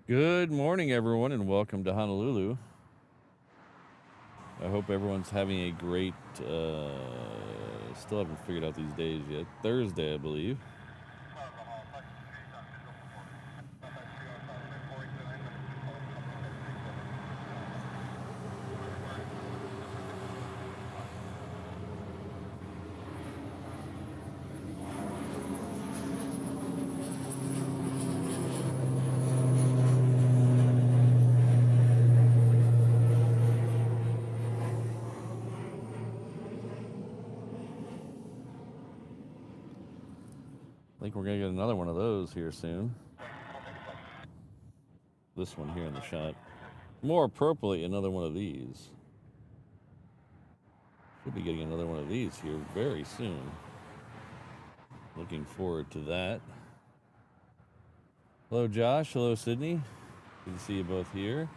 Good morning, everyone, and welcome to Honolulu. I hope everyone's having a great, still haven't figured out these days yet. Thursday, I believe. I think we're going to get another one of those here soon. This one here in the shot. More appropriately, another one of these. Should be getting another one of these here very soon. Looking forward to that. Hello, Josh. Hello, Sydney. Good to see you both here.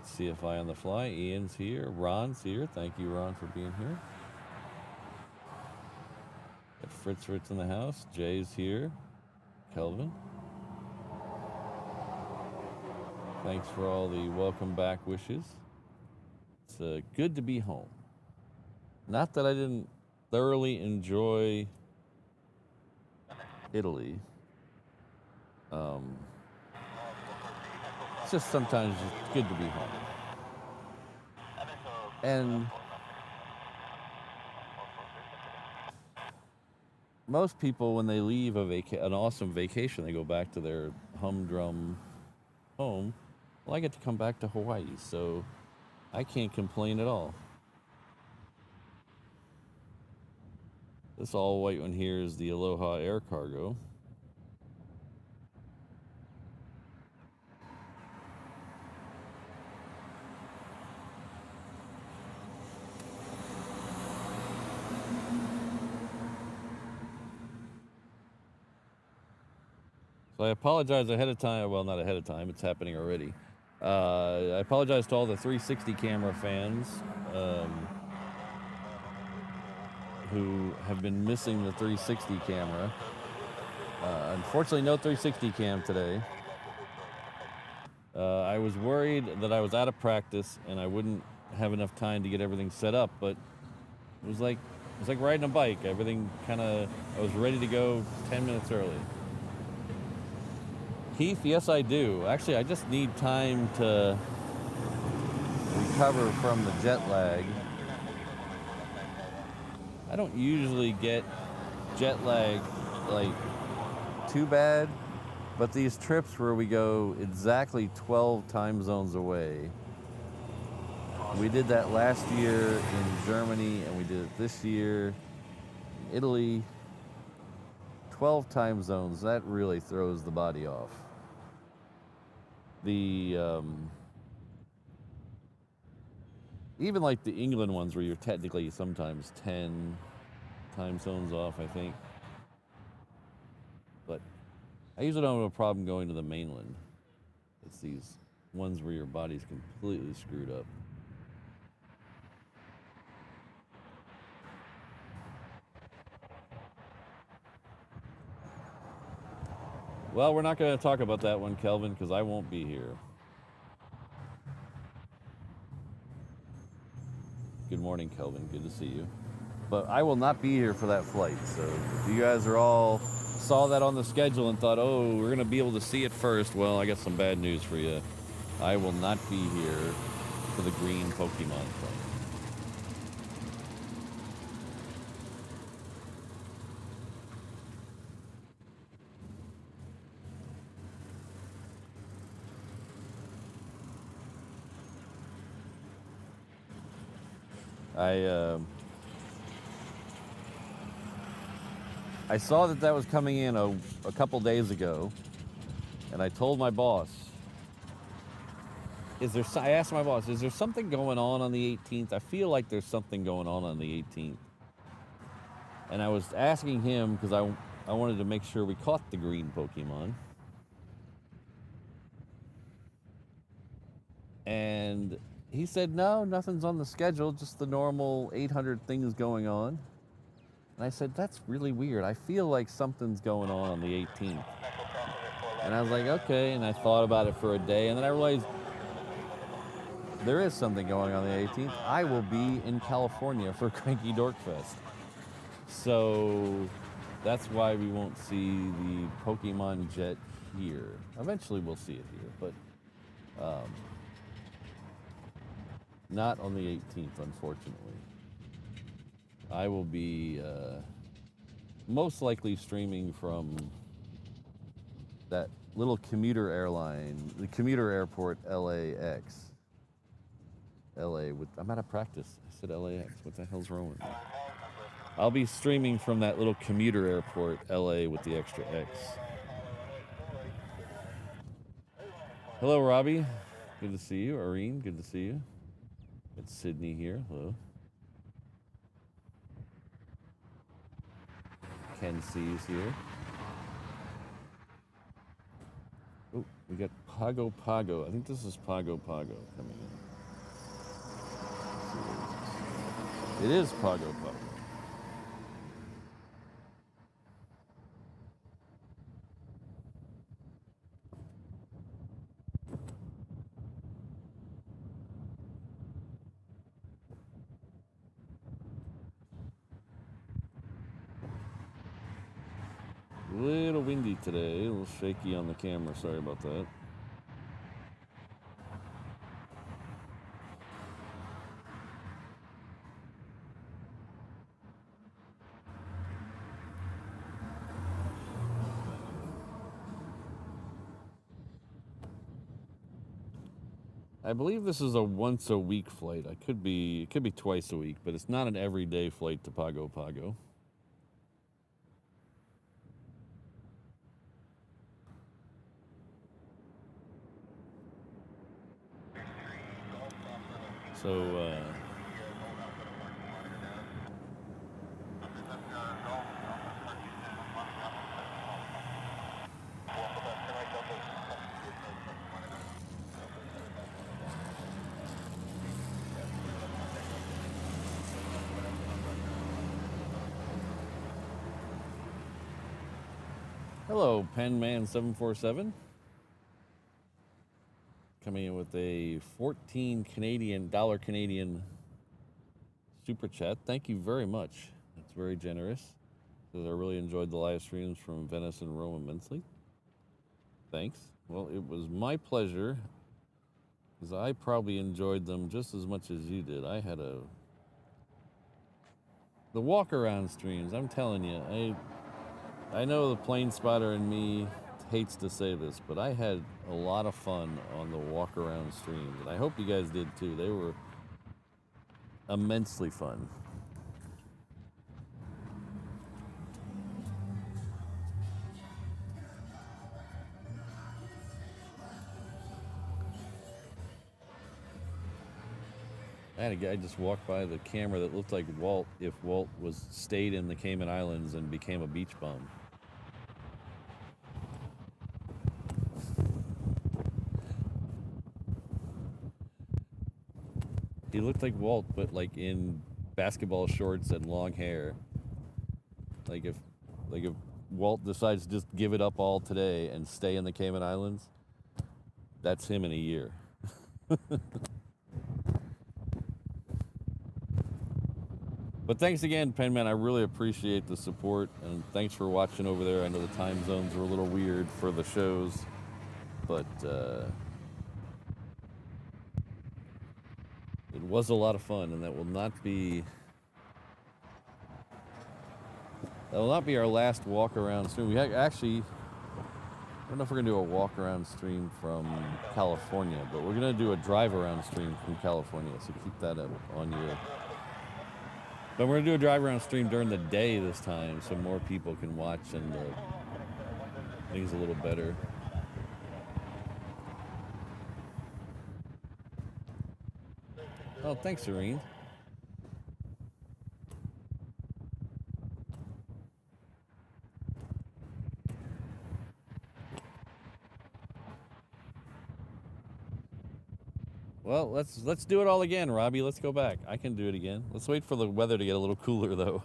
CFI on the fly. Ian's here. Ron's here. Thank you, Ron, for being here. Got Fritz in the house. Jay's here. Kelvin. Thanks for all the welcome back wishes. It's good to be home. Not that I didn't thoroughly enjoy Italy. It's just sometimes it's good to be home. And most people, when they leave an awesome vacation, they go back to their humdrum home. Well, I get to come back to Hawaii, so I can't complain at all. This all white one here is the Aloha Air Cargo. So I apologize ahead of time. Well, not ahead of time. It's happening already. I apologize to all the 360 camera fans who have been missing the 360 camera. Unfortunately, no 360 cam today. I was worried that I was out of practice and I wouldn't have enough time to get everything set up, but it was like riding a bike. Everything I was ready to go 10 minutes early. Keith, yes, I do. Actually, I just need time to recover from the jet lag. I don't usually get jet lag like too bad, but these trips where we go exactly 12 time zones away, we did that last year in Germany and we did it this year in Italy. 12 time zones, that really throws the body off. Even like the England ones where you're technically sometimes 10 time zones off, I think. But I usually don't have a problem going to the mainland. It's these ones where your body's completely screwed up. Well, we're not going to talk about that one, Kelvin, because I won't be here. Good morning, Kelvin. Good to see you. But I will not be here for that flight. So if you guys are all saw that on the schedule and thought, oh, we're going to be able to see it first, well, I got some bad news for you. I will not be here for the green Pokemon flight. I saw that was coming in a couple days ago, and I told my boss, I asked my boss, is there something going on the 18th? I feel like there's something going on the 18th. And I was asking him because I wanted to make sure we caught the green Pokemon. And he said, no, nothing's on the schedule, just the normal 800 things going on. And I said, that's really weird. I feel like something's going on the 18th. And I was like, okay, and I thought about it for a day, and then I realized there is something going on the 18th. I will be in California for Cranky Dork Fest. So that's why we won't see the Pokemon jet here. Eventually we'll see it here, but not on the 18th, unfortunately. I will be most likely streaming from that little commuter airline, the commuter airport, LAX. I'm out of practice. I said LAX. What the hell's wrong with me? I'll be streaming from that little commuter airport, LA, with the extra X. Hello, Robbie. Good to see you. Irene, good to see you. It's Sydney here. Hello. Ken C's here. Oh, we got Pago Pago. I think this is Pago Pago coming in. It is Pago Pago. A little windy today, a little shaky on the camera. Sorry about that. I believe this is a once a week flight. It could be twice a week, but it's not an everyday flight to Pago Pago. So, hello, Penman747. Coming in with a $14 Canadian super chat. Thank you very much. That's very generous. Because I really enjoyed the live streams from Venice and Rome immensely. Thanks. Well, it was my pleasure. Because I probably enjoyed them just as much as you did. I had the walk around streams, I'm telling you, I know the plane spotter in me hates to say this, but I had a lot of fun on the walk around streams, and I hope you guys did too. They were immensely fun. I had a guy just walk by the camera that looked like Walt if Walt stayed in the Cayman Islands and became a beach bum. He looked like Walt, but like in basketball shorts and long hair. Like if Walt decides to just give it up all today and stay in the Cayman Islands, that's him in a year. But thanks again, Penman. I really appreciate the support, and thanks for watching over there. I know the time zones were a little weird for the shows, but it was a lot of fun, and that will not be our last walk around stream. We actually, I don't know if we're gonna do a walk around stream from California, but we're gonna do a drive around stream from California. So keep that up on your. But we're gonna do a drive around stream during the day this time, so more people can watch and things a little better. Oh, thanks, Irene. Well, let's do it all again, Robbie. Let's go back. I can do it again. Let's wait for the weather to get a little cooler, though.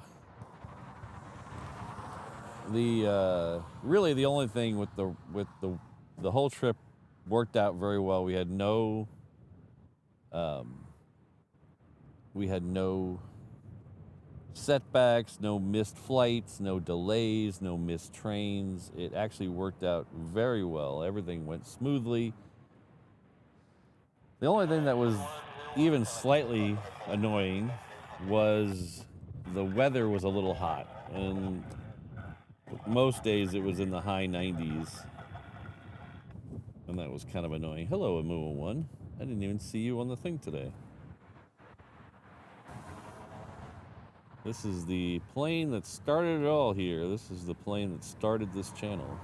Really the only thing with the the whole trip worked out very well. We had no setbacks, no missed flights, no delays, no missed trains. It actually worked out very well. Everything went smoothly. The only thing that was even slightly annoying was the weather was a little hot, and most days it was in the high 90s, and that was kind of annoying. Hello, Amu1. I didn't even see you on the thing today. This is the plane that started it all here. This is the plane that started this channel.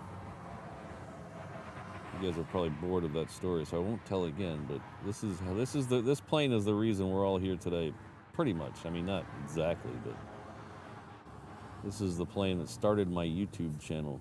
You guys are probably bored of that story, so I won't tell again, but this plane is the reason we're all here today, pretty much. I mean, not exactly, but this is the plane that started my YouTube channel.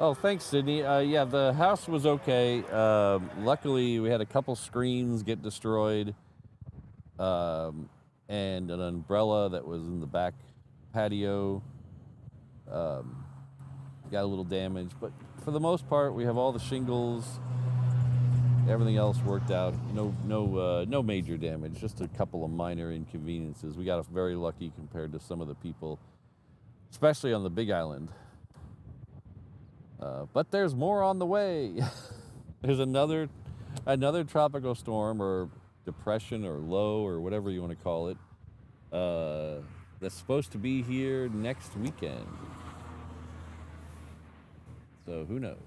Oh, thanks, Sydney. Yeah, the house was okay. Luckily, we had a couple screens get destroyed, and an umbrella that was in the back patio got a little damaged. But for the most part, we have all the shingles. Everything else worked out. No major damage. Just a couple of minor inconveniences. We got very lucky compared to some of the people, especially on the Big Island. But there's more on the way. There's another tropical storm or depression or low or whatever you want to call it that's supposed to be here next weekend. So who knows?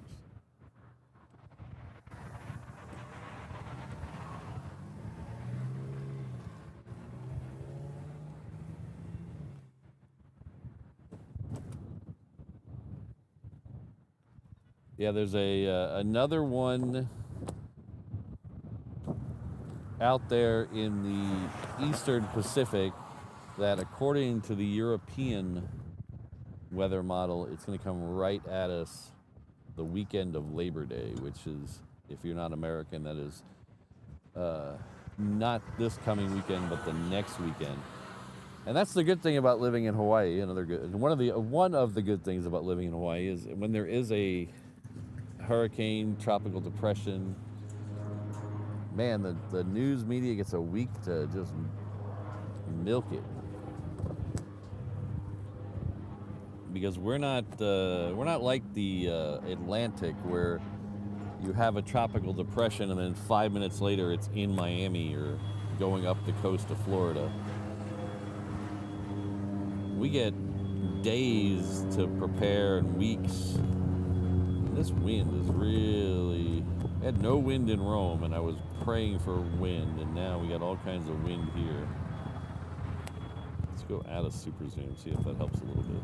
Yeah, there's another one out there in the Eastern Pacific that, according to the European weather model, it's going to come right at us the weekend of Labor Day, which is, if you're not American, that is not this coming weekend, but the next weekend. And that's the good thing about living in Hawaii. One of the good things about living in Hawaii is when there is a hurricane, tropical depression, man, the news media gets a week to just milk it, because we're not like the Atlantic, where you have a tropical depression and then 5 minutes later it's in Miami or going up the coast of Florida. We get days to prepare and weeks. This wind is really... I had no wind in Rome, and I was praying for wind, and now we got all kinds of wind here. Let's go add a super zoom, see if that helps a little bit.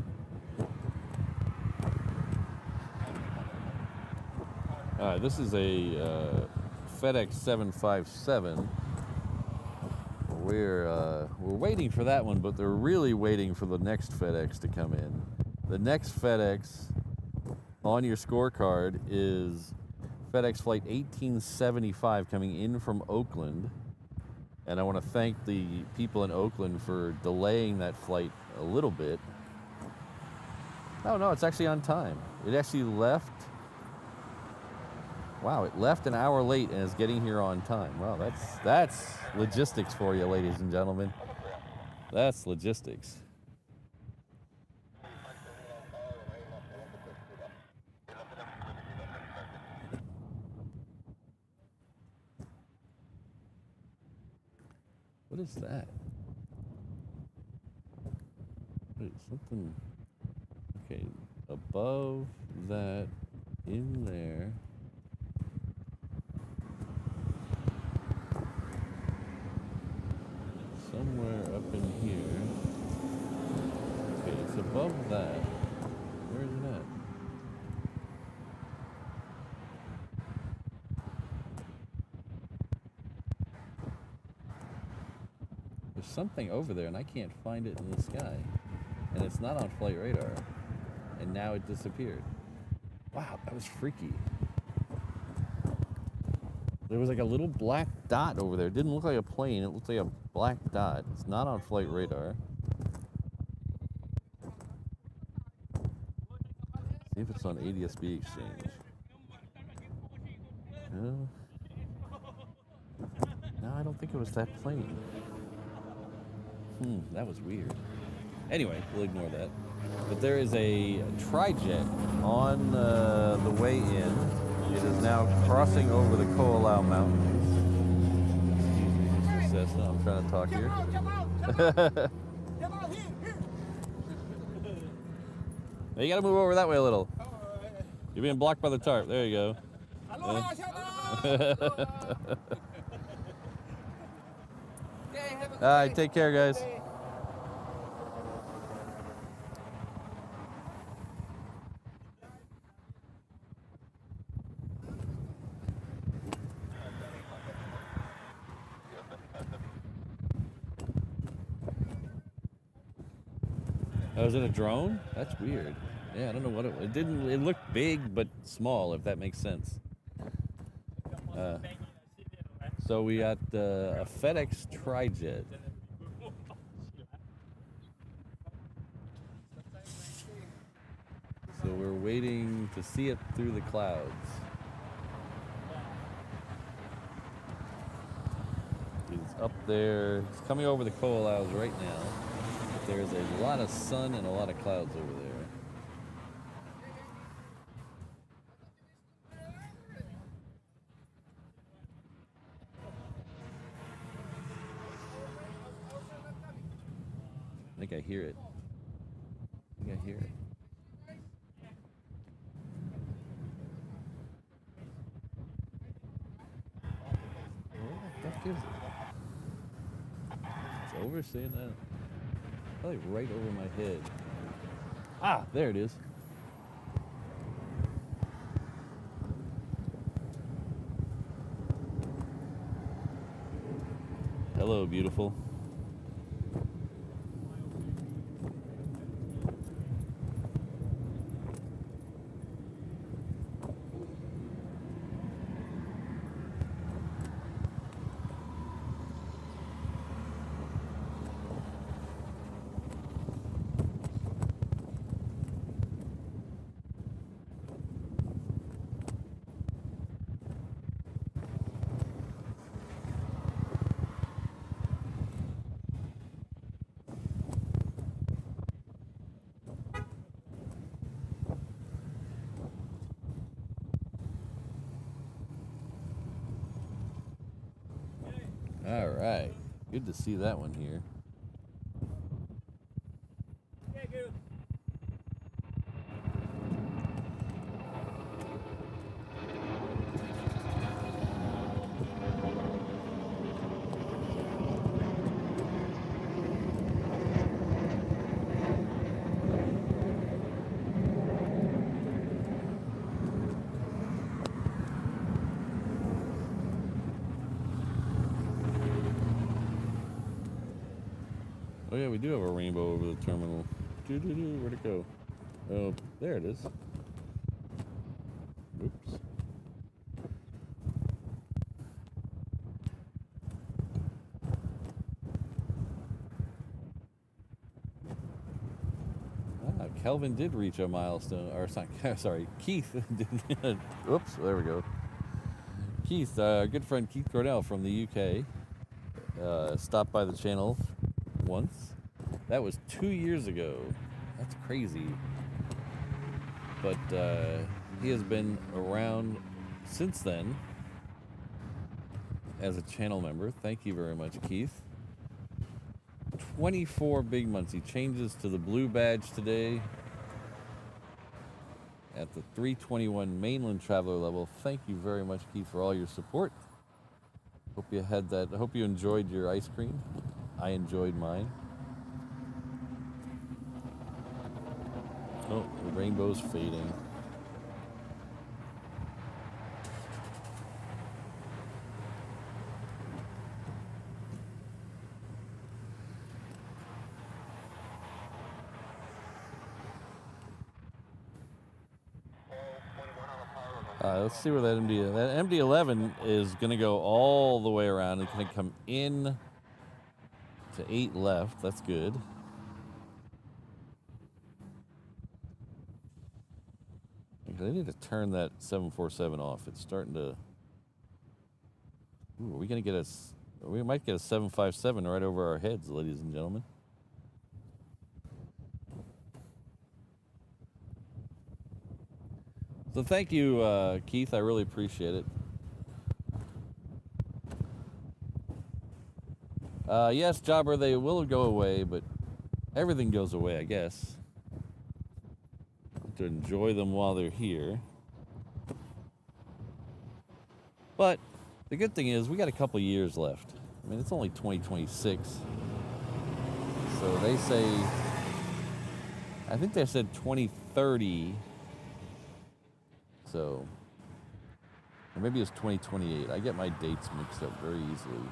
All right, this is a FedEx 757. We're waiting for that one, but they're really waiting for the next FedEx to come in. The next FedEx on your scorecard is FedEx Flight 1875 coming in from Oakland. And I want to thank the people in Oakland for delaying that flight a little bit. Oh, no, it's actually on time. It actually left. Wow, it left an hour late and is getting here on time. Wow, that's logistics for you, ladies and gentlemen. That's logistics. What is that? Wait, something. Okay, above that, in there. Somewhere up in here. Okay, it's above that. Where is it at? something over there and I can't find it in the sky. And it's not on flight radar. And now it disappeared. Wow, that was freaky. There was like a little black dot over there. It didn't look like a plane. It looked like a black dot. It's not on flight radar. See if it's on ADS-B exchange. No. No, I don't think it was that plane. That was weird. Anyway, we'll ignore that. But there is a tri-jet on the way in. It is now crossing over the Ko'olau Mountains. Excuse me, Mr. Cessna, I'm trying to talk here. Now you gotta move over that way a little. You're being blocked by the tarp. There you go. All right, take care, guys. Oh, is it a drone? That's weird. Yeah, I don't know what it didn't. It looked big but small, if that makes sense. So we got a FedEx tri-jet. So we're waiting to see it through the clouds. It's up there. It's coming over the Ko'olaus right now. There's a lot of sun and a lot of clouds over there. I think I hear it. I think I hear it. Where the fuck is it? It's over, saying that. Probably right over my head. Ah, there it is. Hello, beautiful. All right, good to see that one here. Oh yeah, we do have a rainbow over the terminal. Where'd it go? Oh, there it is. Oops. Ah, Kelvin did reach a milestone, or sorry, Keith did. Oops, there we go. Keith, our good friend Keith Cornell from the UK, stopped by the channel once. That was 2 years ago. That's crazy. But he has been around since then as a channel member. Thank you very much, Keith. 24 big months. He changes to the blue badge today at the 321 mainland traveler level. Thank you very much, Keith, for all your support. Hope you had that. I hope you enjoyed your ice cream. I enjoyed mine. Oh, the rainbow's fading. Let's see where that MD-11 is going to go all the way around. It's going to come in to 8 left. That's good. They need to turn that 747 off. It's starting to... Ooh, are we going to get a... We might get a 757 right over our heads, ladies and gentlemen. So thank you, Keith. I really appreciate it. Yes, Jobber, they will go away, but everything goes away, I guess. To enjoy them while they're here. But the good thing is we got a couple years left. I mean, it's only 2026. So they say, I think they said 2030. So, or maybe it's 2028. I get my dates mixed up very easily.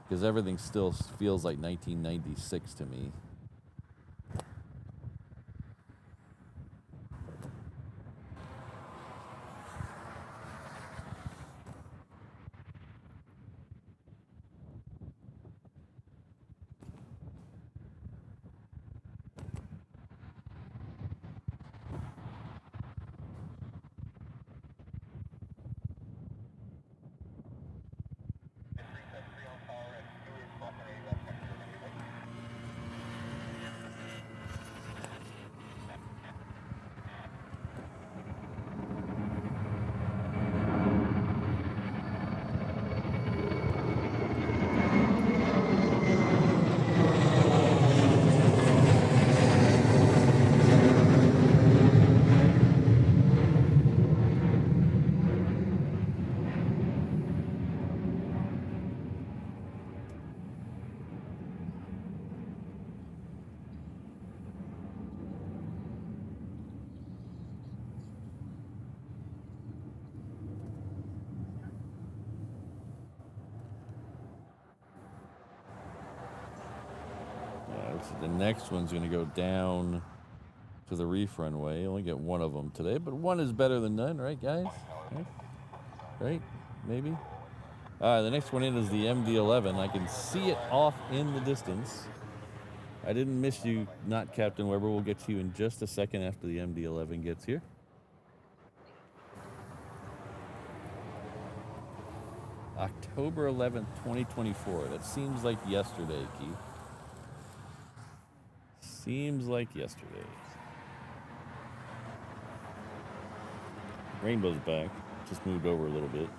Because everything still feels like 1996 to me. The next one's going to go down to the reef runway. Only get one of them today, but one is better than none, right, guys? Right? Maybe? The next one in is the MD-11. I can see it off in the distance. I didn't miss you, not Captain Weber. We'll get to you in just a second after the MD-11 gets here. October 11th, 2024. That seems like yesterday, Keith. Seems like yesterday. Rainbow's back. Just moved over a little bit.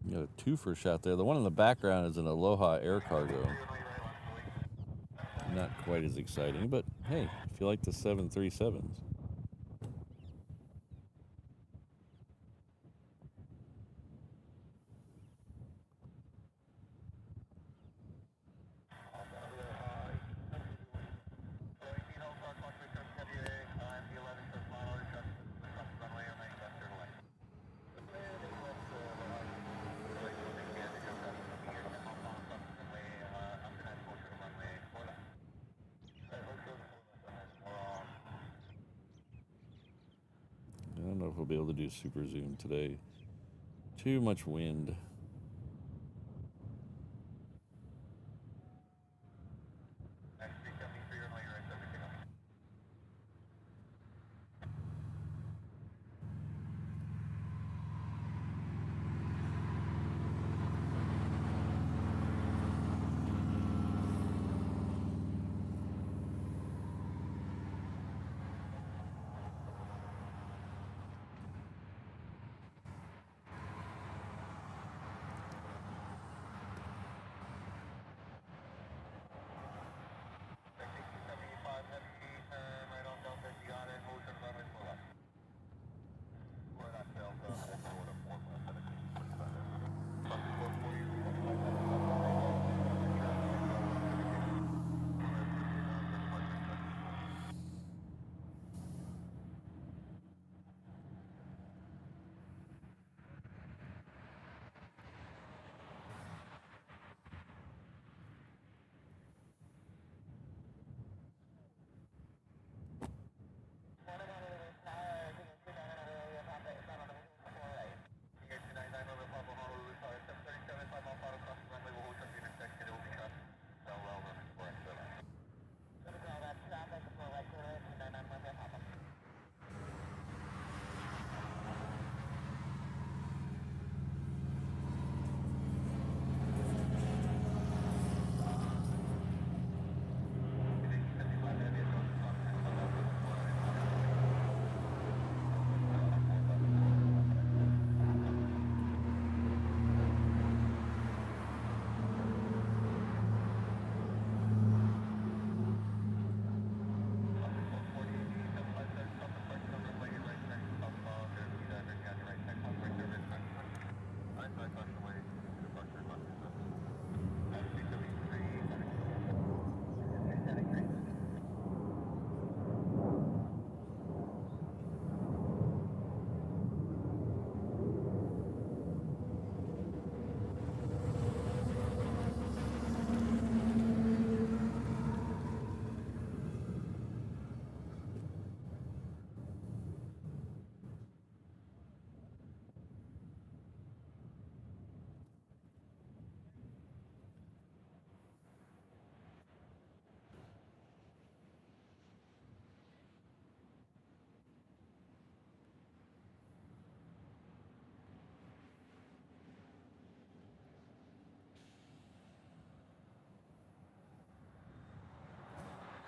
You got a twofer shot there. The one in the background is an Aloha Air Cargo. Not quite as exciting, but hey, if you like the 737s. I don't know if we'll be able to do super zoom today. Too much wind.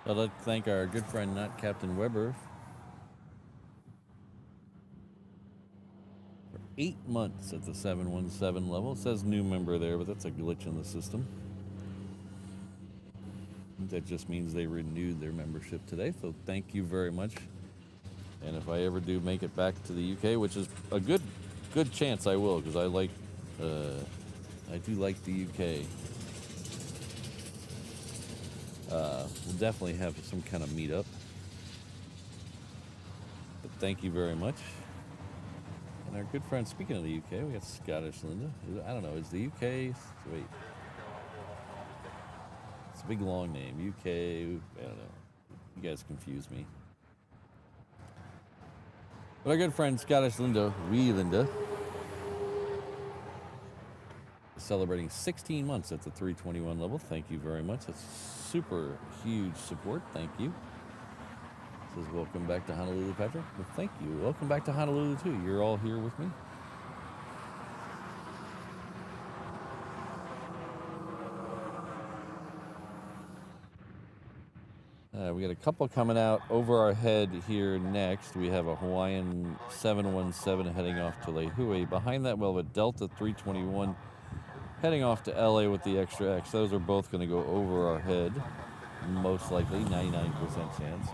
I'd like to thank our good friend, not Captain Weber, for 8 months at the 717 level. It says new member there, but that's a glitch in the system. That just means they renewed their membership today, so thank you very much. And if I ever do make it back to the UK, which is a good chance I will, because I do like the UK. We'll definitely have some kind of meetup. But thank you very much. And our good friend, speaking of the UK, we got Scottish Linda. I don't know, is the UK, wait. It's a big long name, UK, I don't know. You guys confuse me. But our good friend, Scottish Linda, Linda, is celebrating 16 months at the 321 level. Thank you very much. That's super huge support. Thank you. Says, welcome back to Honolulu, Patrick. Well, thank you. Welcome back to Honolulu, too. You're all here with me. We got a couple coming out over our head here next. We have a Hawaiian 717 heading off to Lehue. Behind that, we'll have a Delta 321 heading off to LA with the extra X. Those are both going to go over our head, most likely, 99% chance.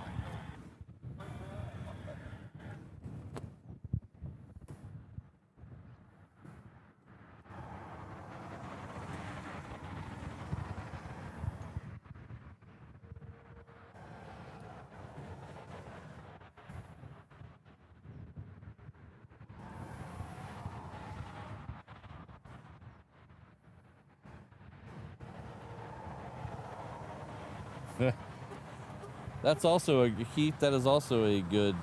That's also a Heath. That is also a good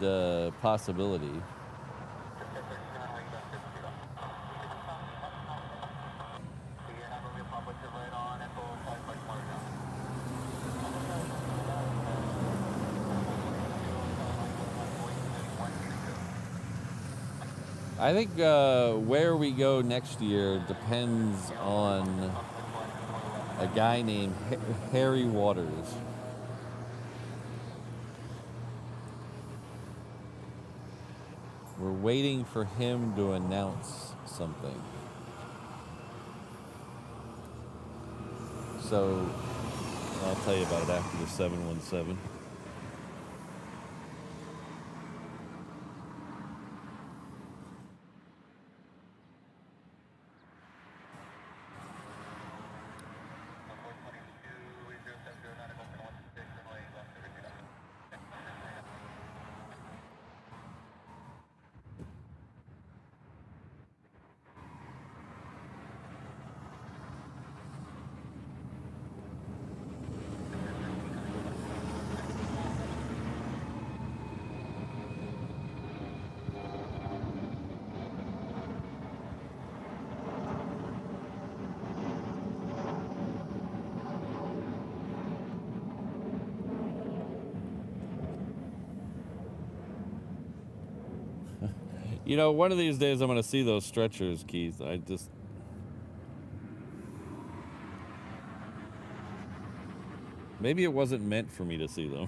possibility. I think where we go next year depends on a guy named Harry Waters. We're waiting for him to announce something. So I'll tell you about it after the 717. You know, one of these days I'm going to see those stretchers, Keith. Maybe it wasn't meant for me to see them.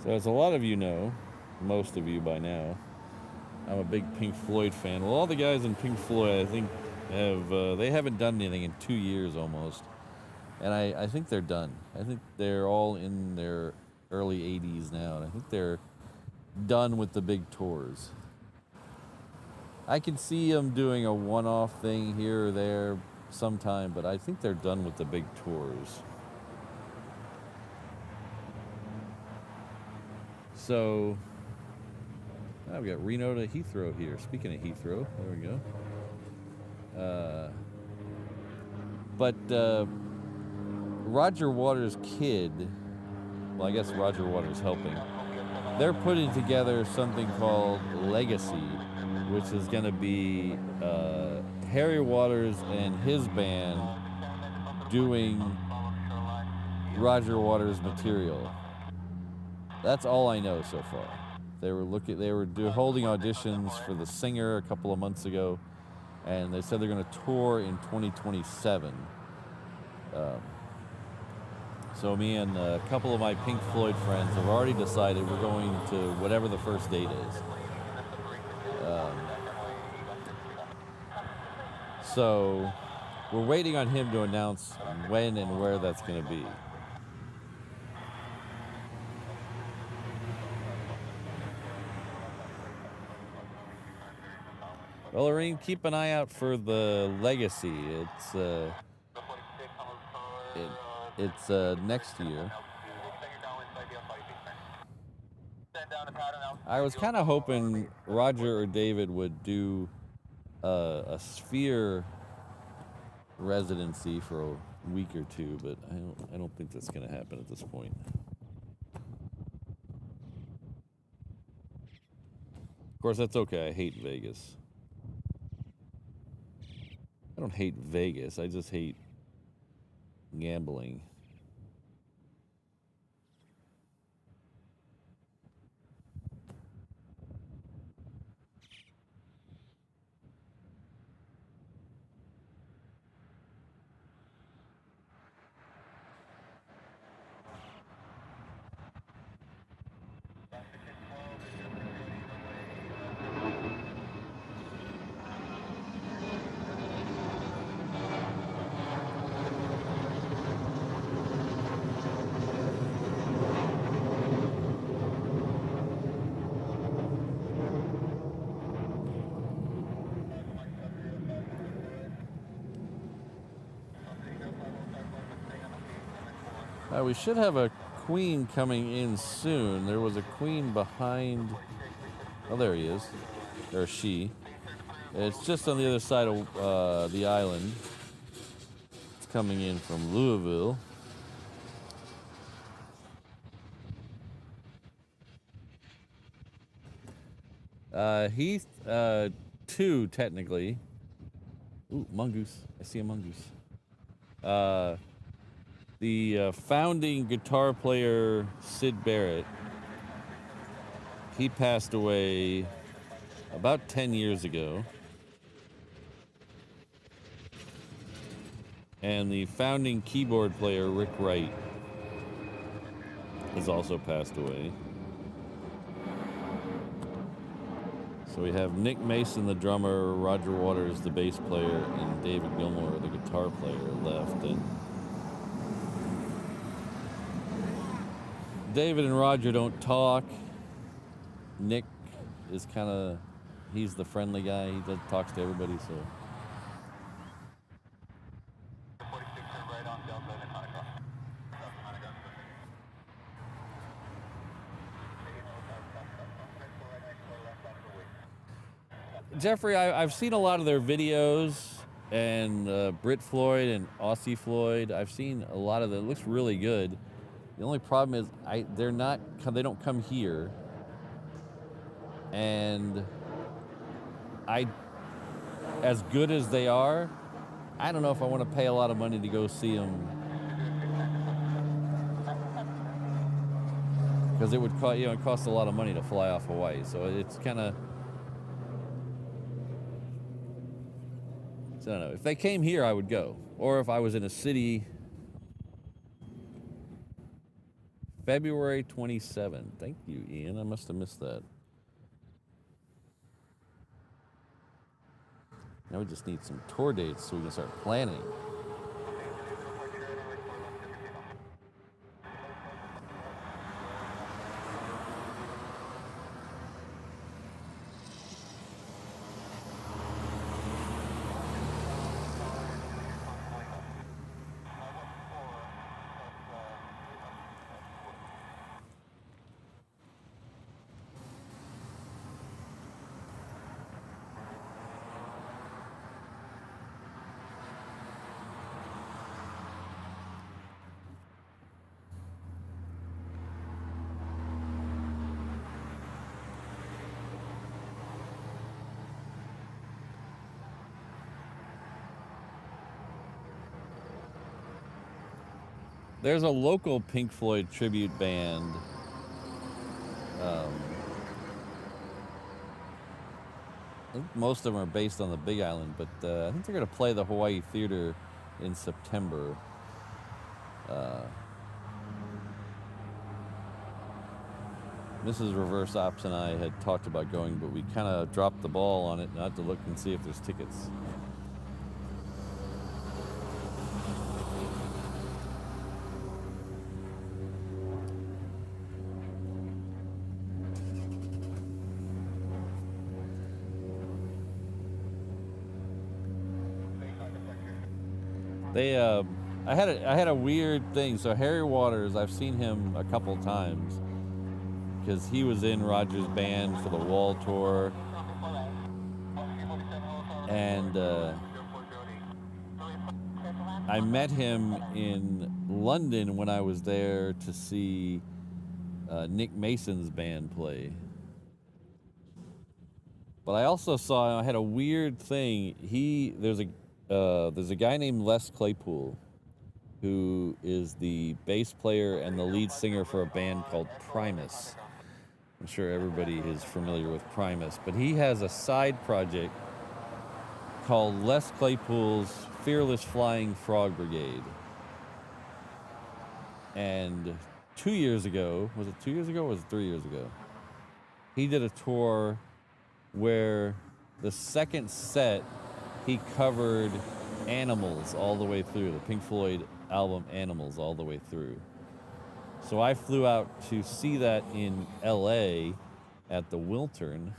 So as a lot of you know, most of you by now, I'm a big Pink Floyd fan. Well, all the guys in Pink Floyd, I think, they haven't done anything in 2 years almost. And I think they're done. I think they're all in their early 80s now. And I think they're done with the big tours. I can see them doing a one-off thing here or there sometime, but I think they're done with the big tours. So Oh, we got Reno to Heathrow here. Speaking of Heathrow, there we go. But Roger Waters' kid, well, I guess Roger Waters helping, they're putting together something called Legacy, which is going to be Harry Waters and his band doing Roger Waters material. That's all I know so far. They were holding auditions for the singer a couple of months ago, and they said they're going to tour in 2027. So me and a couple of my Pink Floyd friends have already decided we're going to whatever the first date is. So we're waiting on him to announce when and where that's going to be. Well, Lorraine, keep an eye out for the Legacy. It's next year. I was kind of hoping Roger or David would do a Sphere residency for a week or two, but I don't think that's going to happen at this point. Of course, that's okay. I hate Vegas. I don't hate Vegas. I just hate gambling. We should have a queen coming in soon. There was a queen behind. Oh, there he is. Or she. It's just on the other side of the island. It's coming in from Louisville. He's 2 technically. Ooh, mongoose. I see a mongoose. The founding guitar player, Sid Barrett, he passed away about 10 years ago. And the founding keyboard player, Rick Wright, has also passed away. So we have Nick Mason, the drummer, Roger Waters, the bass player, and David Gilmour, the guitar player, left. And David and Roger don't talk. Nick is kind of, he's the friendly guy. He talks to everybody, so. Jeffrey, I've seen a lot of their videos, and Brit Floyd and Aussie Floyd. I've seen a lot of them. It looks really good. The only problem is they don't come here, and as good as they are, I don't know if I want to pay a lot of money to go see them, because it would cost a lot of money to fly off Hawaii. So it's kind of, I don't know. If they came here, I would go, or if I was in a city. February 27th. Thank you, Ian. I must have missed that. Now we just need some tour dates so we can start planning. There's a local Pink Floyd tribute band. I think most of them are based on the Big Island, but I think they're going to play the Hawaii Theater in September. Mrs. Reverse Ops and I had talked about going, but we kind of dropped the ball on it, not to look and see if there's tickets. I had a weird thing. So Harry Waters, I've seen him a couple times because he was in Roger's band for the Wall Tour, and I met him in London when I was there to see Nick Mason's band play. But I also saw, I had a weird thing. There's a guy named Les Claypool, who is the bass player and the lead singer for a band called Primus. I'm sure everybody is familiar with Primus, but he has a side project called Les Claypool's Fearless Flying Frog Brigade. And 2 years ago, was it 2 years ago or was it 3 years ago? He did a tour where the second set he covered Animals all the way through, the Pink Floyd album Animals all the way through. So I flew out to see that in LA at the Wiltern,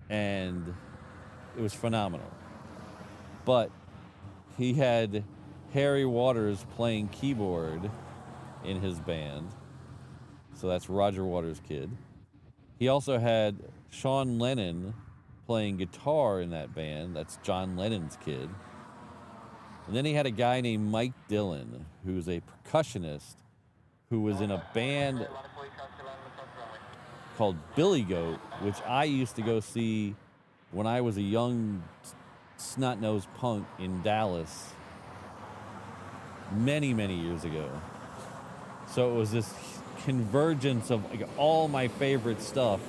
and it was phenomenal. But he had Harry Waters playing keyboard in his band, so that's Roger Waters' kid. He also had Sean Lennon playing guitar in that band, that's John Lennon's kid. And then he had a guy named Mike Dillon, who's a percussionist, who was in a band called Billy Goat, which I used to go see when I was a young snot-nosed punk in Dallas many, many years ago. So it was this convergence of like all my favorite stuff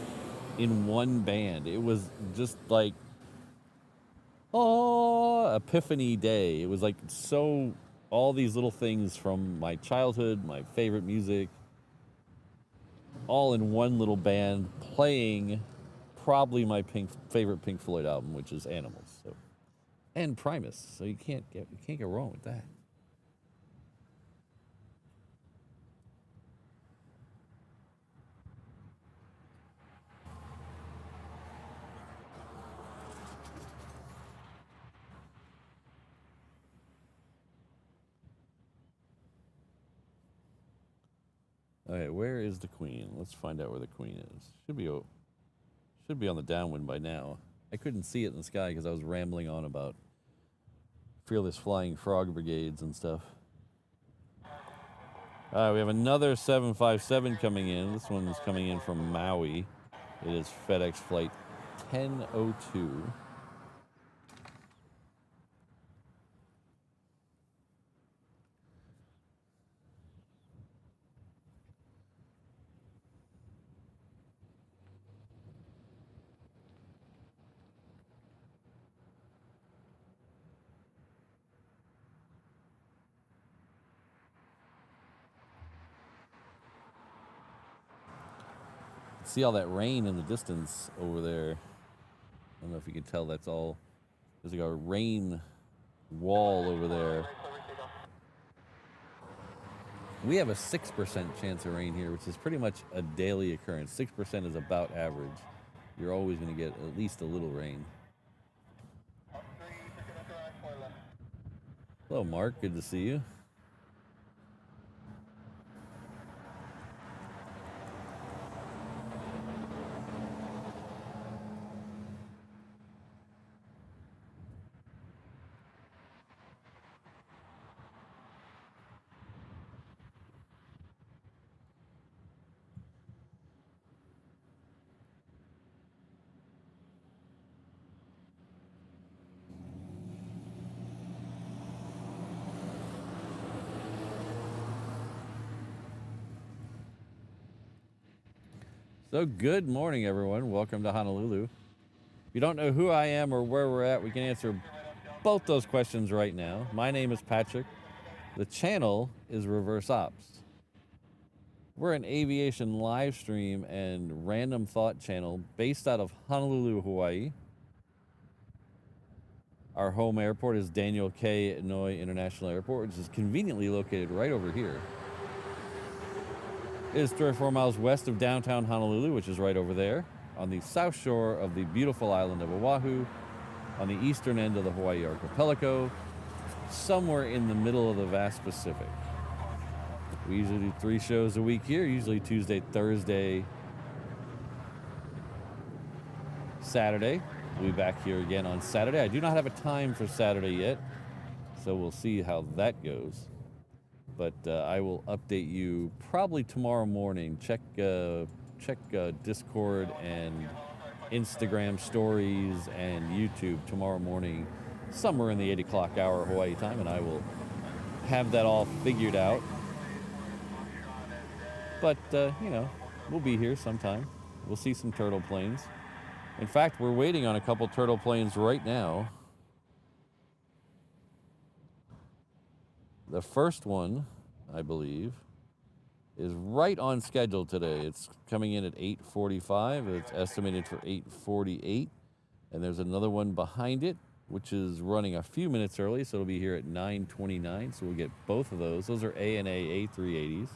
in one band. It was just like, Epiphany Day. It was like so, all these little things from my childhood, my favorite music, all in one little band playing probably my favorite Pink Floyd album, which is Animals. So, and Primus. So you can't go wrong with that. All right, where is the Queen? Let's find out where the Queen is. Should be on the downwind by now. I couldn't see it in the sky because I was rambling on about Fearless Flying Frog Brigades and stuff. All right, we have another 757 coming in. This one's coming in from Maui. It is FedEx Flight 1002. See all that rain in the distance over there. I don't know if you can tell, that's all, there's like a rain wall over there. We have a 6% chance of rain here, which is pretty much a daily occurrence. 6% is about average. You're always going to get at least a little rain. Hello, Mark. Good to see you. So good morning, everyone. Welcome to Honolulu. If you don't know who I am or where we're at, we can answer both those questions right now. My name is Patrick. The channel is Reverse Ops. We're an aviation live stream and random thought channel based out of Honolulu, Hawaii. Our home airport is Daniel K. Inouye International Airport, which is conveniently located right over here. It is 3 or 4 miles west of downtown Honolulu, which is right over there, on the south shore of the beautiful island of Oahu, on the eastern end of the Hawaii archipelago, somewhere in the middle of the vast Pacific. We usually do 3 shows a week here, usually Tuesday, Thursday, Saturday. We'll be back here again on Saturday. I do not have a time for Saturday yet, so we'll see how that goes. But I will update you probably tomorrow morning. Check Discord and Instagram stories and YouTube tomorrow morning, somewhere in the 8 o'clock hour Hawaii time, and I will have that all figured out. But, you know, we'll be here sometime. We'll see some turtle planes. In fact, we're waiting on a couple turtle planes right now. The first one, I believe, is right on schedule today. It's coming in at 8:45. It's estimated for 8:48. And there's another one behind it, which is running a few minutes early, so it'll be here at 9:29. So we'll get both of those. Those are ANA A380s.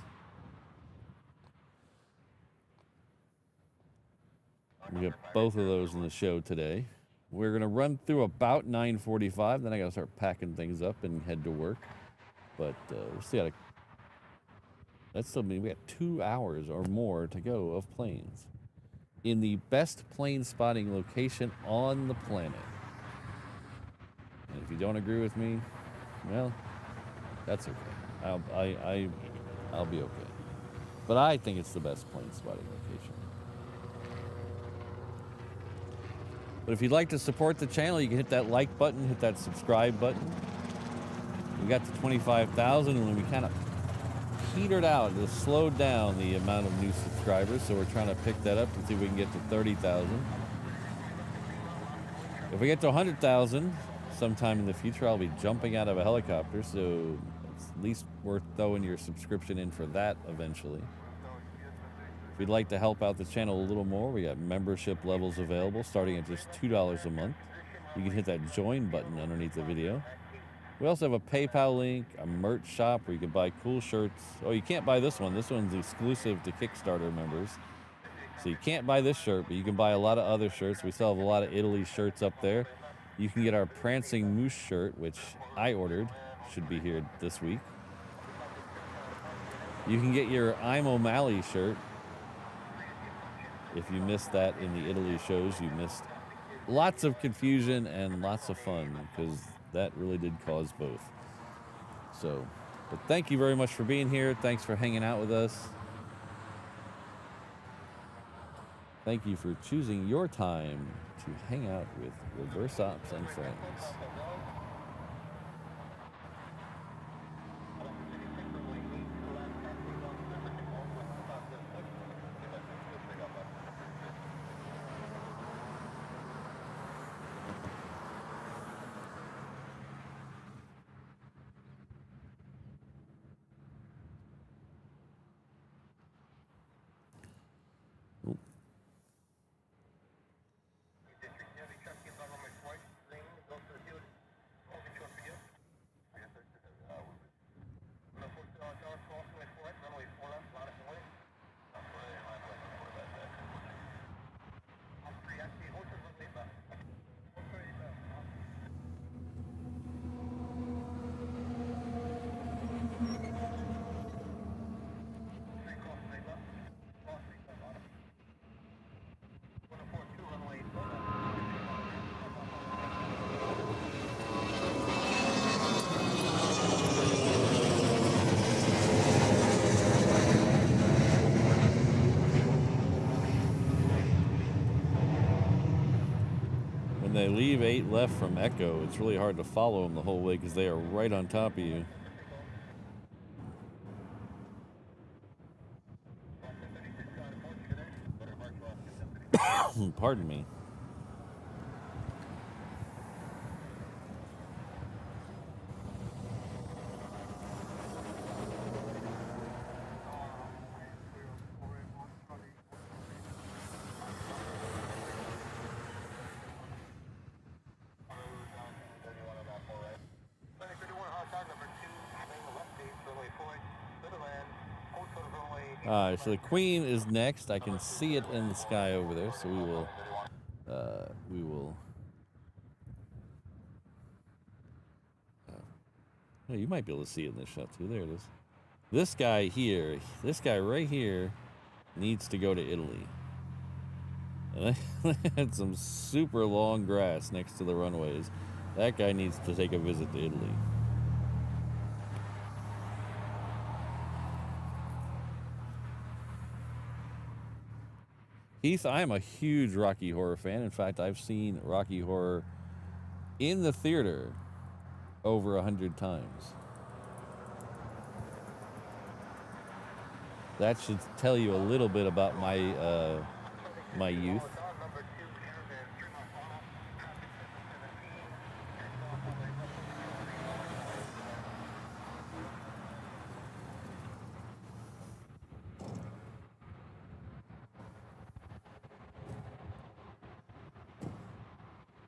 We get both of those in the show today. We're going to run through about 9:45. Then I got to start packing things up and head to work. But we'll see how to... That still means we got 2 hours or more to go of planes in the best plane spotting location on the planet. And if you don't agree with me, well, that's okay. I'll be okay. But I think it's the best plane spotting location. But if you'd like to support the channel, you can hit that like button, hit that subscribe button. We got to 25,000 and we kind of petered out, it slowed down the amount of new subscribers, so we're trying to pick that up to see if we can get to 30,000. If we get to 100,000 sometime in the future, I'll be jumping out of a helicopter, so it's at least worth throwing your subscription in for that eventually. If you'd like to help out the channel a little more, we got membership levels available starting at just $2 a month. You can hit that join button underneath the video. We also have a PayPal link, a merch shop where you can buy cool shirts. Oh, you can't buy this one. This one's exclusive to Kickstarter members. So you can't buy this shirt, but you can buy a lot of other shirts. We still have a lot of Italy shirts up there. You can get our Prancing Moose shirt, which I ordered. Should be here this week. You can get your I'm O'Malley shirt. If you missed that in the Italy shows, you missed lots of confusion and lots of fun, because that really did cause both. So, but thank you very much for being here. Thanks for hanging out with us. Thank you for choosing your time to hang out with Reverse Ops and friends. When they leave 8 left from Echo, it's really hard to follow them the whole way because they are right on top of you. pardon me. So the Queen is next. I can see it in the sky over there, so we will. Oh, you might be able to see it in this shot too. There it is. This guy here, this guy right here, needs to go to Italy. And I had some super long grass next to the runways. That guy needs to take a visit to Italy. Heath, I am a huge Rocky Horror fan. In fact, I've seen Rocky Horror in the theater over 100 times. That should tell you a little bit about my my youth.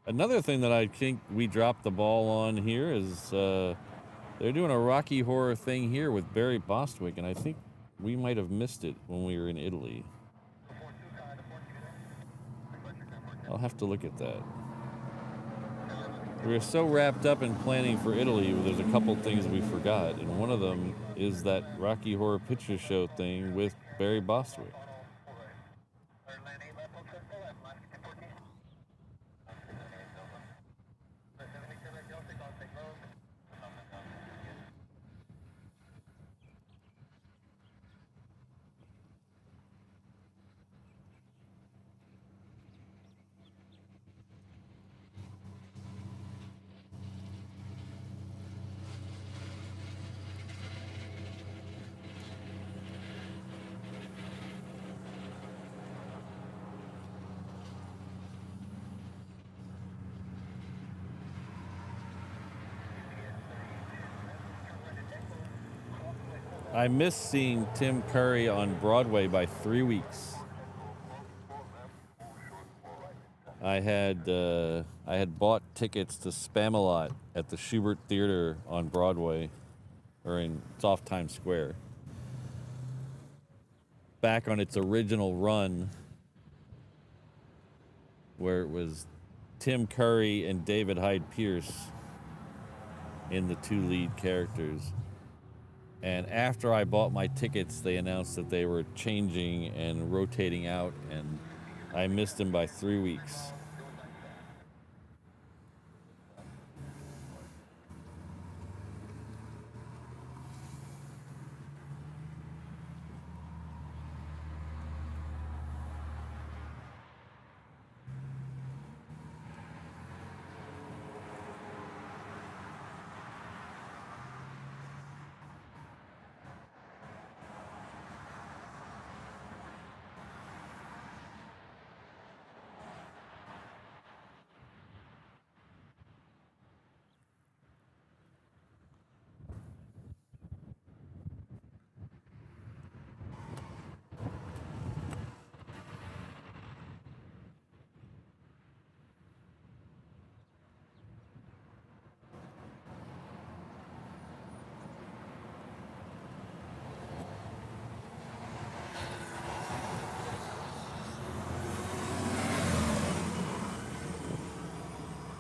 Another thing that I think we dropped the ball on here is they're doing a Rocky Horror thing here with Barry Bostwick, and I think we might have missed it when we were in Italy. I'll have to look at that. We were so wrapped up in planning for Italy, there's a couple things we forgot, and one of them is that Rocky Horror Picture Show thing with Barry Bostwick. I missed seeing Tim Curry on Broadway by 3 weeks. I had bought tickets to Spamalot at the Schubert Theater on Broadway, or it's off Times Square. Back on its original run, where it was Tim Curry and David Hyde Pierce in the two lead characters. And after I bought my tickets, they announced that they were changing and rotating out, and I missed them by 3 weeks.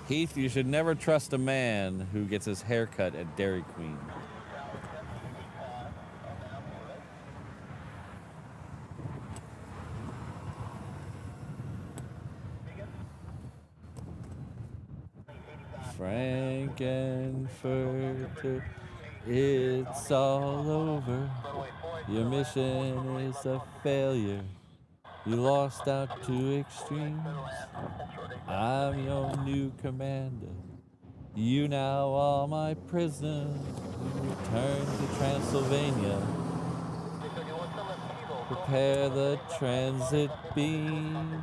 Heath, you should never trust a man who gets his hair cut at Dairy Queen. Frankenfurter, it's all over. Your mission is a failure. You lost out to extremes. I'm your new commander. You now are my prisoner. Return to Transylvania. Prepare the transit beam.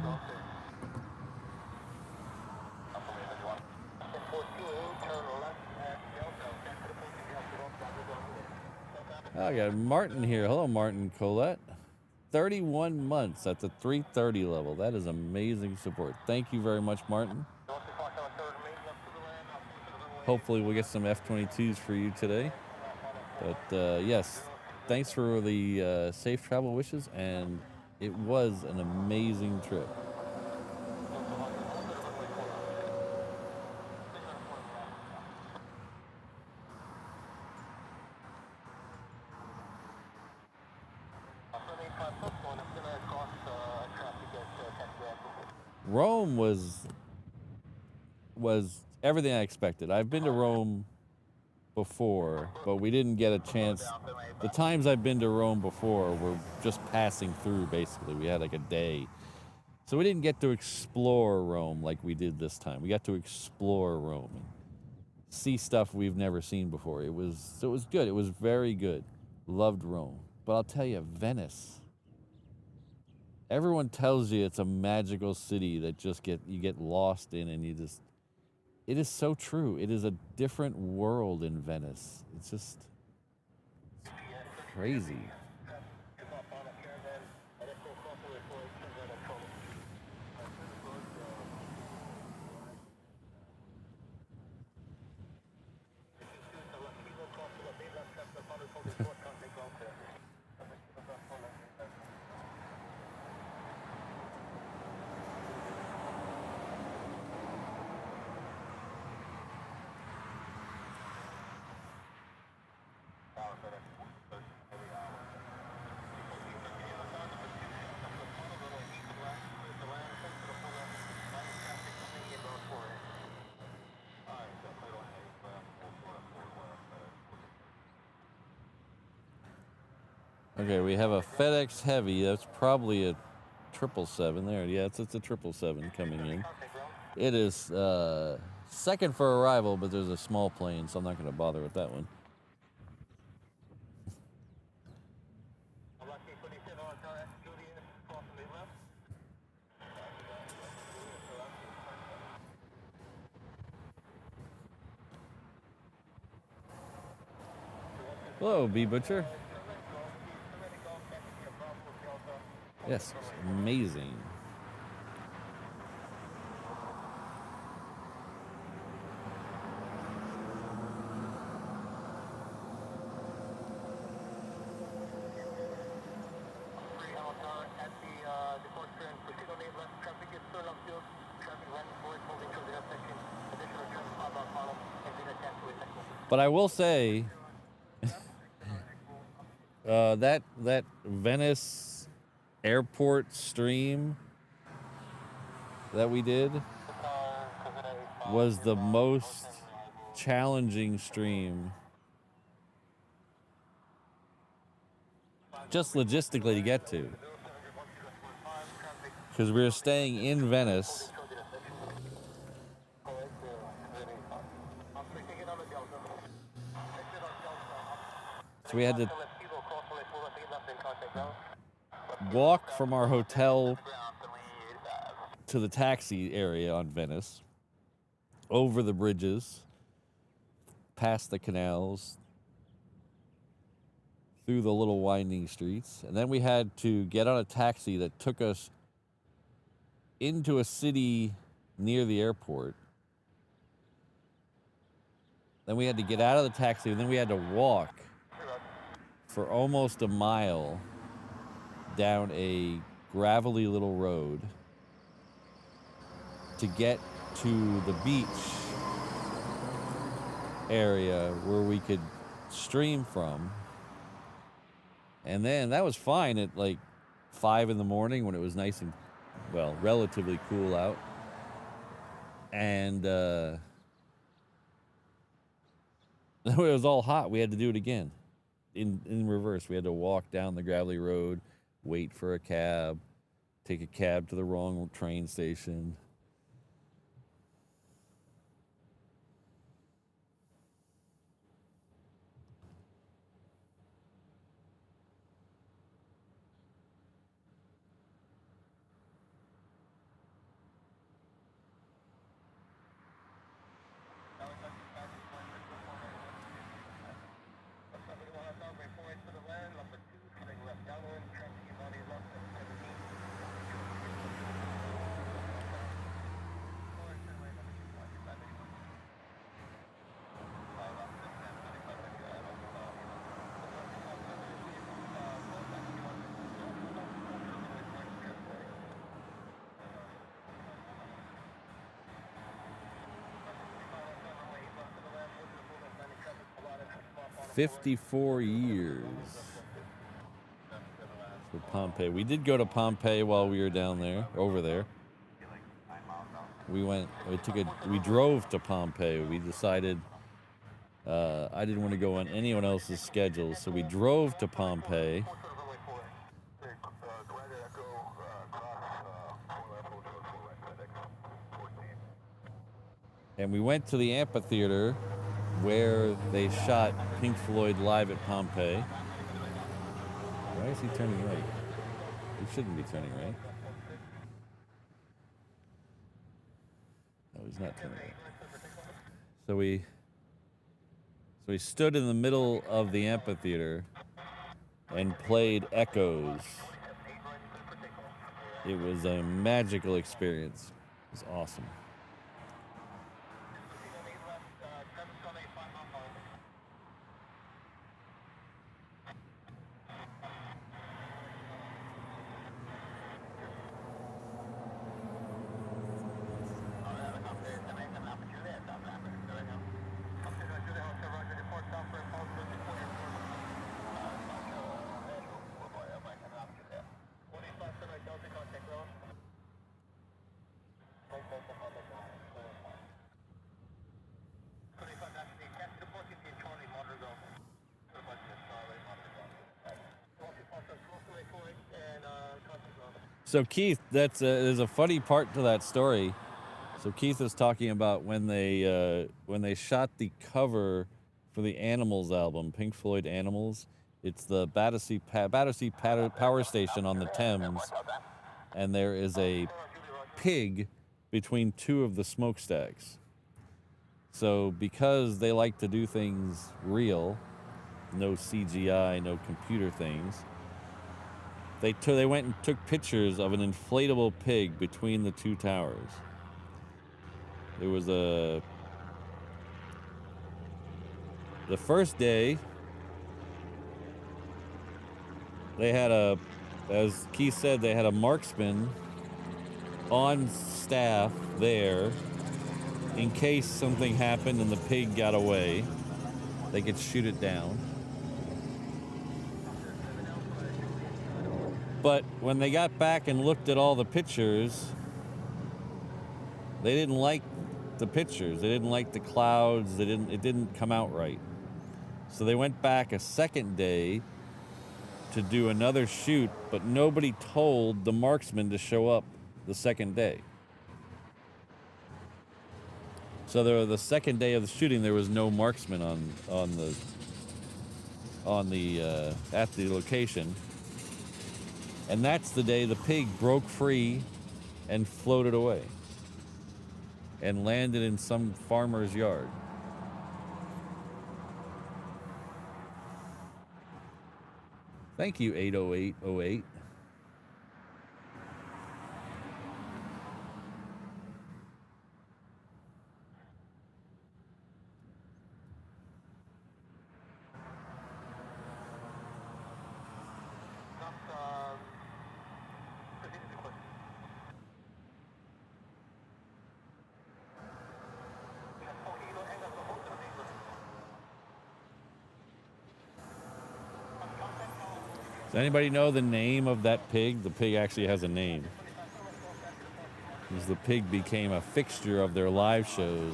I got Martin here. Hello, Martin Colette. 31 months at the 330 level. That is amazing support. Thank you very much, Martin. Hopefully we'll get some F-22s for you today. But yes, thanks for the safe travel wishes, and it was an amazing trip. Rome was everything I expected. I've been to Rome before, but we didn't get a chance. The times I've been to Rome before were just passing through, basically. We had like a day. So we didn't get to explore Rome like we did this time. We got to explore Rome and see stuff we've never seen before. It was good. It was very good. Loved Rome. But I'll tell you, Venice. Everyone tells you it's a magical city that you get lost in, and it is so true. It is a different world in Venice. It's just crazy. Okay, we have a FedEx Heavy. That's probably a 777 there. Yeah, it's a 777 coming in. It is second for arrival, but there's a small plane, so I'm not going to bother with that one. Hello, B Butcher. Yes, amazing. But I will say that Venice airport stream that we did was the most challenging stream, just logistically, to get to, because we were staying in Venice. So we had to walk from our hotel to the taxi area on Venice, over the bridges, past the canals, through the little winding streets. And then we had to get on a taxi that took us into a city near the airport. Then we had to get out of the taxi, and then we had to walk for almost a mile down a gravelly little road to get to the beach area where we could stream from. And then that was fine at like 5 in the morning when it was nice and, well, relatively cool out. And it was all hot. We had to do it again in reverse. We had to walk down the gravelly road, wait for a cab, take a cab to the wrong train station. 54 years for Pompeii. We did go to Pompeii while we were down there, over there. We drove to Pompeii. We decided I didn't want to go on anyone else's schedule, so we drove to Pompeii. And we went to the amphitheater where they shot Pink Floyd live at Pompeii. Why is he turning right? He shouldn't be turning right. No, he's not turning right. So we stood in the middle of the amphitheater and played Echoes. It was a magical experience. It was awesome. So Keith, there's a funny part to that story. So Keith is talking about when they shot the cover for the Animals album, Pink Floyd Animals. It's the Battersea Power Station on the Thames, and there is a pig between two of the smokestacks. So because they like to do things real, no CGI, no computer things, they went and took pictures of an inflatable pig between the two towers. It was the first day, they had as Keith said, they had a marksman on staff there in case something happened and the pig got away. They could shoot it down. But when they got back and looked at all the pictures, they didn't like the pictures. They didn't like the clouds. It didn't come out right. So they went back a second day to do another shoot, but nobody told the marksman to show up the second day. So the second day of the shooting, there was no marksman at the location. And that's the day the pig broke free and floated away and landed in some farmer's yard. Thank you, 80808. Does anybody know the name of that pig? The pig actually has a name. Because the pig became a fixture of their live shows.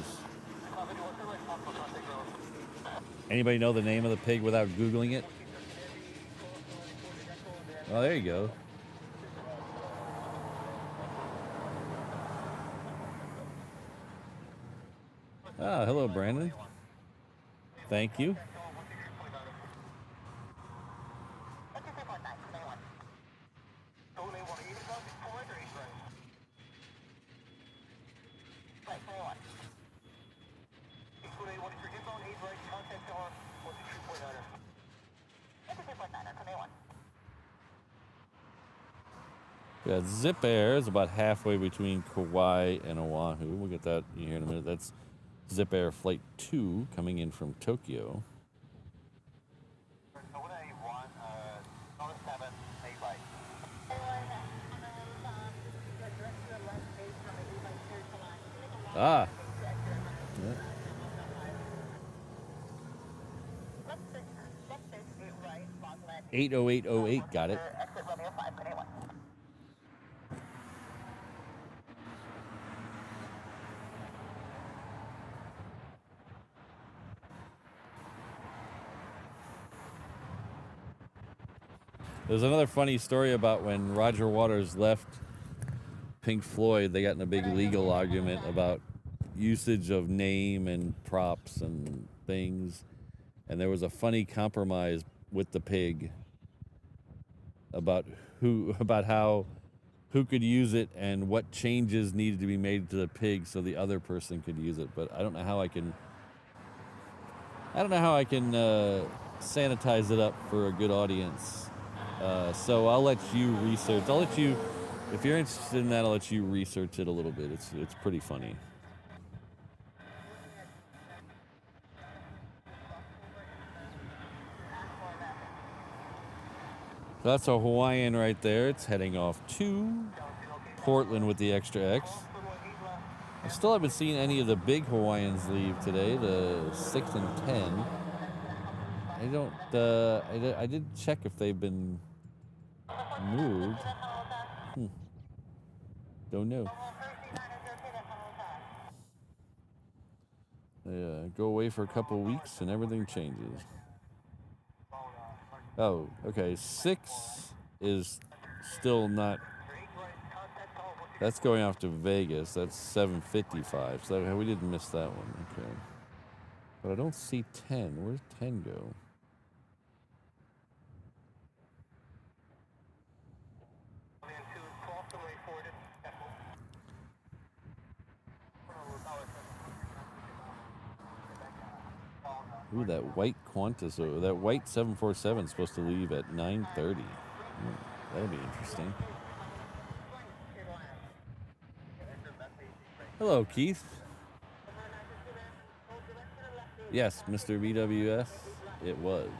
Anybody know the name of the pig without Googling it? Oh, there you go. Ah, hello, Brandon. Thank you. Yeah, Zip Air is about halfway between Kauai and Oahu. We'll get that here in a minute. That's Zip Air Flight 2 coming in from Tokyo. Ah. Yeah. 80808 got it. There's another funny story about when Roger Waters left Pink Floyd. They got in a big legal argument about usage of name and props and things. And there was a funny compromise with the pig about who could use it and what changes needed to be made to the pig so the other person could use it. But I don't know how I can sanitize it up for a good audience. So I'll let you research. If you're interested in that, I'll let you research it a little bit. It's pretty funny. So that's a Hawaiian right there. It's heading off to Portland with the extra X. I still haven't seen any of the big Hawaiians leave today, the 6 and 10. I did check if they've been moved. Don't know. They go away for a couple weeks and everything changes. Oh, okay. 6 is still not. That's going off to Vegas. That's 7:55. So we didn't miss that one. Okay. But I don't see 10. Where's 10 go? Ooh, that white Qantas, or that white 747 is supposed to leave at 9:30. That'll be interesting. Hello, Keith. Yes, Mr. BWS, it was.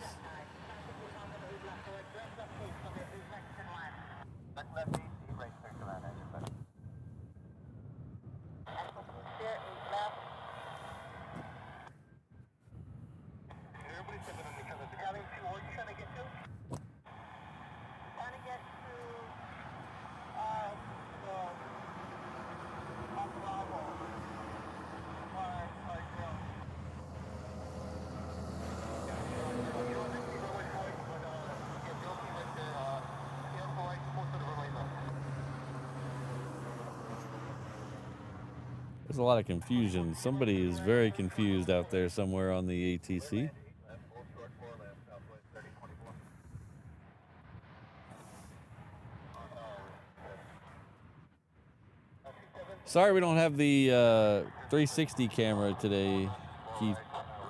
There's a lot of confusion. Somebody is very confused out there somewhere on the ATC. Sorry we don't have the 360 camera today,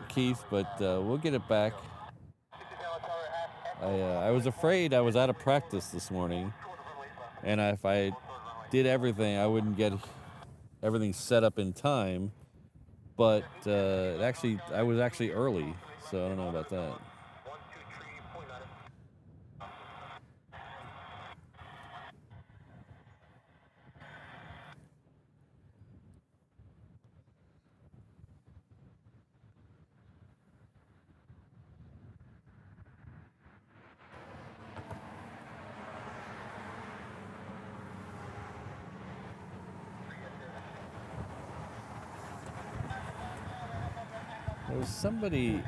Keith, but we'll get it back. I was afraid I was out of practice this morning, and if I did everything, I wouldn't get everything set up in time, but I was actually early, so I don't know about that. There was somebody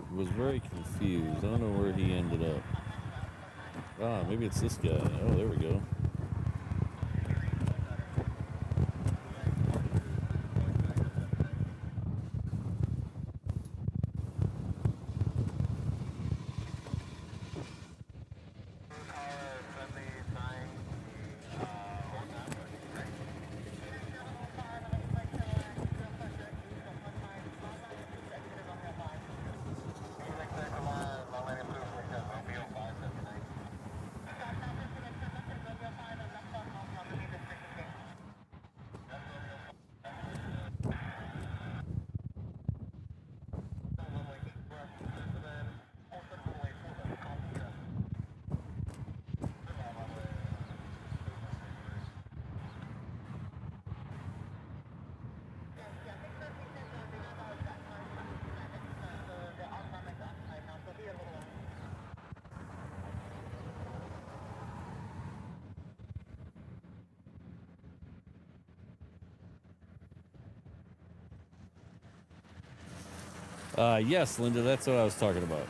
who was very confused. I don't know where he ended up. Ah, maybe it's this guy. Oh, there we go. Yes, Linda, that's what I was talking about.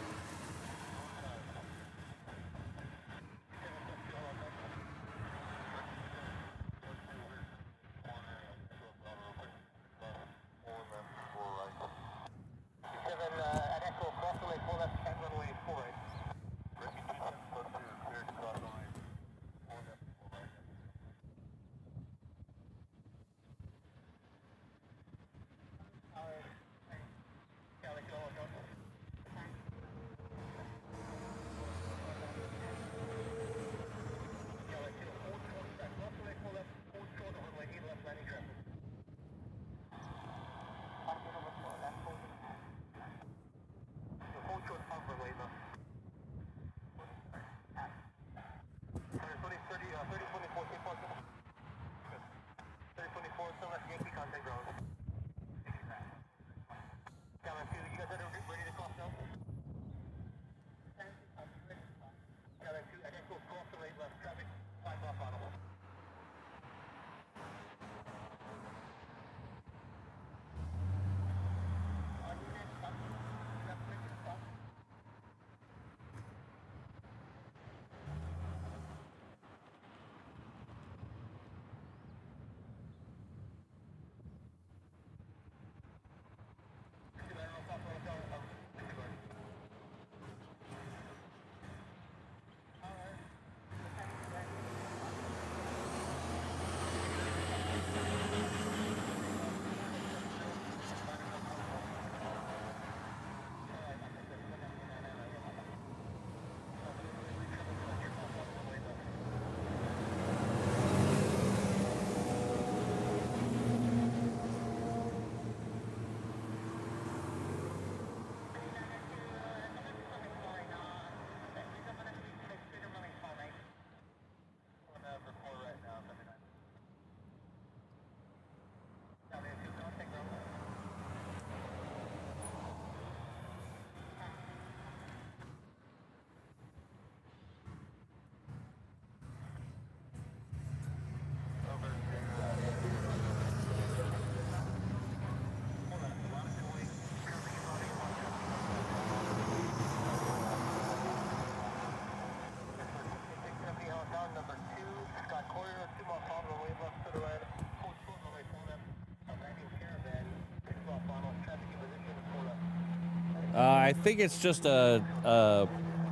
I think it's just a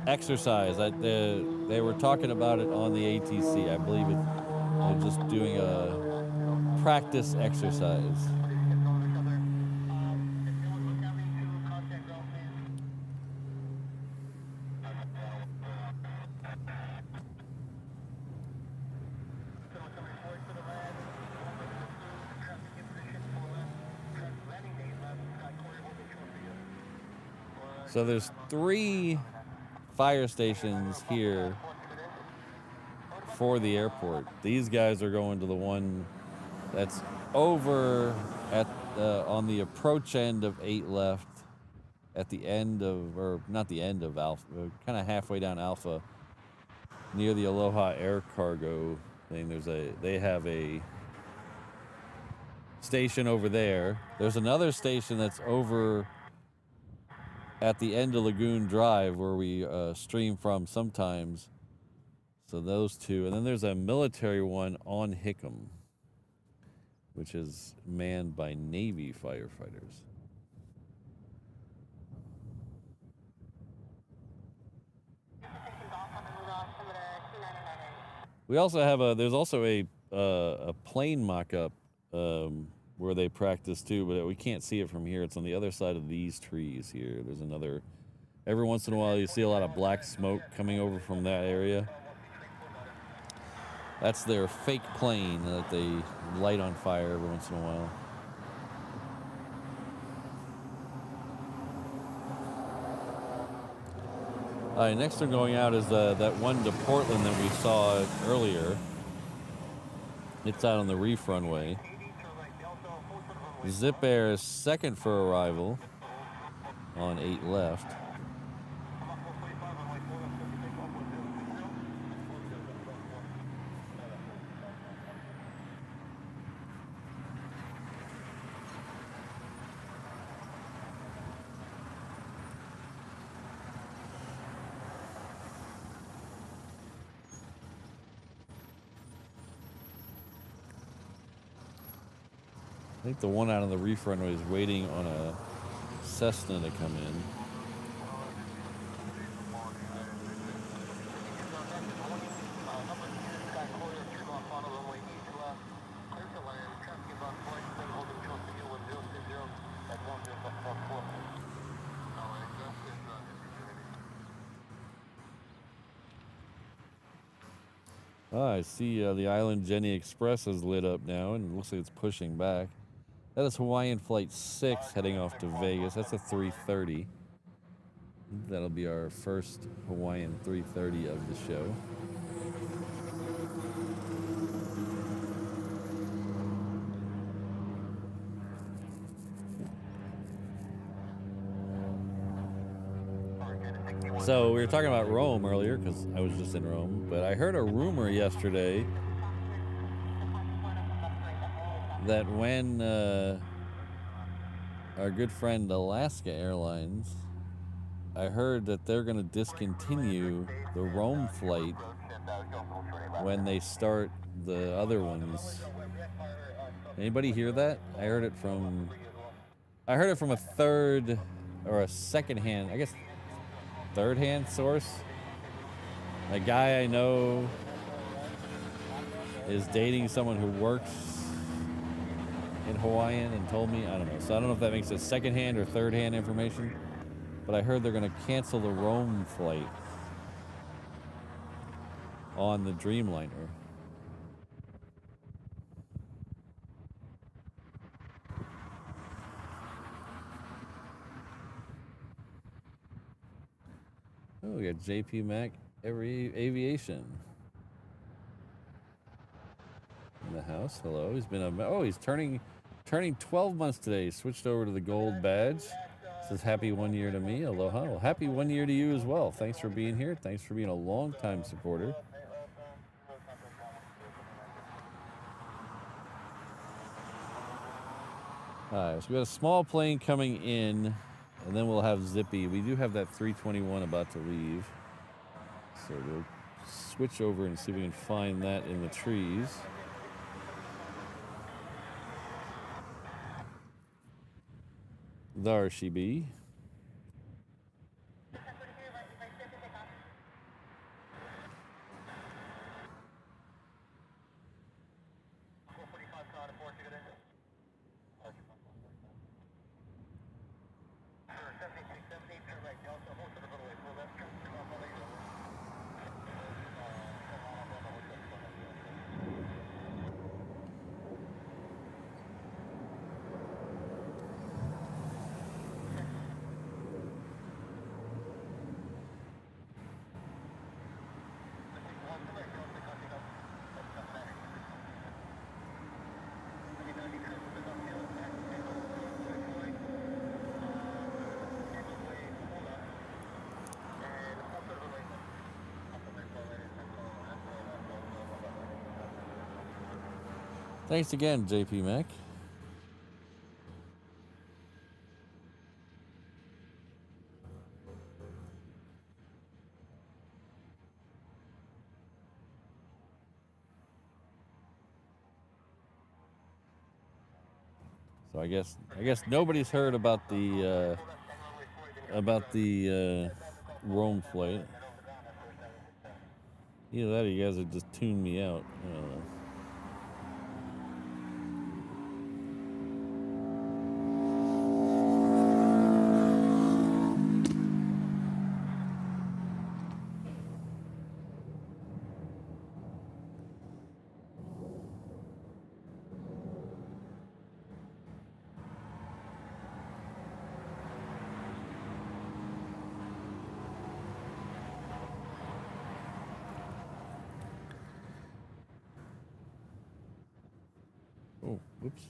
exercise. They were talking about it on the ATC. I believe they're just doing a practice exercise. So there's 3 fire stations here for the airport. These guys are going to the one that's over at on the approach end of 8 left, at the end of, or not the end of Alpha, kind of halfway down Alpha, near the Aloha Air Cargo thing. They have a station over there. There's another station that's over at the end of Lagoon Drive where we stream from sometimes. So those 2. And then there's a military one on Hickam, which is manned by Navy firefighters. We also have there's also a plane mock-up where they practice too, but we can't see it from here. It's on the other side of these trees here. There's another, every once in a while you see a lot of black smoke coming over from that area. That's their fake plane that they light on fire every once in a while. All right, next one going out is that one to Portland that we saw earlier. It's out on the reef runway. Zip Air is second for arrival on 8 left. think the one out on the reef runway is waiting on a Cessna to come in. I see the Island Jenny Express is lit up now, and it looks like it's pushing back. That is Hawaiian Flight 6 heading off to Vegas. That's a 330. That'll be our first Hawaiian 330 of the show. So we were talking about Rome earlier because I was just in Rome, but I heard a rumor yesterday that when our good friend Alaska Airlines, I heard that they're going to discontinue the Rome flight when they start the other ones. Anybody hear that? I heard it from a third or a second-hand, I guess third-hand source. A guy I know is dating someone who works in Hawaiian and told me, I don't know. So I don't know if that makes it second-hand or third-hand information, but I heard they're going to cancel the Rome flight on the Dreamliner. Oh, we got JP Mac Aviation in the house. Hello. He's been he's turning 12 months today. Switched over to the gold badge. Says happy 1 year to me. Aloha. Well, happy 1 year to you as well. Thanks for being here. Thanks for being a long-time supporter. All right, so we got a small plane coming in, and then we'll have Zippy. We do have that 321 about to leave. So we'll switch over and see if we can find that in the trees. There she be. Thanks again, JP Mac. So I guess nobody's heard about the Rome flight. Either that or you guys have just tuned me out. I don't know. Oh, whoops.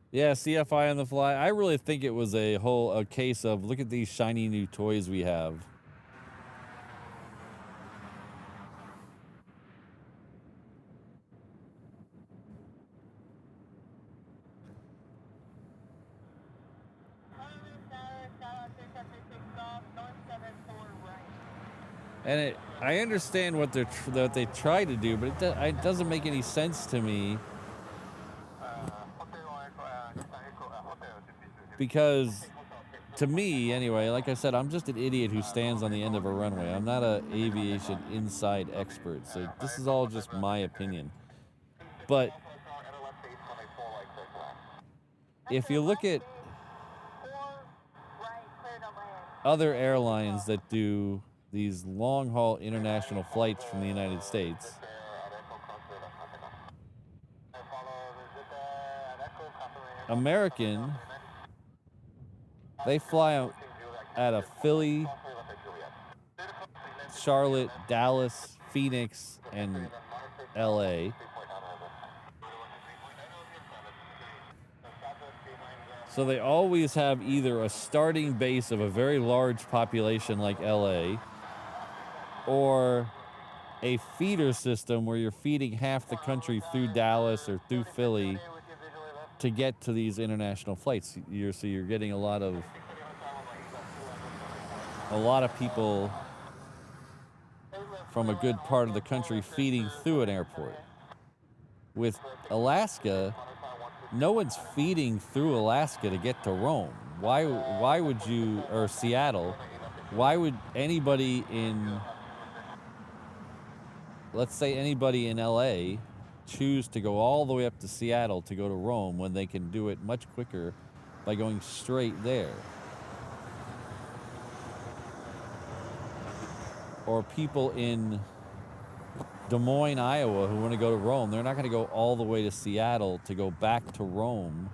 Yeah, CFI on the fly. I really think it was a case of look at these shiny new toys we have. And I understand what they try to do, but it doesn't make any sense to me, because to me anyway, like I said, I'm just an idiot who stands on the end of a runway. I'm not an aviation inside expert, so this is all just my opinion. But if you look at other airlines that do these long-haul international flights from the United States, American, they fly out of Philly, Charlotte, Dallas, Phoenix, and LA. So they always have either a starting base of a very large population like LA, or a feeder system where you're feeding half the country through Dallas or through Philly to get to these international flights. So you're getting a lot of people from a good part of the country feeding through an airport. With Alaska, no one's feeding through Alaska to get to Rome. Why would you, or Seattle, why would anybody in, let's say anybody in LA, choose to go all the way up to Seattle to go to Rome when they can do it much quicker by going straight there? Or people in Des Moines, Iowa, who want to go to Rome, they're not going to go all the way to Seattle to go back to Rome.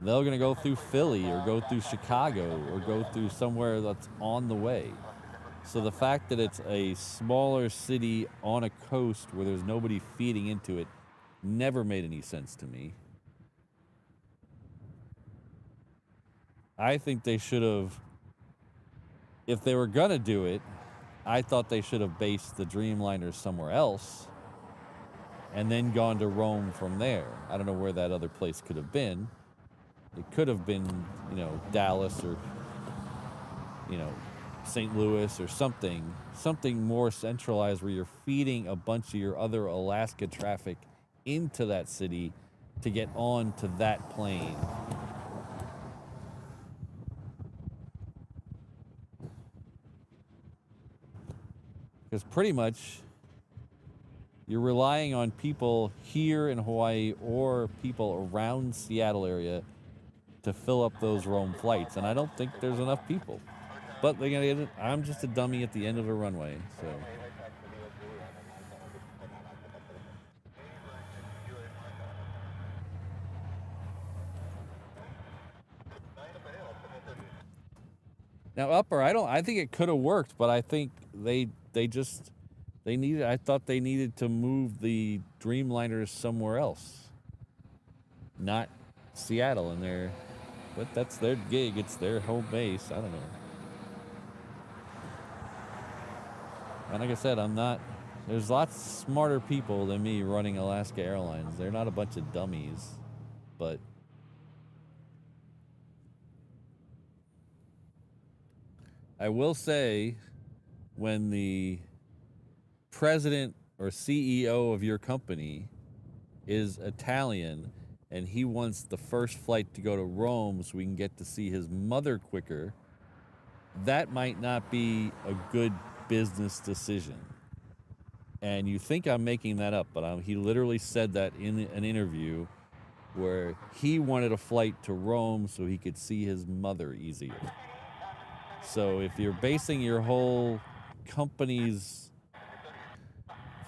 They're going to go through Philly or go through Chicago or go through somewhere that's on the way. So the fact that it's a smaller city on a coast where there's nobody feeding into it never made any sense to me. I think they should have, if they were going to do it, I thought they should have based the Dreamliners somewhere else and then gone to Rome from there. I don't know where that other place could have been. It could have been, Dallas or, St. Louis or something more centralized where you're feeding a bunch of your other Alaska traffic into that city to get on to that plane. Because pretty much you're relying on people here in Hawaii or people around Seattle area to fill up those Rome flights, and I don't think there's enough people. But they're gonna get it. I'm just a dummy at the end of a runway, so. Now upper, I think it could have worked, but I think I thought they needed to move the Dreamliners somewhere else, not Seattle in there. But that's their gig. It's their home base. I don't know. And like I said, there's lots smarter people than me running Alaska Airlines. They're not a bunch of dummies, but I will say, when the president or CEO of your company is Italian and he wants the first flight to go to Rome so we can get to see his mother quicker, that might not be a good business decision. And you think I'm making that up, but he literally said that in an interview where he wanted a flight to Rome so he could see his mother easier. So if you're basing your whole company's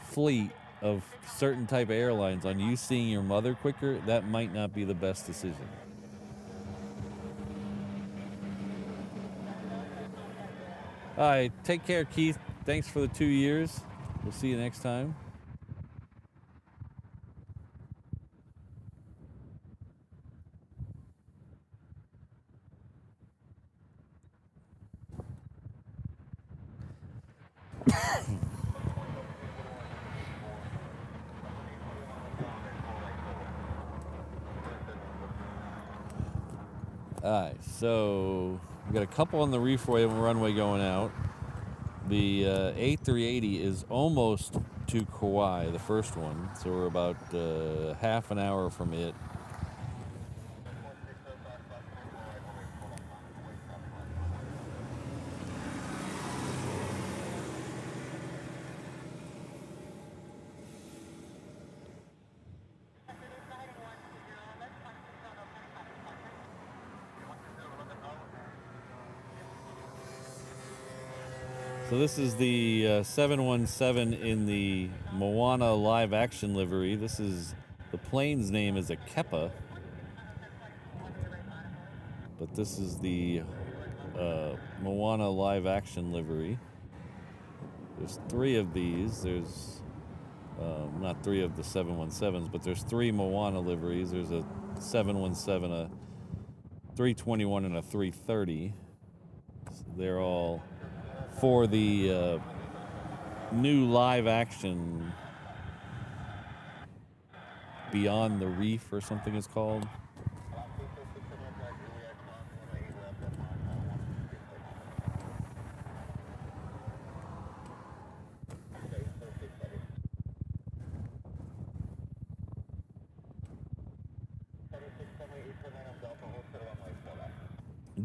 fleet of certain type of airlines on you seeing your mother quicker, that might not be the best decision. All right, take care, Keith. Thanks for the 2 years. We'll see you next time. All right, so we got a couple on the reefway runway going out. The A380 is almost to Kauai, the first one, so we're about half an hour from it. So this is the 717 in the Moana live action livery. This is, the plane's name is a Kepa, but this is the Moana live action livery. There's 3 of these. There's not 3 of the 717s, but there's 3 Moana liveries. There's a 717, a 321, and a 330. So they're all for the new live action Beyond the Reef or something it's called.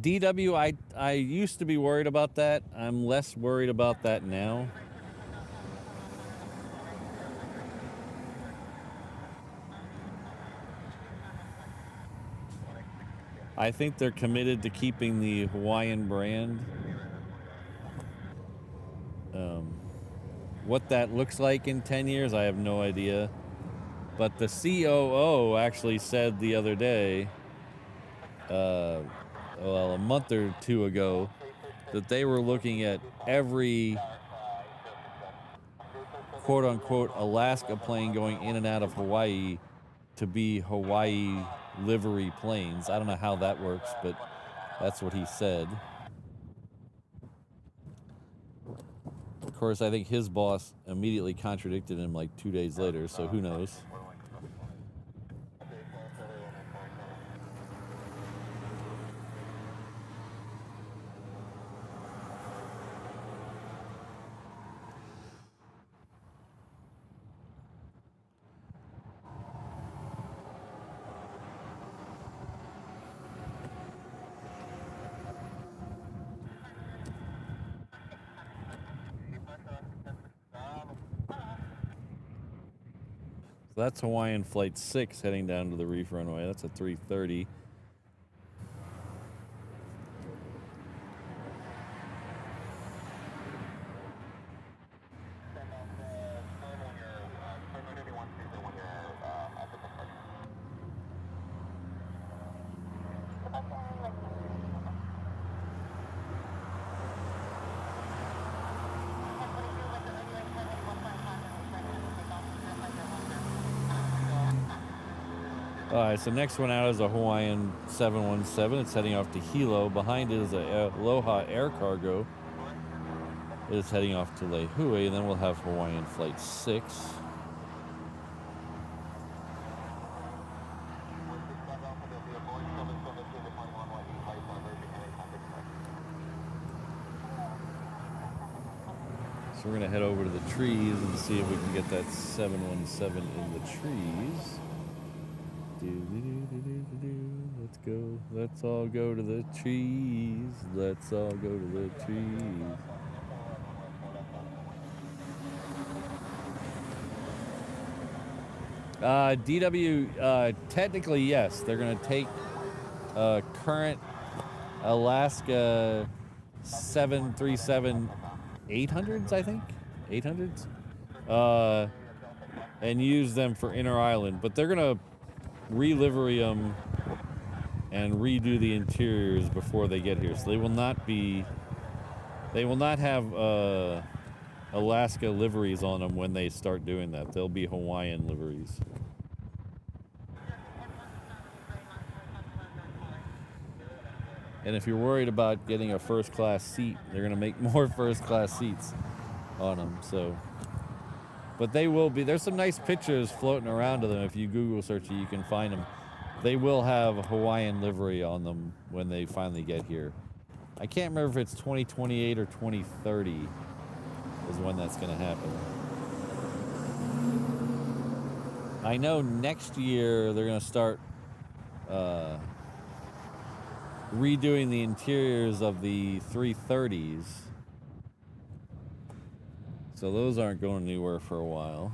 DW, I used to be worried about that. I'm less worried about that now. I think they're committed to keeping the Hawaiian brand. What that looks like in 10 years, I have no idea. But the COO actually said the other day, well, a month or 2 ago, that they were looking at every quote-unquote Alaska plane going in and out of Hawaii to be Hawaii livery planes. I don't know how that works, but that's what he said. Of course, I think his boss immediately contradicted him like 2 days later, so who knows. So that's Hawaiian Flight 6 heading down to the reef runway. That's a 330. Alright, so next one out is a Hawaiian 717. It's heading off to Hilo. Behind it is a Aloha Air Cargo. It's heading off to Lehue, and then we'll have Hawaiian Flight 6. So we're going to head over to the trees and see if we can get that 717 in the trees. Let's go. Let's all go to the trees. Let's all go to the trees. DW, technically, yes. They're going to take current Alaska 737 800s, I think. 800s? And use them for inter-island. But they're going to re-livery them and redo the interiors before they get here. So they will not have Alaska liveries on them when they start doing that. They'll be Hawaiian liveries. And if you're worried about getting a first-class seat, they're going to make more first-class seats on them. So, but they will be. There's some nice pictures floating around of them. If you Google search it, you can find them. They will have a Hawaiian livery on them when they finally get here. I can't remember if it's 2028 or 2030. is when that's going to happen. I know next year they're going to start redoing the interiors of the 330s. So those aren't going anywhere for a while.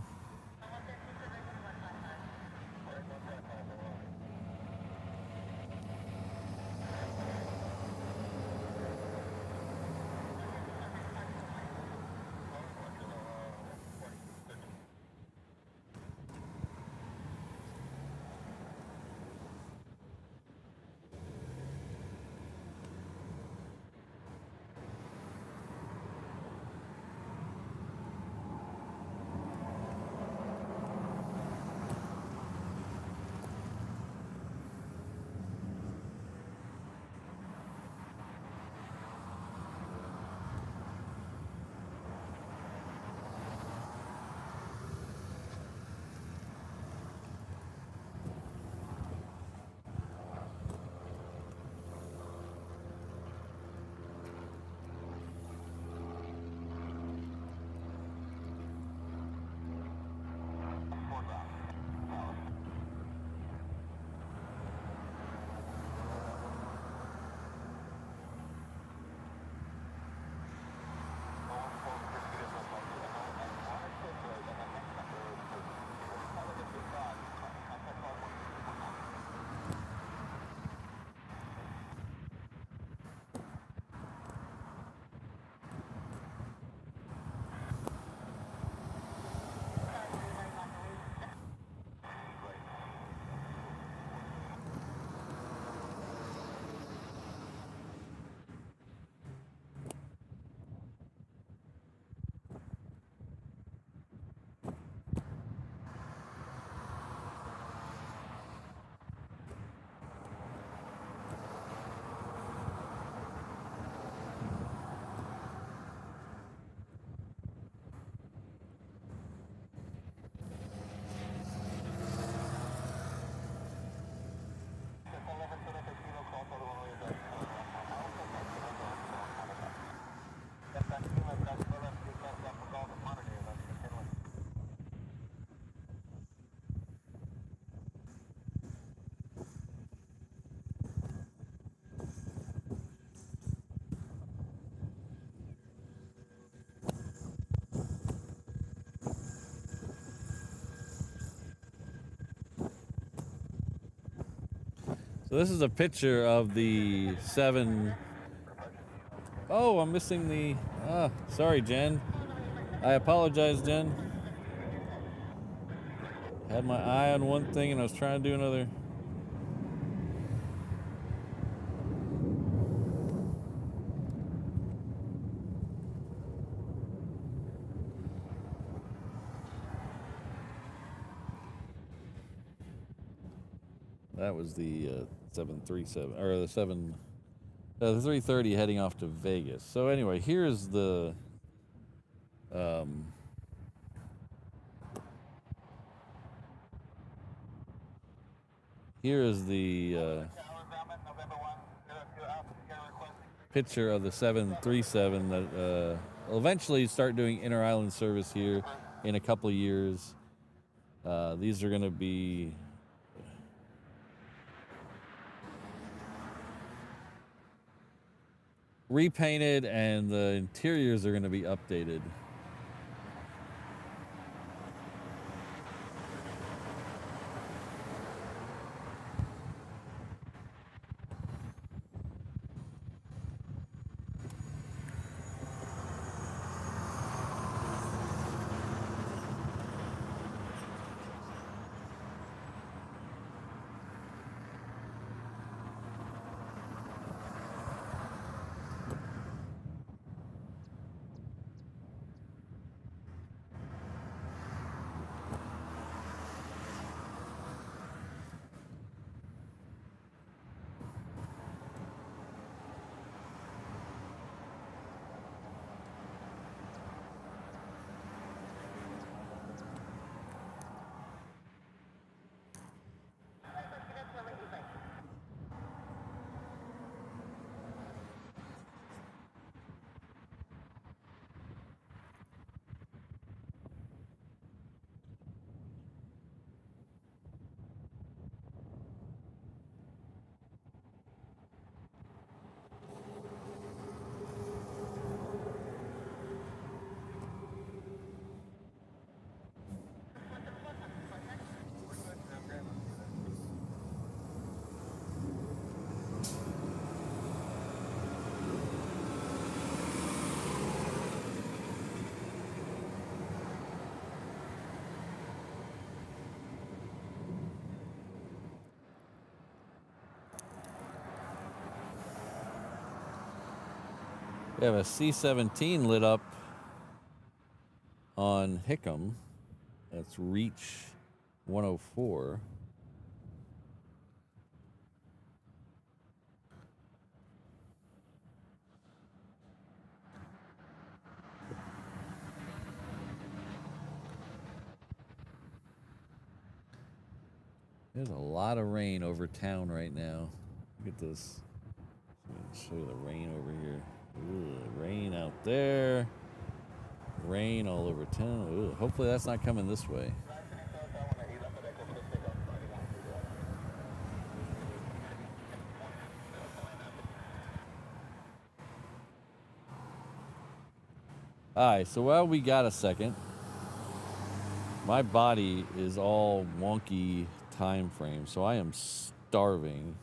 So this is a picture of the 7. Oh, I'm missing the... sorry, Jen. I apologize, Jen. Had my eye on one thing and I was trying to do another. That was the 737, or the 330 heading off to Vegas. So anyway, here's the here is the picture of the 737 that will eventually start doing inter-island service here in a couple of years. These are going to be repainted and the interiors are going to be updated. We have a C-17 lit up on Hickam. That's Reach 104. There's a lot of rain over town right now. Look at this. Let me show you the rain over here. Ooh, rain out there. Rain all over town. Ooh, hopefully that's not coming this way. Alright, so while we got a second, my body is all wonky time frame, so I am starving.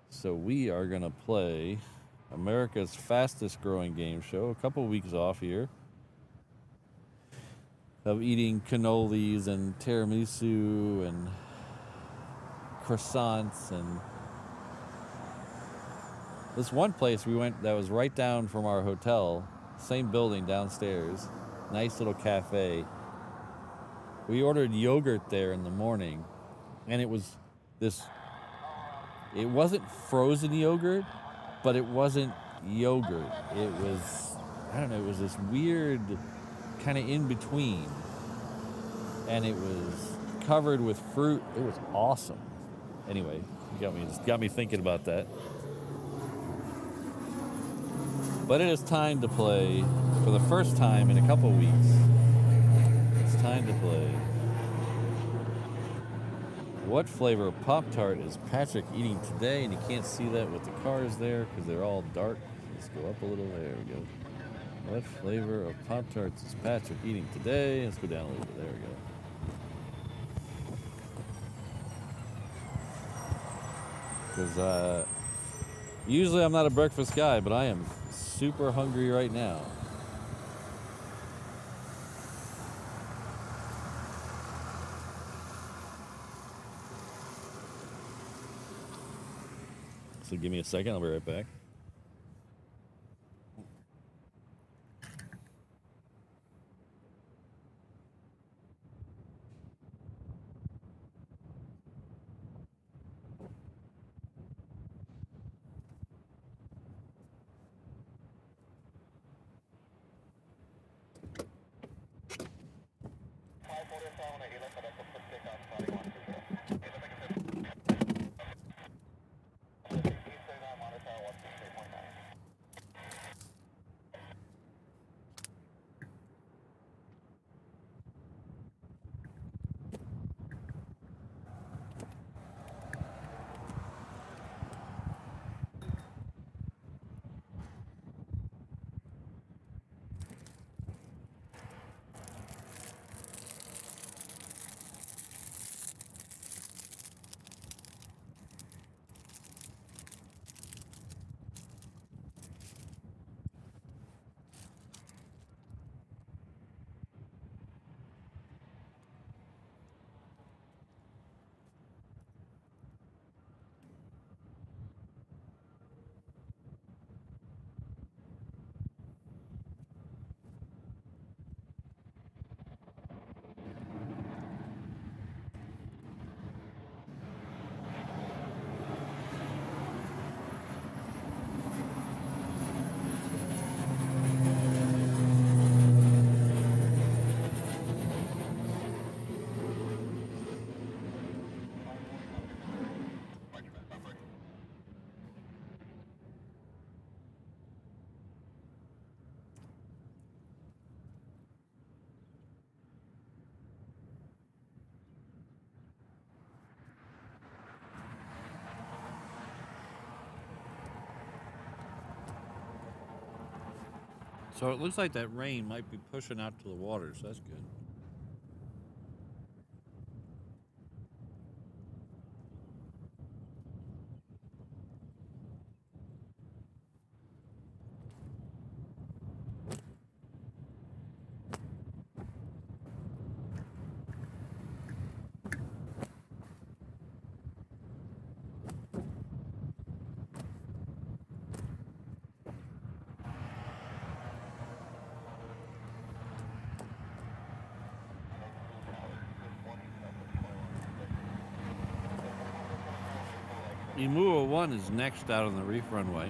So we are gonna play America's fastest growing game show. A couple weeks off here of eating cannolis and tiramisu and croissants, and this one place we went that was right down from our hotel, same building downstairs, nice little cafe. We ordered yogurt there in the morning, and it was this, it wasn't frozen yogurt, but it wasn't yogurt. It was, I don't know, it was this weird kind of in between. And it was covered with fruit. It was awesome. Anyway, got me thinking about that. But it is time to play for the first time in a couple weeks. It's time to play. What flavor of Pop-Tart is Patrick eating today? And you can't see that with the cars there because they're all dark. Let's go up a little. There we go. What flavor of Pop-Tarts is Patrick eating today? Let's go down a little bit. There we go. Because usually I'm not a breakfast guy, but I am super hungry right now. So give me a second, I'll be right back. So it looks like that rain might be pushing out to the water, so that's good. Imua 1 is next out on the reef runway.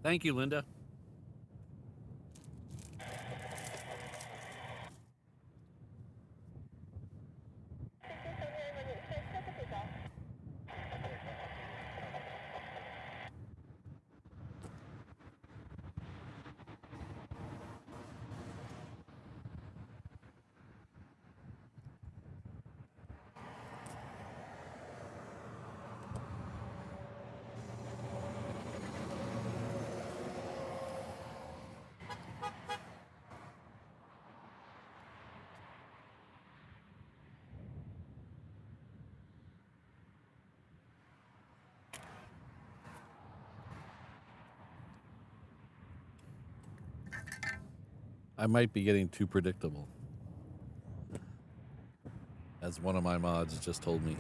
Thank you, Linda. I might be getting too predictable, as one of my mods just told me.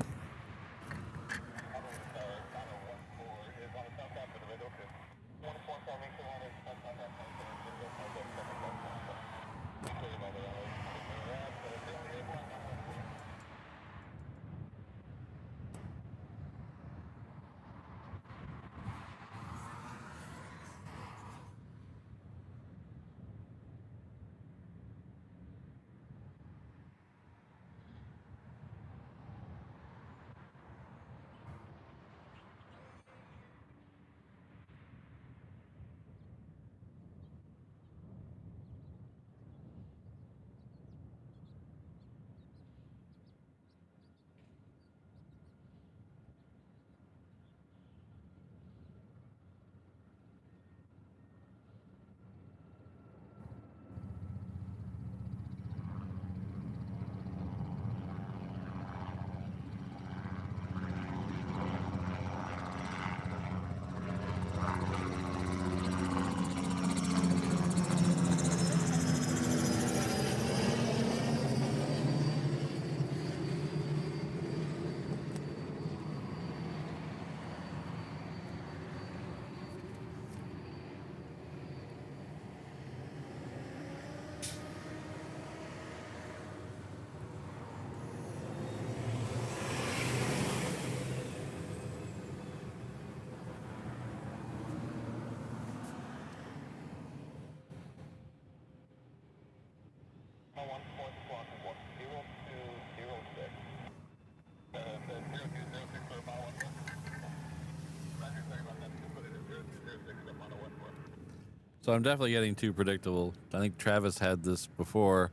So I'm definitely getting too predictable. I think Travis had this before,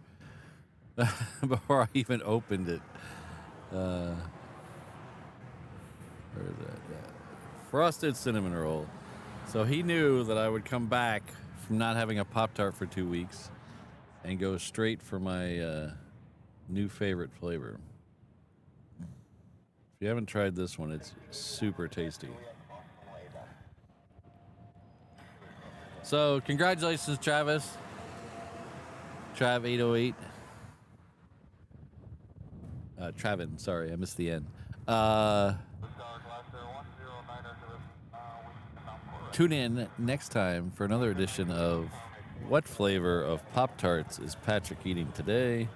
before I even opened it. Where is that? Yeah. Frosted cinnamon roll. So he knew that I would come back from not having a Pop-Tart for 2 weeks and go straight for my new favorite flavor. If you haven't tried this one, it's super tasty. So congratulations, Travis. Trav808. Travin, sorry, I missed the end. Tune in next time for another edition of What Flavor of Pop-Tarts is Patrick eating today?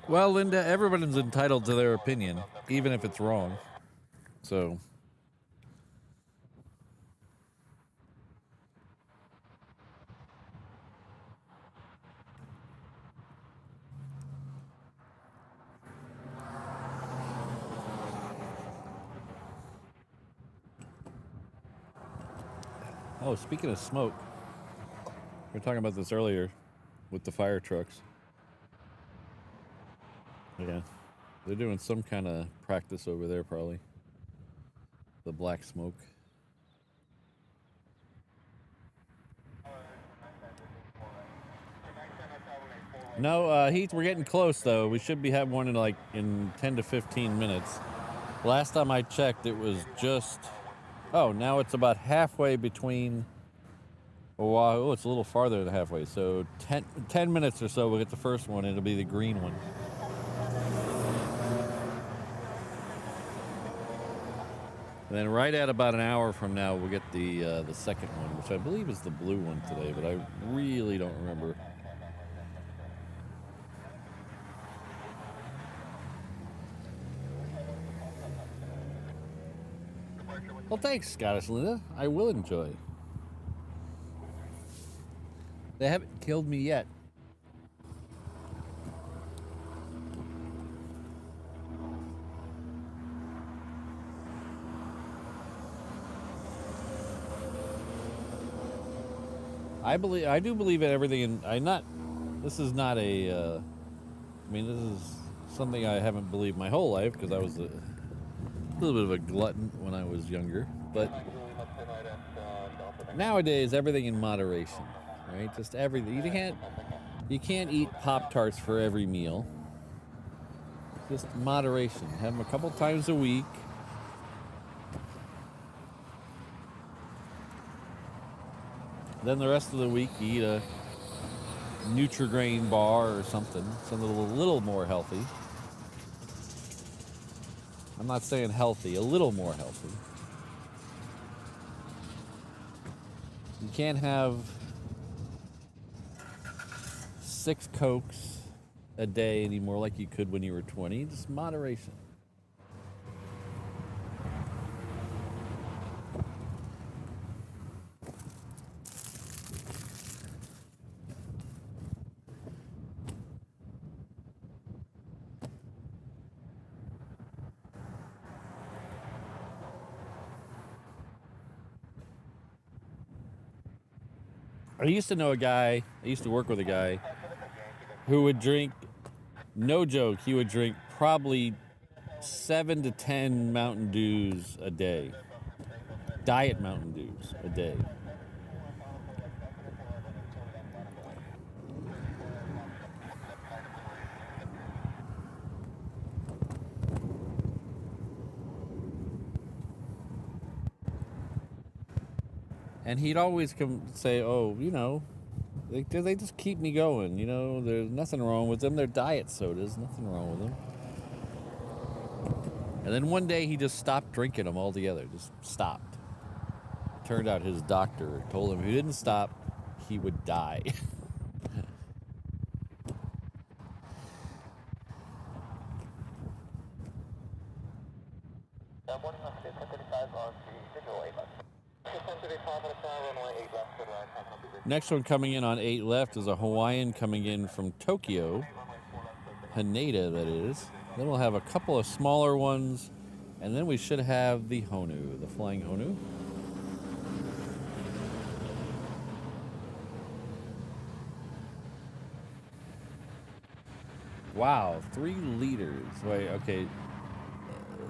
Well, Linda, everyone's entitled to their opinion, even if it's wrong. So. Oh, speaking of smoke, we were talking about this earlier with the fire trucks. Yeah, they're doing some kind of practice over there, probably. The black smoke. No, Heath, we're getting close, though. We should be having one in 10 to 15 minutes. Last time I checked, it was just... Oh, now it's about halfway between... Oh, it's a little farther than halfway. So 10 minutes or so, we'll get the first one. It'll be the green one. And then right at about an hour from now, we'll get the second one, which I believe is the blue one today, but I really don't remember. Well, thanks, Scottish Linda. I will enjoy. They haven't killed me yet. I do believe in everything, and this is not a, this is something I haven't believed my whole life, because I was a little bit of a glutton when I was younger, but nowadays, everything in moderation, right? Just everything. You can't eat Pop-Tarts for every meal. Just moderation. Have them a couple times a week. Then the rest of the week, you eat a Nutri-Grain bar or something a little more healthy. I'm not saying healthy, a little more healthy. You can't have 6 Cokes a day anymore like you could when you were 20. Just moderation. I used to know a guy, I used to work with a guy who would drink, no joke, he would drink probably 7 to 10 Mountain Dews a day. Diet Mountain Dews a day. And he'd always come say, oh, they just keep me going. There's nothing wrong with them. They're diet sodas. Nothing wrong with them. And then one day he just stopped drinking them altogether. Just stopped. Turned out his doctor told him if he didn't stop, he would die. Next one coming in on 8 left is a Hawaiian coming in from Tokyo. Haneda, that is. Then we'll have a couple of smaller ones, and then we should have the Honu, the flying Honu. Wow, 3 liters. Wait, okay.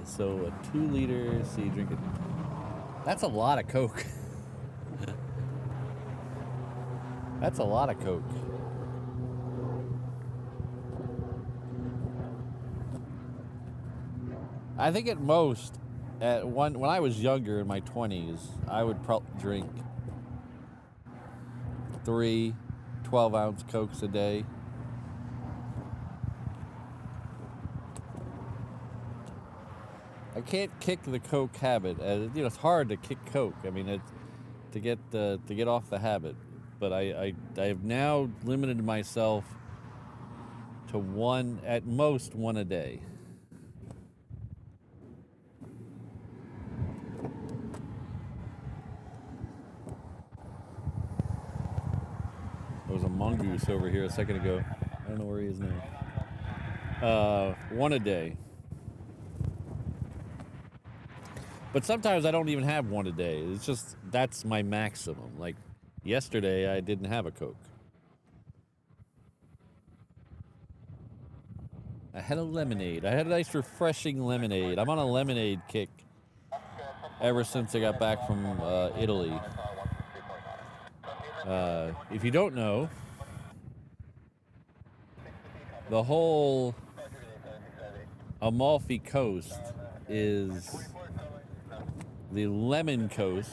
So a 2 liter, so you drink it. That's a lot of Coke. That's a lot of Coke. I think at most, when I was younger in my 20s, I would probably drink 3, 12-ounce Cokes a day. I can't kick the Coke habit. You know, it's hard to kick Coke. I mean, to get off the habit. But I have now limited myself to one, at most one a day. There was a mongoose over here a second ago. I don't know where he is now. One a day. But sometimes I don't even have one a day. It's just, that's my maximum. Like yesterday, I didn't have a Coke. I had a lemonade. I had a nice refreshing lemonade. I'm on a lemonade kick ever since I got back from Italy. If you don't know, the whole Amalfi Coast is the lemon coast.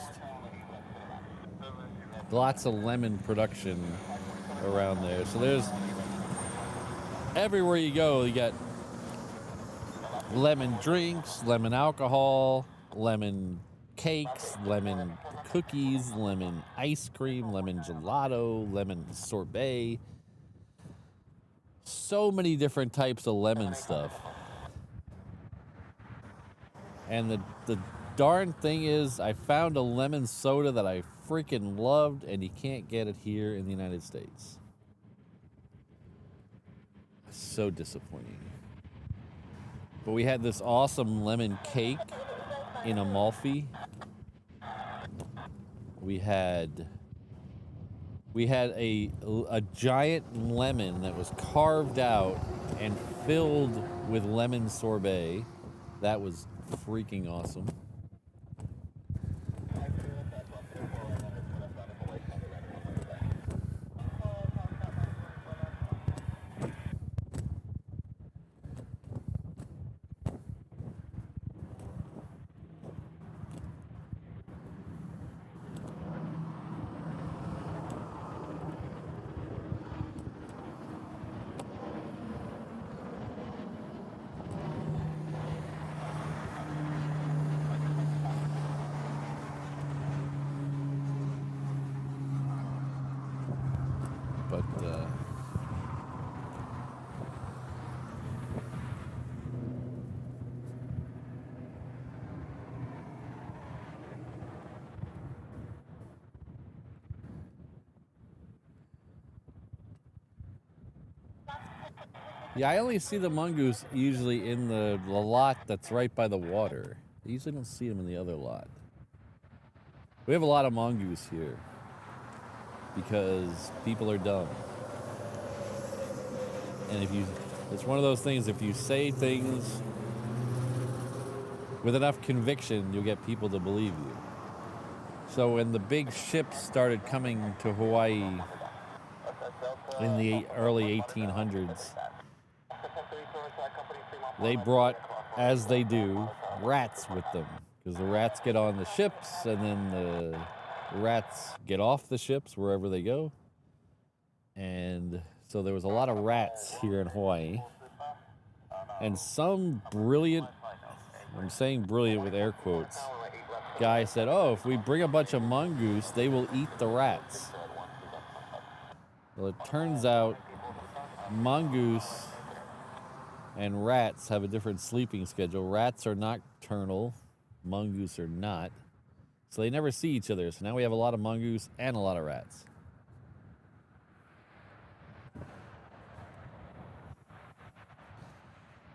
Lots of lemon production around there. So there's, everywhere you go, you got lemon drinks, lemon alcohol, lemon cakes, lemon cookies, lemon ice cream, lemon gelato, lemon sorbet. So many different types of lemon stuff. And the darn thing is, I found a lemon soda that I freaking loved, and you can't get it here in the United States. So disappointing. But we had this awesome lemon cake in Amalfi. We had a giant lemon that was carved out and filled with lemon sorbet. That was freaking awesome. Yeah, I only see the mongoose usually in the lot that's right by the water. I usually don't see them in the other lot. We have a lot of mongoose here because people are dumb. And it's one of those things, if you say things with enough conviction, you'll get people to believe you. So when the big ships started coming to Hawaii in the early 1800s, they brought, as they do, rats with them. Because the rats get on the ships, and then the rats get off the ships wherever they go. And so there was a lot of rats here in Hawaii. And some brilliant, I'm saying brilliant with air quotes, guy said, oh, if we bring a bunch of mongoose, they will eat the rats. Well, it turns out mongoose and rats have a different sleeping schedule. Rats are nocturnal, mongoose are not. So they never see each other. So now we have a lot of mongoose and a lot of rats.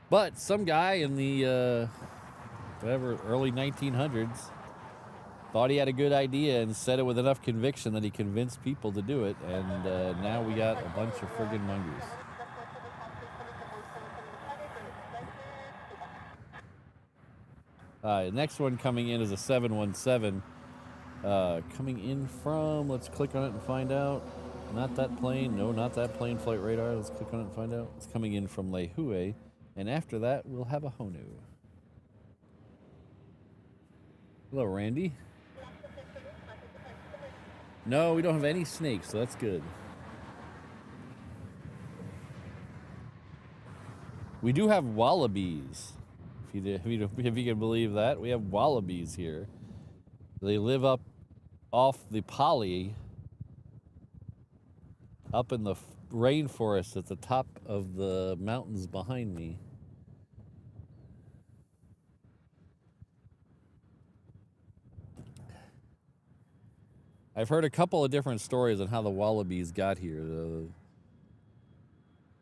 But some guy in the early 1900s thought he had a good idea and said it with enough conviction that he convinced people to do it. And now we got a bunch of friggin' mongoose. Next one coming in is a 717. Coming in from, let's click on it and find out. Not that plane. No, not that plane. Flight radar. Let's click on it and find out. It's coming in from Lehue. And after that, we'll have a Honu. Hello, Randy. No, we don't have any snakes, so that's good. We do have wallabies. If you can believe that, we have wallabies here. They live up off the Pali, up in the rainforest at the top of the mountains behind me. I've heard a couple of different stories on how the wallabies got here.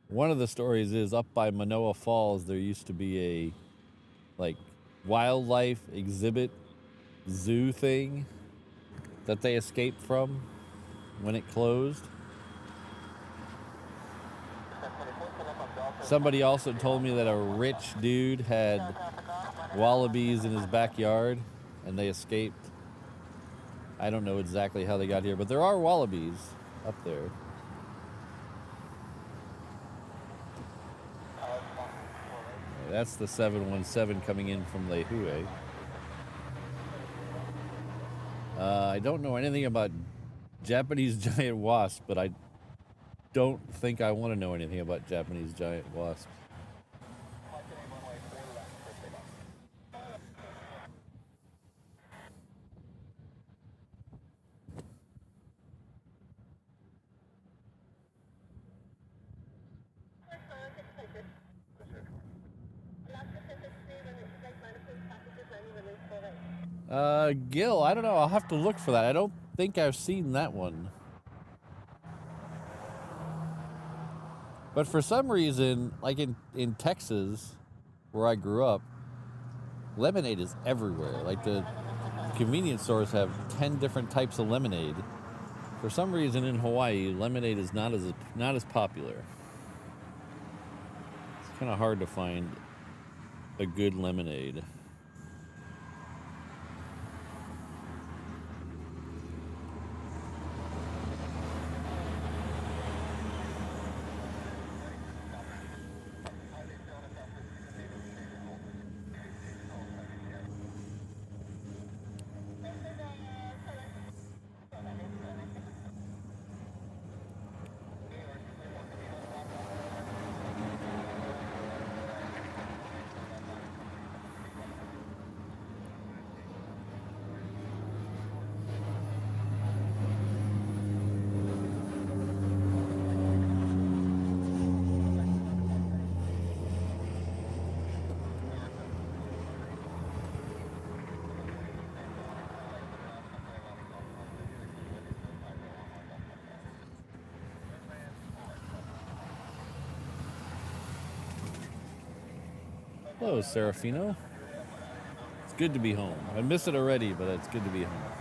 One of the stories is up by Manoa Falls, there used to be a like wildlife exhibit zoo thing that they escaped from when it closed. Somebody also told me that a rich dude had wallabies in his backyard and they escaped. I don't know exactly how they got here, but there are wallabies up there. That's the 717 coming in from Lehue. I don't know anything about Japanese giant wasps, but I don't think I want to know anything about Japanese giant wasps. Gil, I don't know. I'll have to look for that. I don't think I've seen that one. But for some reason, like in Texas, where I grew up, lemonade is everywhere. Like the convenience stores have 10 different types of lemonade. For some reason in Hawaii, lemonade is not as popular. It's kind of hard to find a good lemonade. Hello, Serafino. It's good to be home. I miss it already, but it's good to be home.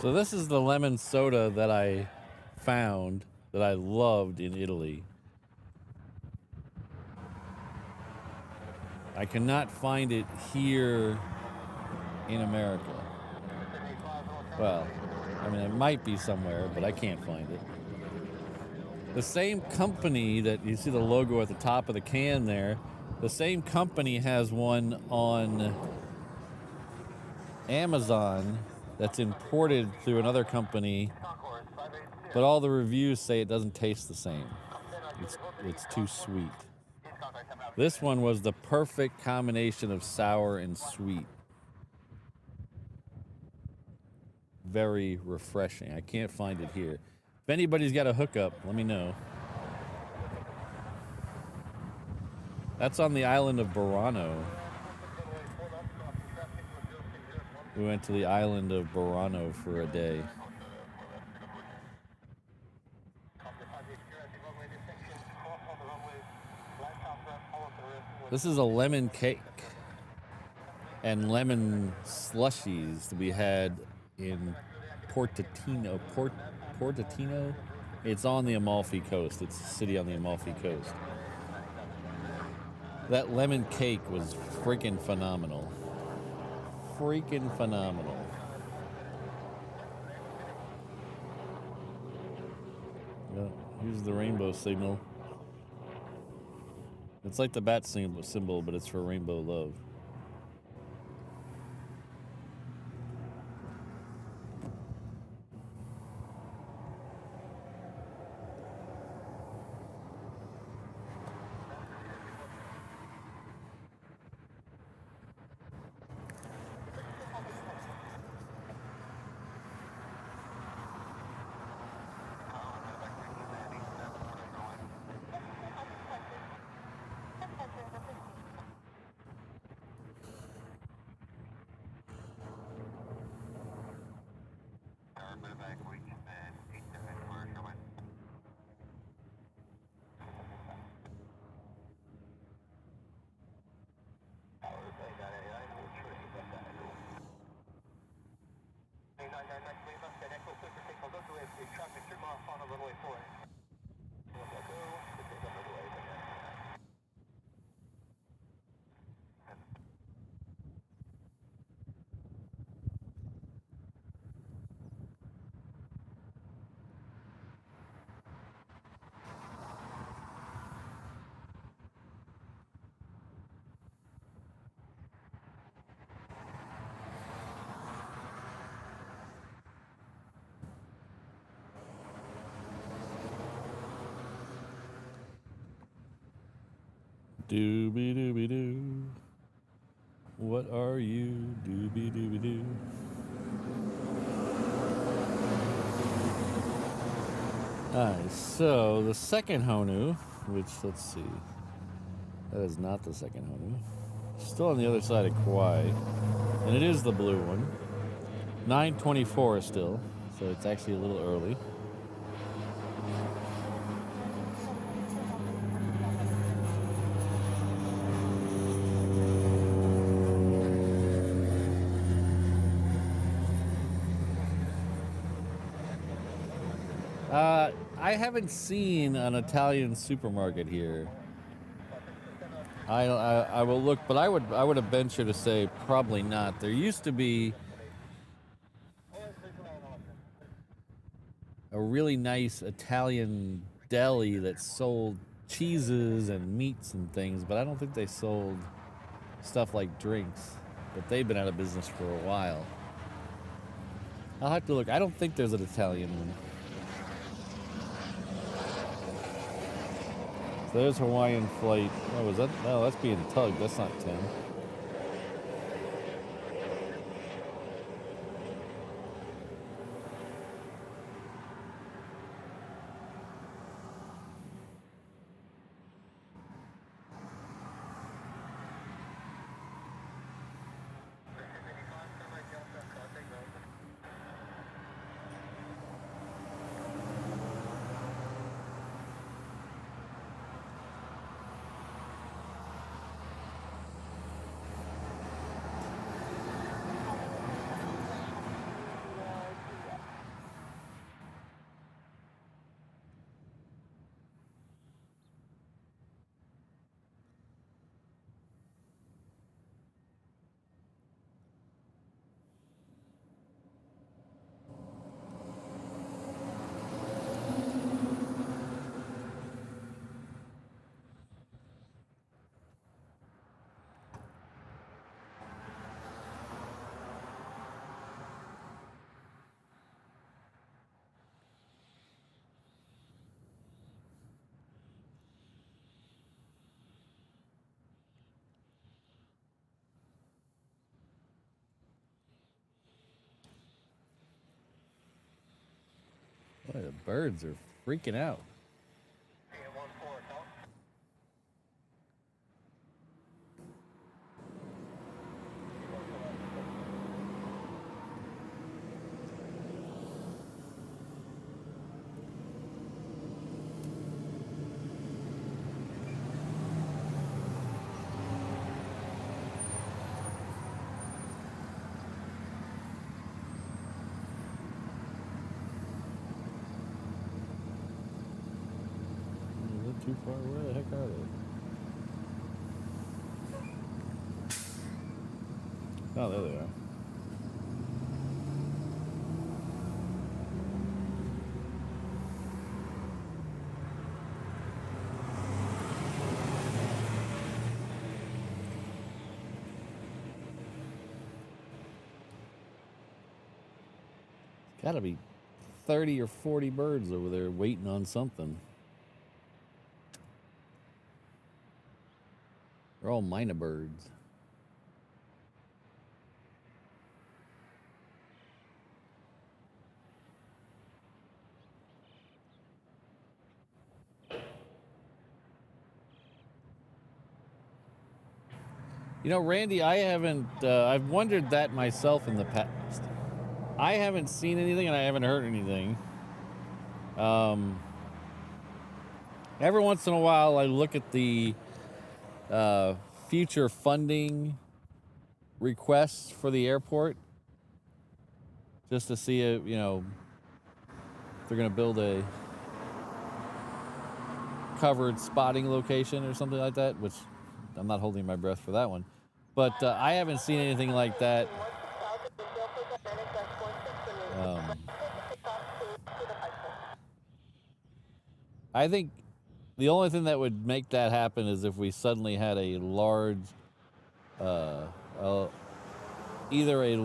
So this is the lemon soda that I found that I loved in Italy. I cannot find it here in America. Well, I mean, it might be somewhere, but I can't find it. The same company that you see the logo at the top of the can there, the same company has one on Amazon that's imported through another company, but all the reviews say it doesn't taste the same. It's too sweet. This one was the perfect combination of sour and sweet. Very refreshing. I can't find it here. If anybody's got a hookup, let me know. That's on the island of Burano. We went to the island of Burano for a day. This is a lemon cake and lemon slushies that we had in Portofino. Portofino? It's on the Amalfi Coast. It's a city on the Amalfi Coast. That lemon cake was freaking phenomenal. Freaking phenomenal. Well, here's the rainbow signal. It's like the bat symbol, but it's for rainbow love. Doobie doobie doo. What are you? Doobie doobie doo. Alright, so the second Honu, which let's see. That is not the second Honu. Still on the other side of Kauai. And it is the blue one. 9:24 still, so it's actually a little early. I haven't seen an Italian supermarket here. I will look, but I would have ventured to say probably not. There used to be a really nice Italian deli that sold cheeses and meats and things, but I don't think they sold stuff like drinks. But they've been out of business for a while. I'll have to look. I don't think there's an Italian one. So there's Hawaiian flight. Oh, was that? No, that's being tugged. That's not 10. Boy, the birds are freaking out. Too far away. Where the heck are they? Oh, there they are. Gotta be 30 or 40 birds over there waiting on something. They're all minor birds. You know, Randy, I haven't, I've wondered that myself in the past. I haven't seen anything and I haven't heard anything. Every once in a while, I look at the future funding requests for the airport just to see if, you know, if they're going to build a covered spotting location or something like that, which I'm not holding my breath for that one. But I haven't seen anything like that. I think the only thing that would make that happen is if we suddenly had a large, either a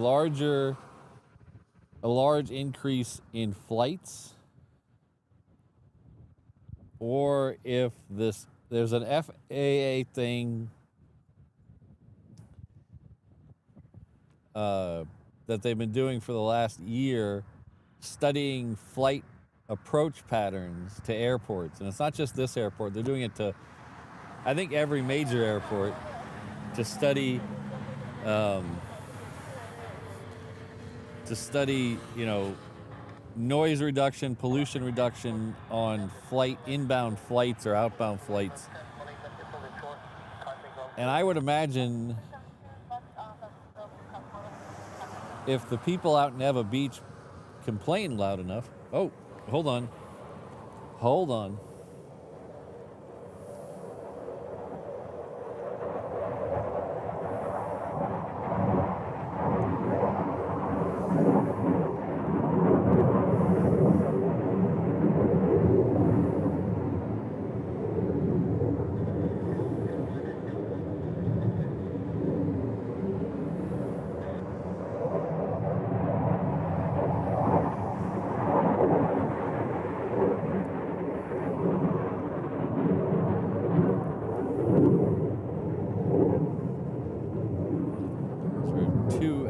large increase in flights, or if there's an FAA thing that they've been doing for the last year, studying flight approach patterns to airports. And it's not just this airport, they're doing it to, I think, every major airport, to study, you know, noise reduction, pollution reduction on inbound flights or outbound flights. And I would imagine if the people out in Eva Beach complain loud enough. Oh, hold on. Hold on.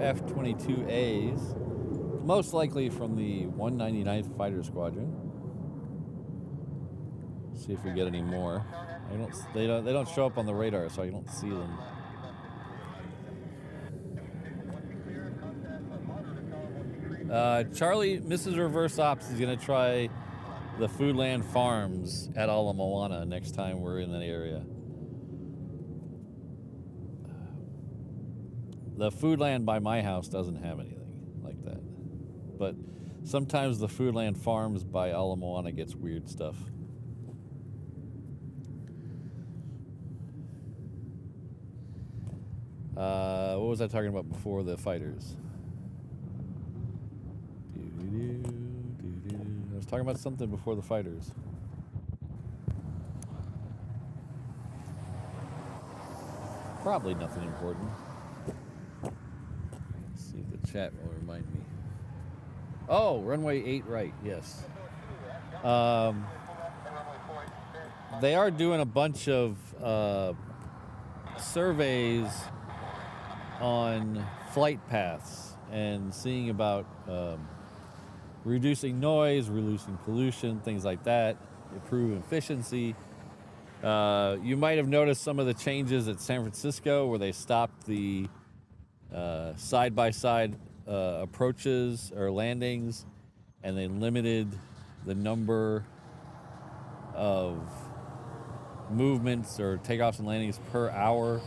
F-22As, most likely from the 199th Fighter Squadron. See if we get any more. They don't show up on the radar, so I don't see them. Charlie, Mrs. Reverse Ops is gonna try the Foodland Farms at Ala Moana next time we're in that area. The Foodland by my house doesn't have anything like that. But sometimes the Foodland Farms by Ala Moana gets weird stuff. What was I talking about before the fighters? I was talking about something before the fighters. Probably nothing important. Chat will remind me. Oh, runway 8 right, yes. They are doing a bunch of surveys on flight paths and seeing about reducing noise, reducing pollution, things like that, improve efficiency. You might have noticed some of the changes at San Francisco where they stopped the side-by-side approaches or landings, and they limited the number of movements or takeoffs and landings per hour.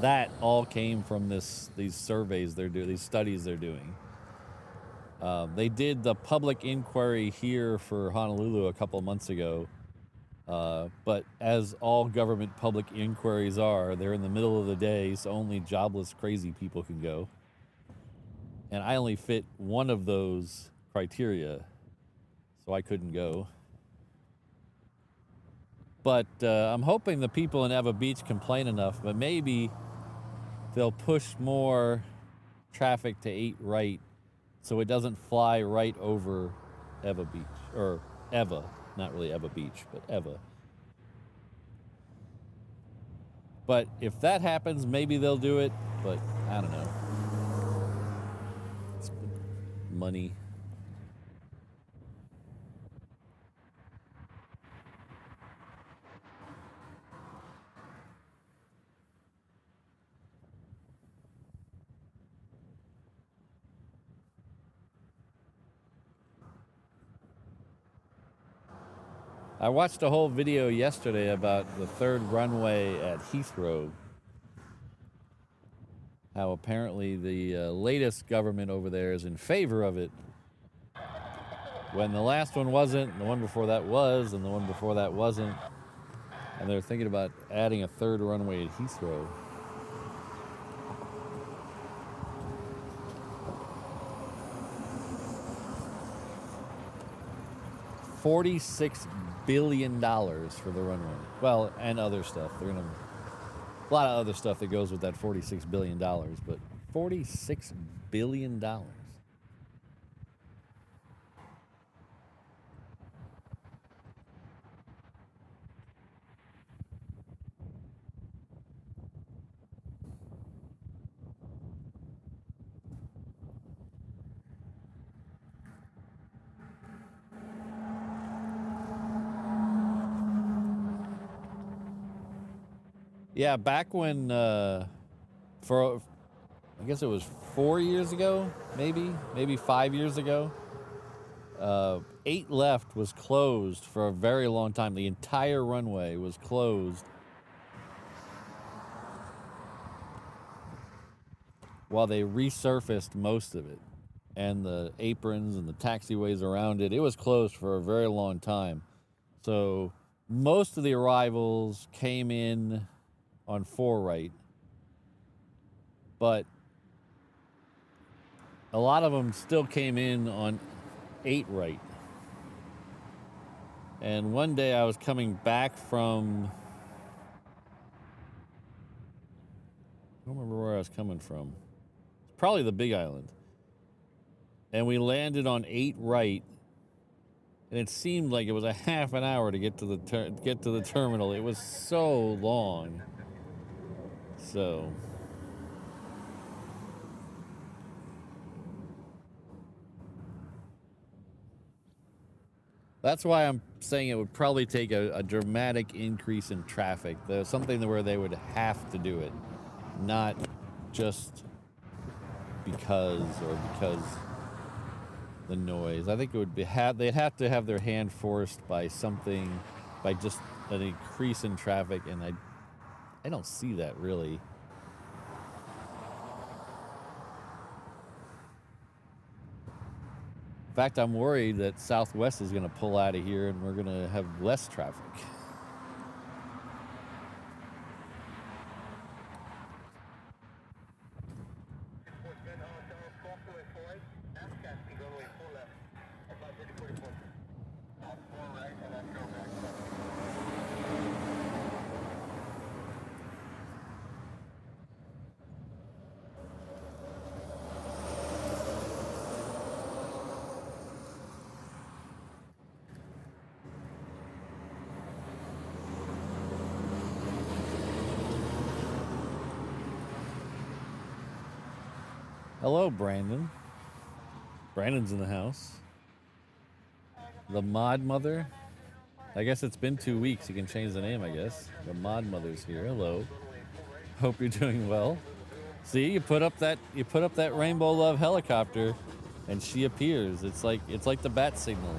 That all came from these surveys they're doing, these studies they're doing. They did the public inquiry here for Honolulu a couple of months ago, but as all government public inquiries are, they're in the middle of the day, so only jobless, crazy people can go. And I only fit one of those criteria, so I couldn't go. But I'm hoping the people in Ewa Beach complain enough, but maybe they'll push more traffic to 8 right so it doesn't fly right over Ewa Beach, or Ewa, not really Ewa Beach, but Ewa. But if that happens, maybe they'll do it, but I don't know. It's money. I watched a whole video yesterday about the third runway at Heathrow. How apparently the latest government over there is in favor of it. When the last one wasn't, and the one before that was, and the one before that wasn't. And they're thinking about adding a third runway at Heathrow. $46 billion for the runway. Well, and other stuff. They're gonna a lot of other stuff that goes with that $46 billion, but $46 billion. Yeah, back when, I guess it was 4 years ago, maybe 5 years ago, 8 left was closed for a very long time. The entire runway was closed while they resurfaced most of it. And the aprons and the taxiways around it, it was closed for a very long time. So most of the arrivals came in on 4 right, but a lot of them still came in on 8 right. And one day I was coming back from, I don't remember where I was coming from. It's probably the Big Island. And we landed on 8 right, and it seemed like it was a half an hour to get to the terminal. It was so long. So that's why I'm saying it would probably take a dramatic increase in traffic. There's something where they would have to do it, not just because the noise. I think it would be they'd have to have their hand forced by something, by just an increase in traffic, and I don't see that really. In fact, I'm worried that Southwest is going to pull out of here and we're going to have less traffic. Hello, Brandon. Brandon's in the house. The Mod Mother. I guess it's been 2 weeks. You can change the name, I guess. The Mod Mother's here. Hello. Hope you're doing well. See, you put up that Rainbow Love helicopter, and she appears. It's like the bat signal.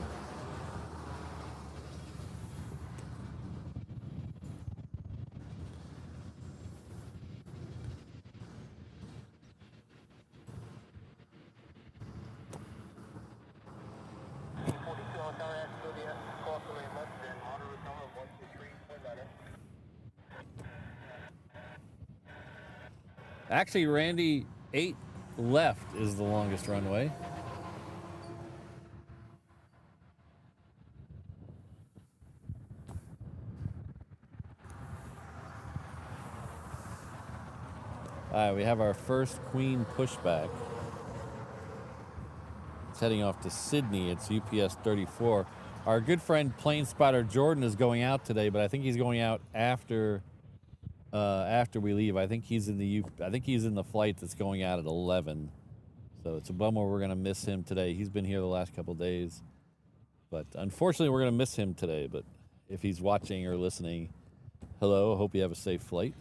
Actually, Randy, 8 left is the longest runway. All right, we have our first Queen pushback. It's heading off to Sydney. It's UPS 34. Our good friend Plane Spotter Jordan is going out today, but I think he's going out after we leave. I think he's in the flight that's going out at 11. So it's a bummer we're gonna miss him today. He's been here the last couple days, but unfortunately we're gonna miss him today. But if he's watching or listening, hello. I hope you have a safe flight.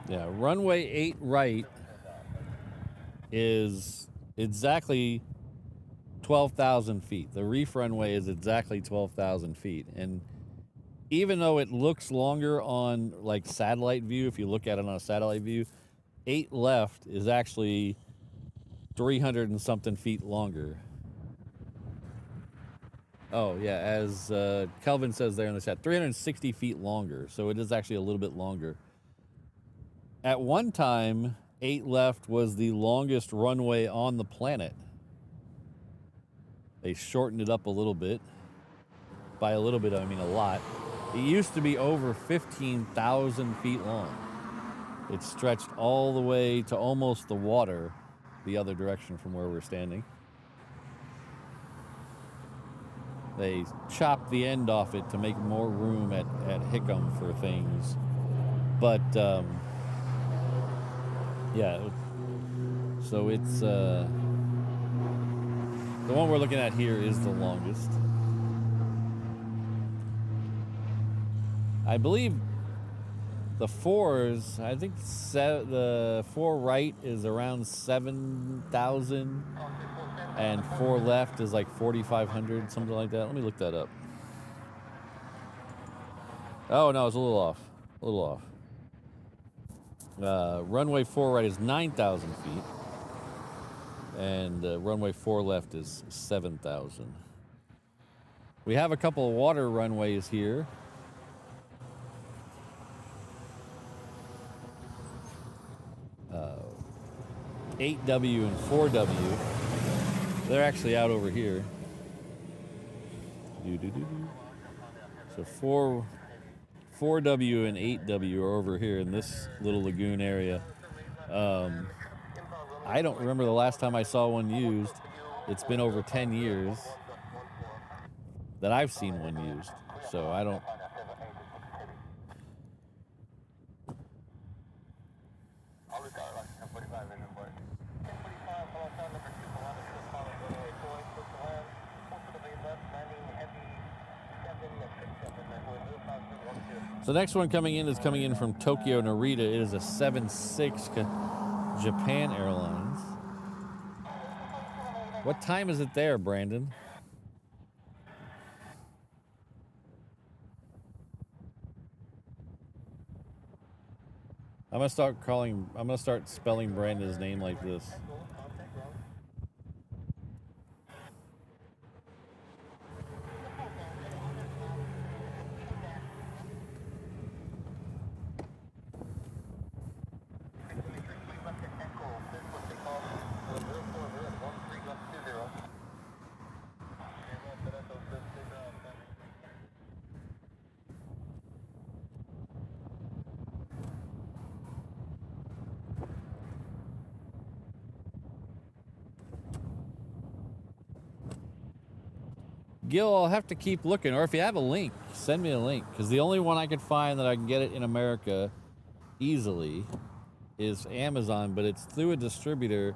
Yeah, runway 8 right is exactly 12,000 feet. The reef runway is exactly 12,000 feet. And even though it looks longer on like satellite view, if you look at it on a satellite view, 8 left is actually 300 and something feet longer. Oh, yeah, as Kelvin says there in the chat, 360 feet longer. So it is actually a little bit longer. At one time, 8 left was the longest runway on the planet. They shortened it up a little bit. By a little bit, I mean a lot. It used to be over 15,000 feet long. It stretched all the way to almost the water, the other direction from where we're standing. They chopped the end off it to make more room at Hickam for things. But, yeah, so it's, the one we're looking at here is the longest. I believe the 4s, I think the 4 right is around 7,000 and 4 left is like 4,500, something like that. Let me look that up. Oh, no, it's a little off. A little off. Runway 4 right is 9,000 feet, and runway 4 left is 7,000. We have a couple of water runways here. Uh, 8W and 4W. They're actually out over here. So 4W and 8W are over here in this little lagoon area. I don't remember the last time I saw one used. It's been over 10 years that I've seen one used. So I don't... So the next one coming in is coming in from Tokyo Narita. It is a 76 Japan Airlines. What time is it there, Brandon? I'm gonna start spelling Brandon's name like this. Gil, I'll have to keep looking. Or if you have a link, send me a link. Because the only one I could find that I can get it in America easily is Amazon, but it's through a distributor,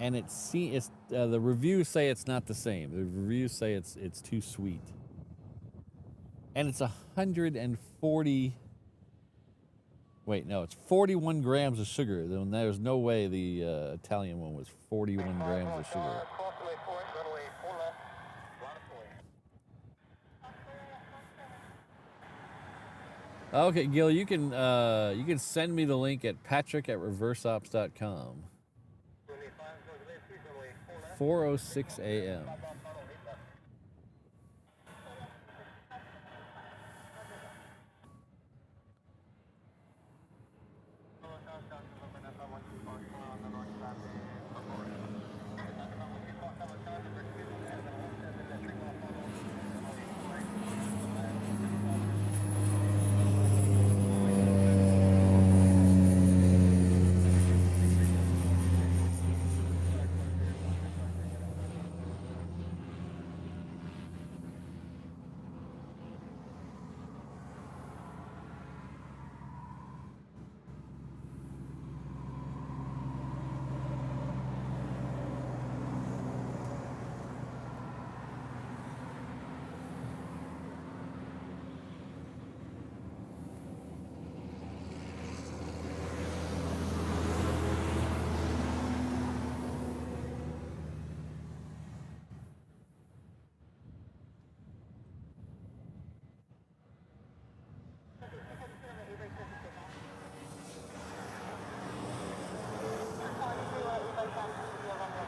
and the reviews say it's not the same. The reviews say it's too sweet, and it's 140. Wait, no, it's 41 grams of sugar. Then there's no way the Italian one was 41 grams of sugar. Okay, Gil, you can send me the link at patrick@reverseops.com. 4:06 a.m.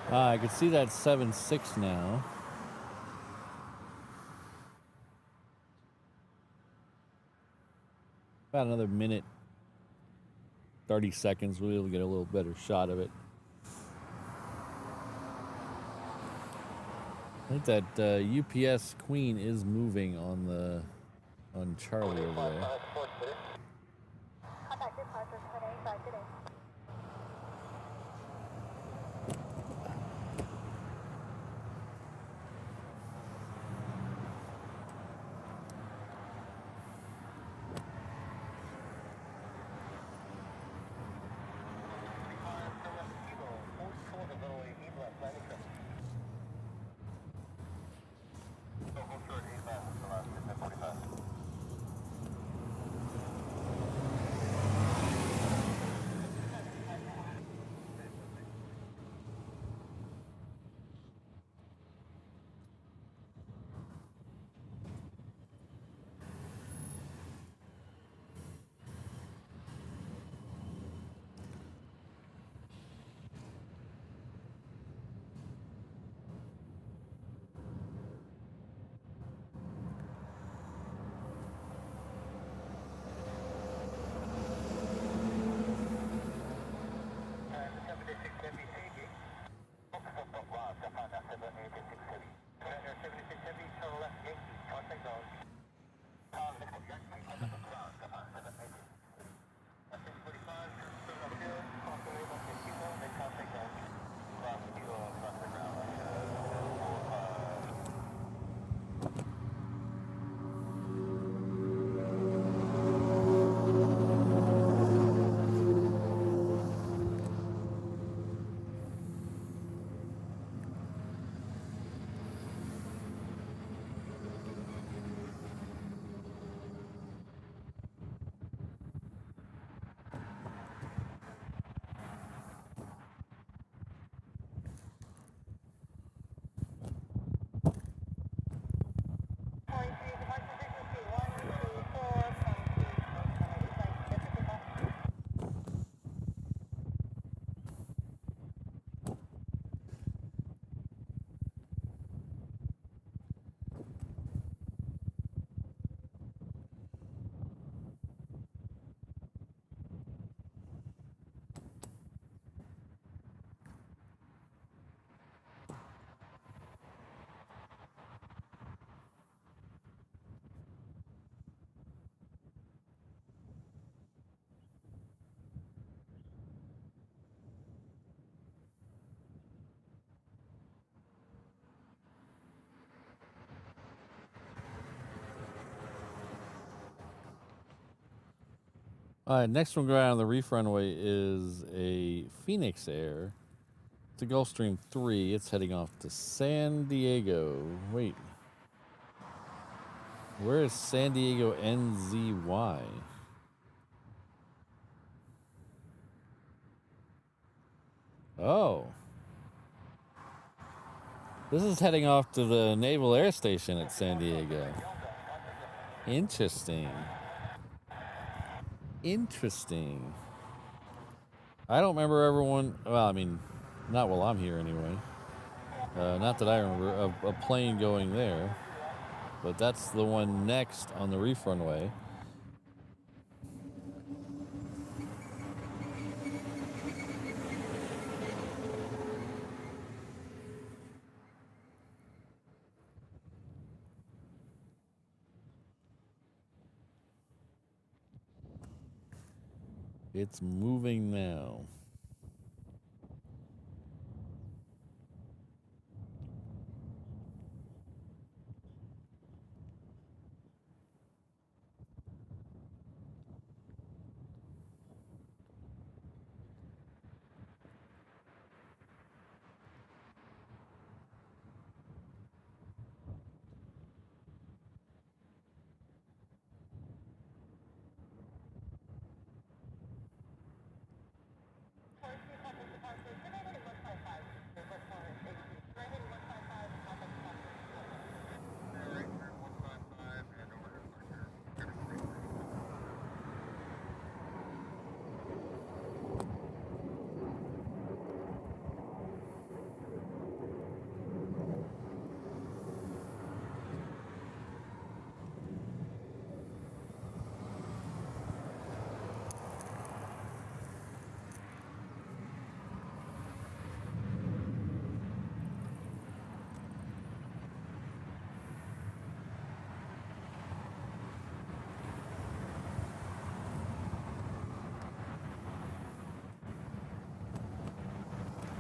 I can see that 7.6 now. About another minute, 30 seconds, we'll be able to get a little better shot of it. I think that UPS Queen is moving on Charlie over there. All right, next one going on the reef runway is a Phoenix Air. It's a Gulfstream 3. It's heading off to San Diego. Wait. Where is San Diego NZY? Oh. This is heading off to the Naval Air Station at San Diego. Interesting. Interesting. I don't remember everyone. Well, I mean, not while I'm here anyway. Not that I remember a plane going there. But that's the one next on the reef runway. It's moving now.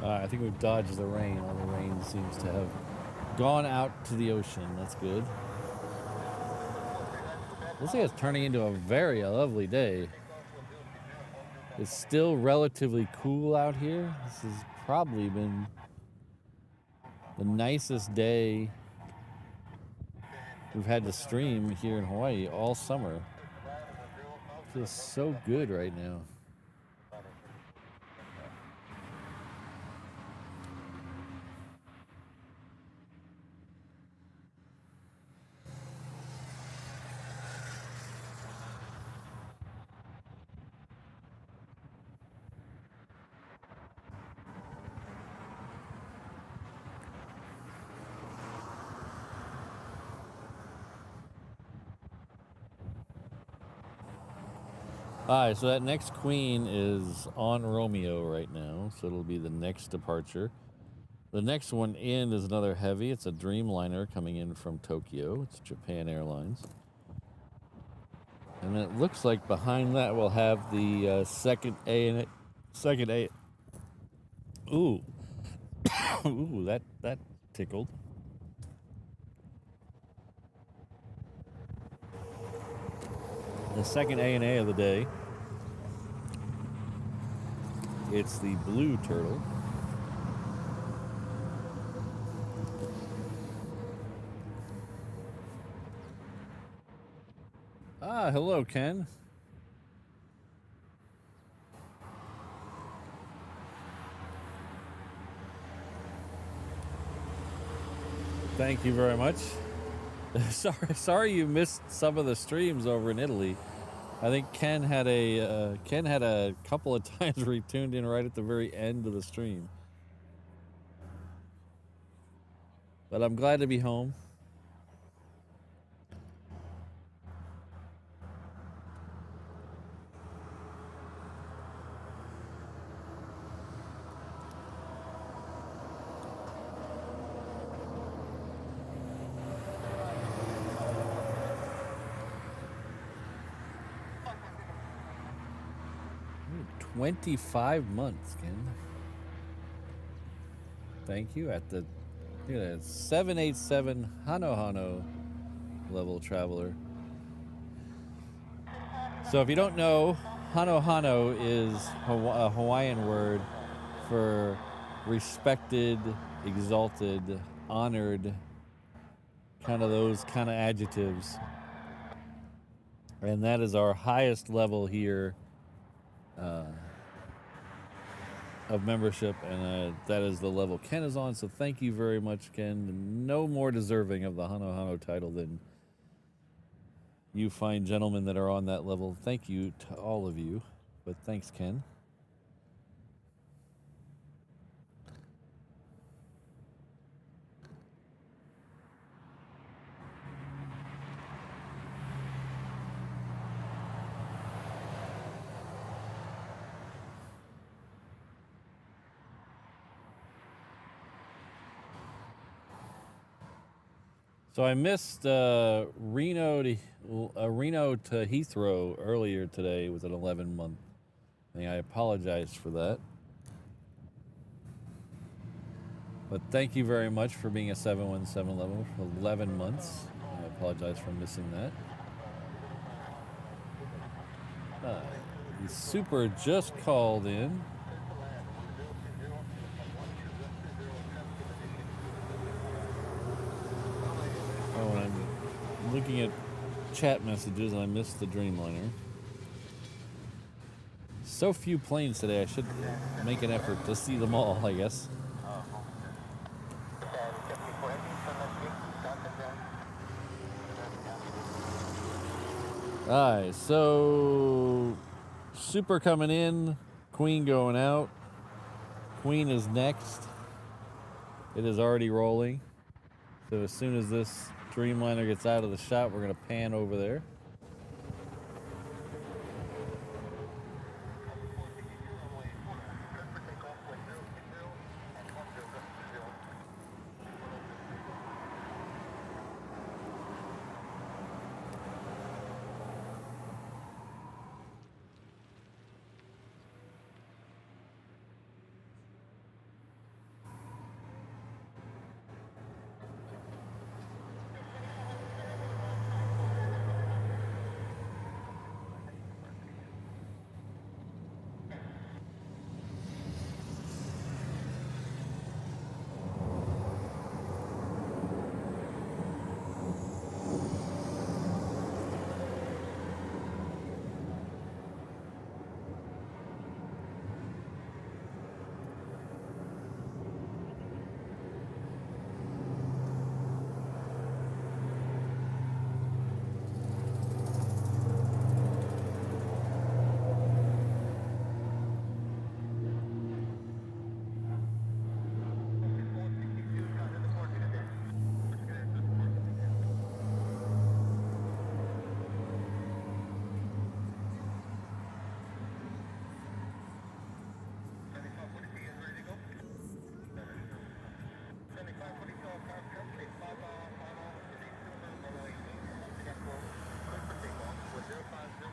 I think we've dodged the rain. All the rain seems to have gone out to the ocean. That's good. Looks like it's turning into a very lovely day. It's still relatively cool out here. This has probably been the nicest day we've had to stream here in Hawaii all summer. It feels so good right now. All right, so that next Queen is on Romeo right now, so it'll be the next departure. The next one in is another heavy. It's a Dreamliner coming in from Tokyo. It's Japan Airlines. And it looks like behind that we'll have the second A. Ooh. Ooh, that tickled. The second ANA of the day. It's the Blue Turtle. Ah, hello, Ken. Thank you very much. Sorry you missed some of the streams over in Italy. I think Ken had a couple of times where he tuned in right at the very end of the stream. But I'm glad to be home. Ooh, 25 months, Ken. Thank you. At the 787 Honu level traveler. So if you don't know, Hano Hano is a Hawaiian word for respected, exalted, honored, kind of those kind of adjectives. And that is our highest level here of membership, and that is the level Ken is on. So thank you very much, Ken. No more deserving of the Hano Hano title than you fine gentlemen that are on that level. Thank you to all of you, but thanks, Ken. So I missed Reno to Heathrow earlier today with an 11-month thing. I apologize for that. But thank you very much for being a 717 level for 11 months. I apologize for missing that. The Super just called in. Oh, and I'm looking at chat messages and I missed the Dreamliner. So few planes today, I should make an effort to see them all, I guess. Alright, so Super coming in, Queen going out. Queen is next. It is already rolling. So as soon as this Dreamliner gets out of the shot, we're going to pan over there.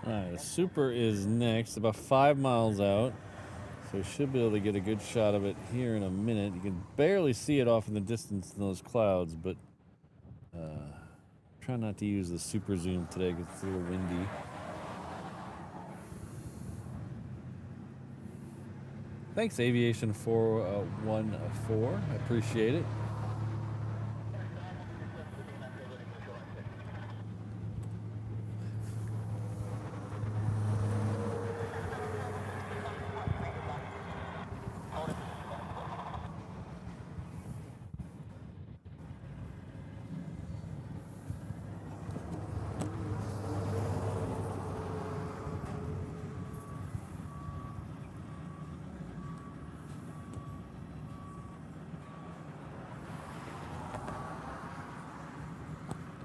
Alright, Super is next, about 5 miles out. So we should be able to get a good shot of it here in a minute. You can barely see it off in the distance in those clouds, but try not to use the super zoom today because it's a little windy. Thanks, Aviation 414. I appreciate it.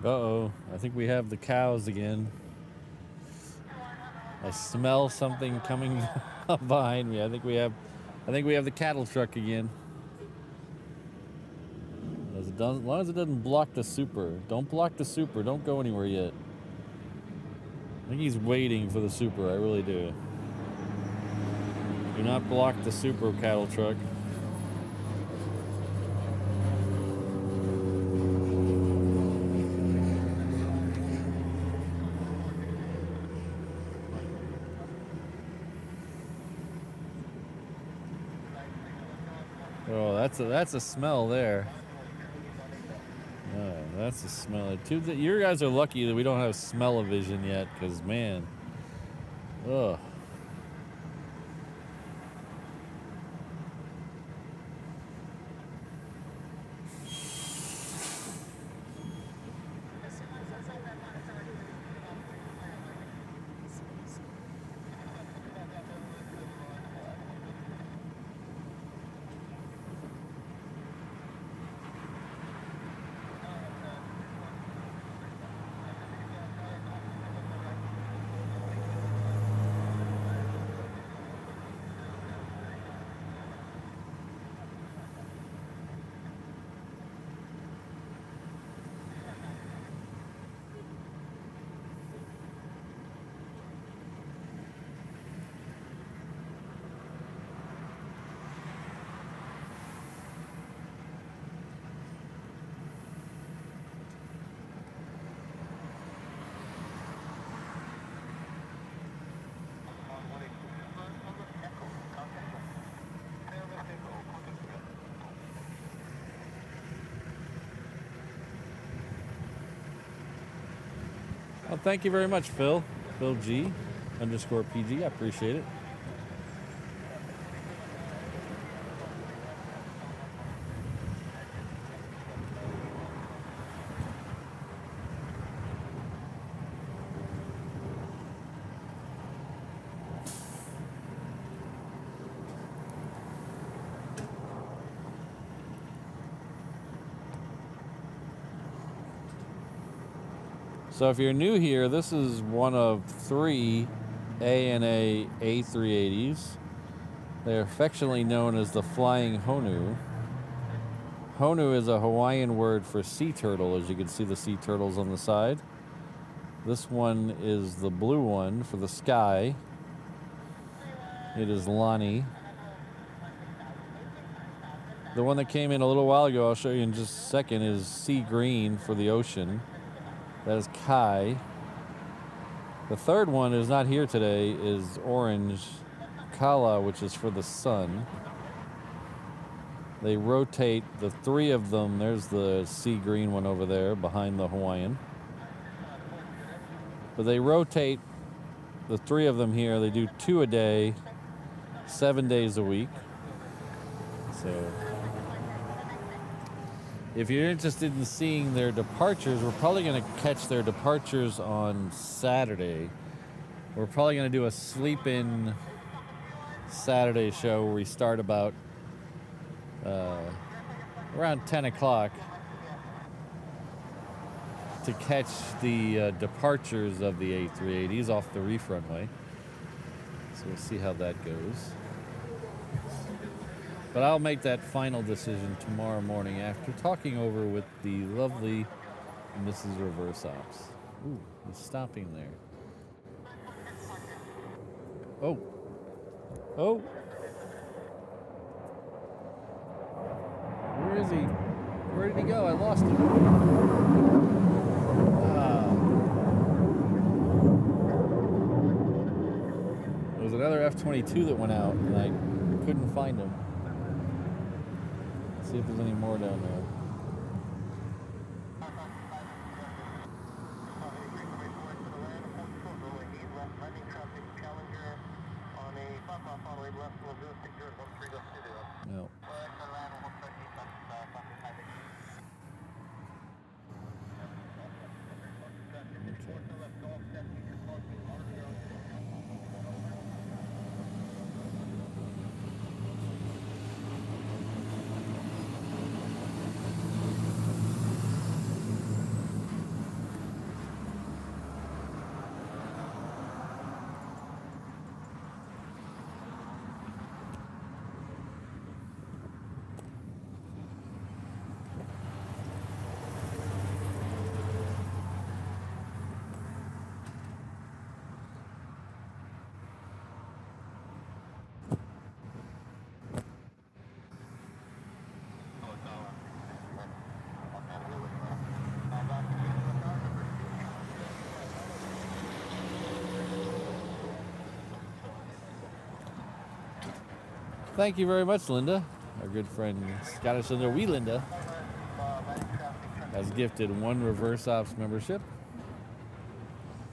Uh-oh, I think we have the cows again. I smell something coming behind me. I think we have the cattle truck again. As long as it doesn't block the Super. Don't block the Super. Don't go anywhere yet. I think he's waiting for the Super. I really do. Do not block the Super, cattle truck. that's a smell there. That's a smell. You guys are lucky that we don't have smell-o-vision yet, because man, ugh. Well, thank you very much, Phil. Phil G _PG. I appreciate it. So if you're new here, this is one of 3 ANA A380s. They're affectionately known as the Flying Honu. Honu is a Hawaiian word for sea turtle, as you can see the sea turtles on the side. This one is the blue one for the sky. It is Lani. The one that came in a little while ago, I'll show you in just a second, is sea green for the ocean. That is Kai. The third one is not here today, is orange, Kala, which is for the sun. They rotate the 3 of them. There's the sea green one over there behind the Hawaiian. But they rotate the 3 of them here. They do 2 a day, 7 days a week. So if you're interested in seeing their departures, we're probably going to catch their departures on Saturday. We're probably going to do a sleep-in Saturday show where we start about around 10 o'clock to catch the departures of the A380s off the reef runway. So we'll see how that goes. But I'll make that final decision tomorrow morning after talking over with the lovely Mrs. Reverse Ops. Ooh, he's stopping there. Oh. Oh. Where is he? Where did he go? I lost him. There was another F-22 that went out, and I couldn't find him. See if there's any more down there. No. Thank you very much, Linda. I our good friend Scottish Linda Wielinda has gifted 1 reverse ops membership.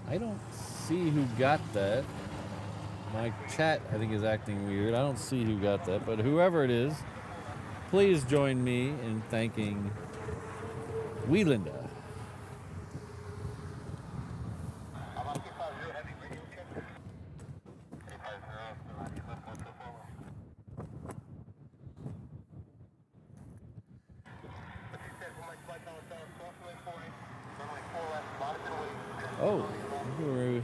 I don't see who got that. My chat, I think, is acting weird. I don't see who got that, but whoever it is, please join me in thanking Wielinda. Oh, we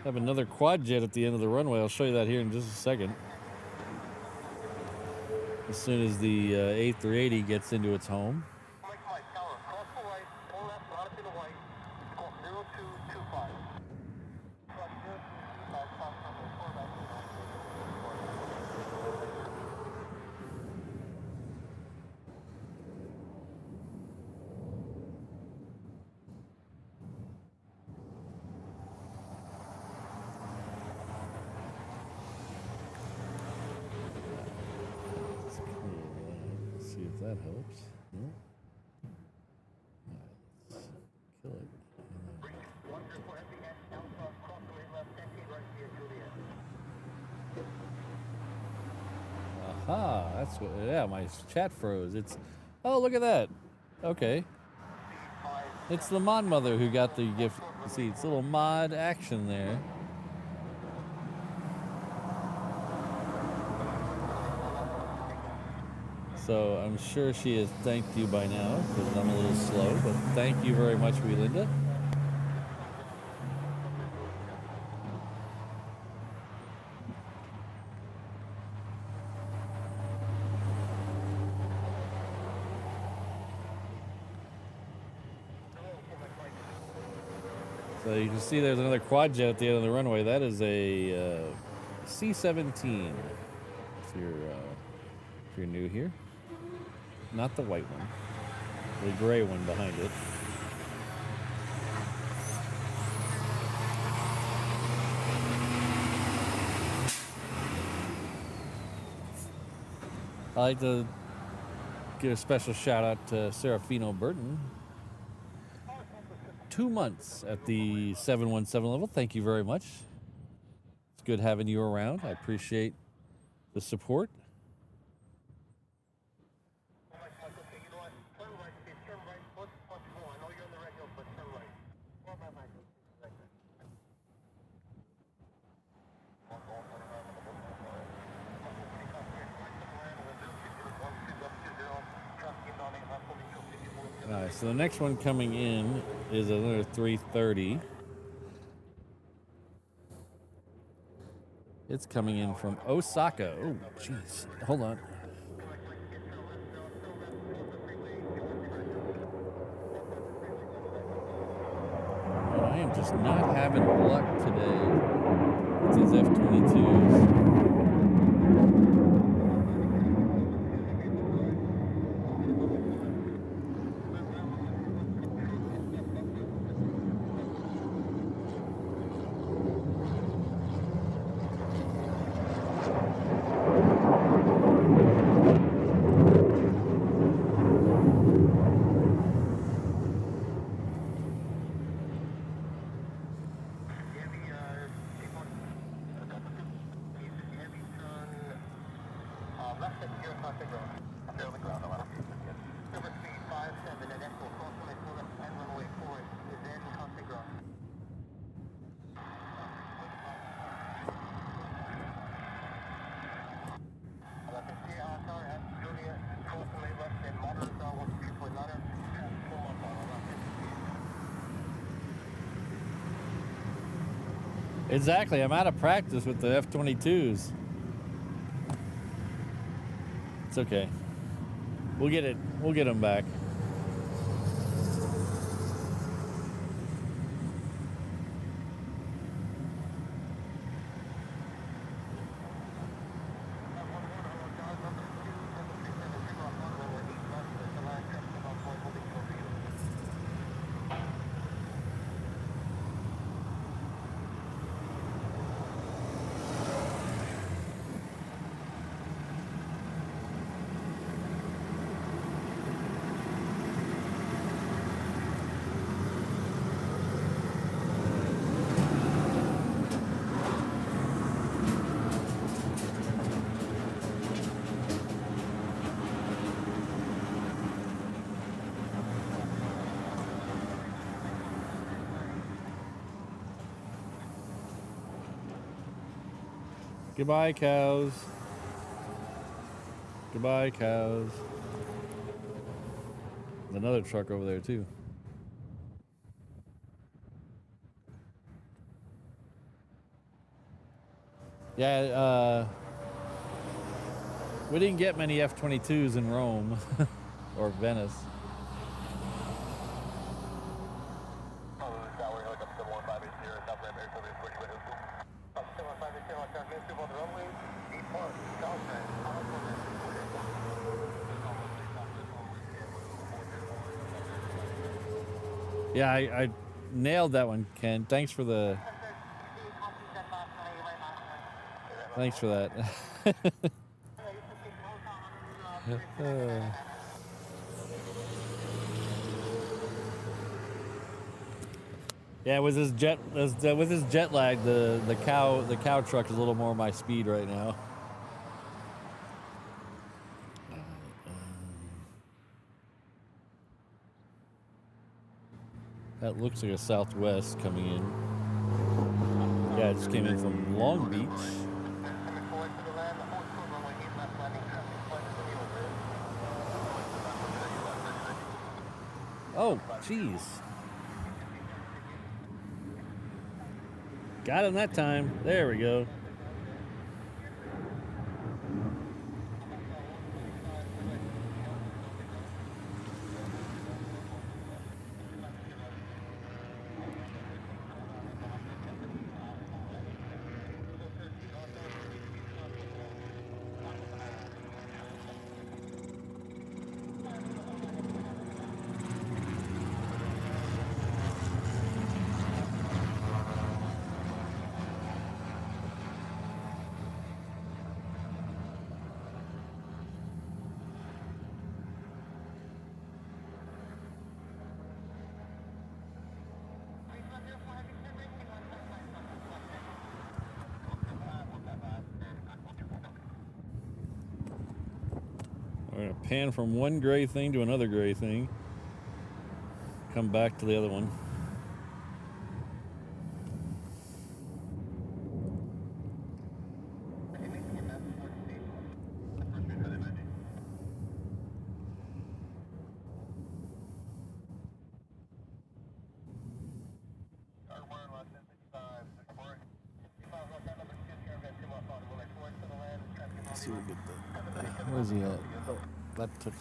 have another quad jet at the end of the runway. I'll show you that here in just a second. As soon as the A380 gets into its home. That helps. No? Let's kill it. Aha, that's what, yeah, my chat froze. It's, oh, look at that. Okay. It's the mod mother who got the gift. See, it's a little mod action there. So I'm sure she has thanked you by now because I'm a little slow, but thank you very much, Wielinda. So you can see there's another quad jet at the end of the runway. That is a C-17 if you're new here. Not the white one, the gray one behind it. I'd like to give a special shout out to Serafino Burton. 2 months at the 717 level. Thank you very much. It's good having you around. I appreciate the support. All right, so the next one coming in is another 330. It's coming in from Osaka. Oh, jeez. Hold on. I am just not having luck today with these F-22s. Exactly. I'm out of practice with the F-22s. It's okay. We'll get it. We'll get them back. Goodbye, cows. Goodbye, cows. There's another truck over there, too. Yeah, we didn't get many F-22s in Rome or Venice. Yeah, I nailed that one, Ken. Thanks for the... Thanks for that. Yeah, with his jet lag, the cow truck is a little more my speed right now. That looks like a Southwest coming in. Yeah, it just came in from Long Beach. Oh, jeez. Got him that time. There we go. We're going to pan from one gray thing to another gray thing. Come back to the other one. Let's see what we get the... Where's he at? Oh, that took...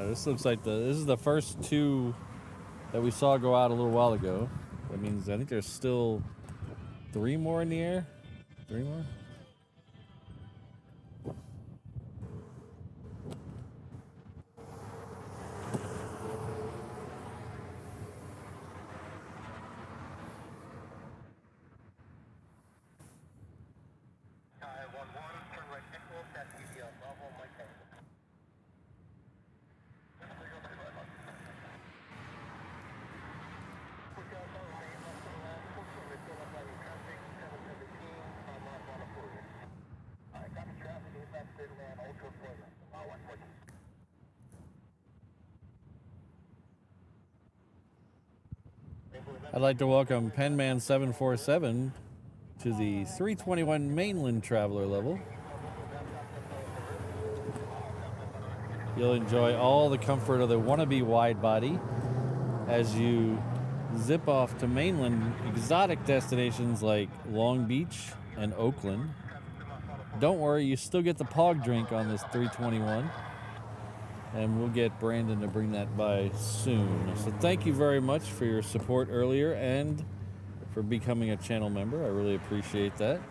This looks like this is the first two that we saw go out a little while ago. That means I think there's still 3 more in the air. 3 more? I'd like to welcome Penman747 to the 321 mainland traveler level. You'll enjoy all the comfort of the wannabe wide body as you zip off to mainland exotic destinations like Long Beach and Oakland. Don't worry, you still get the POG drink on this 321. And we'll get Brandon to bring that by soon. So thank you very much for your support earlier and for becoming a channel member. I really appreciate that.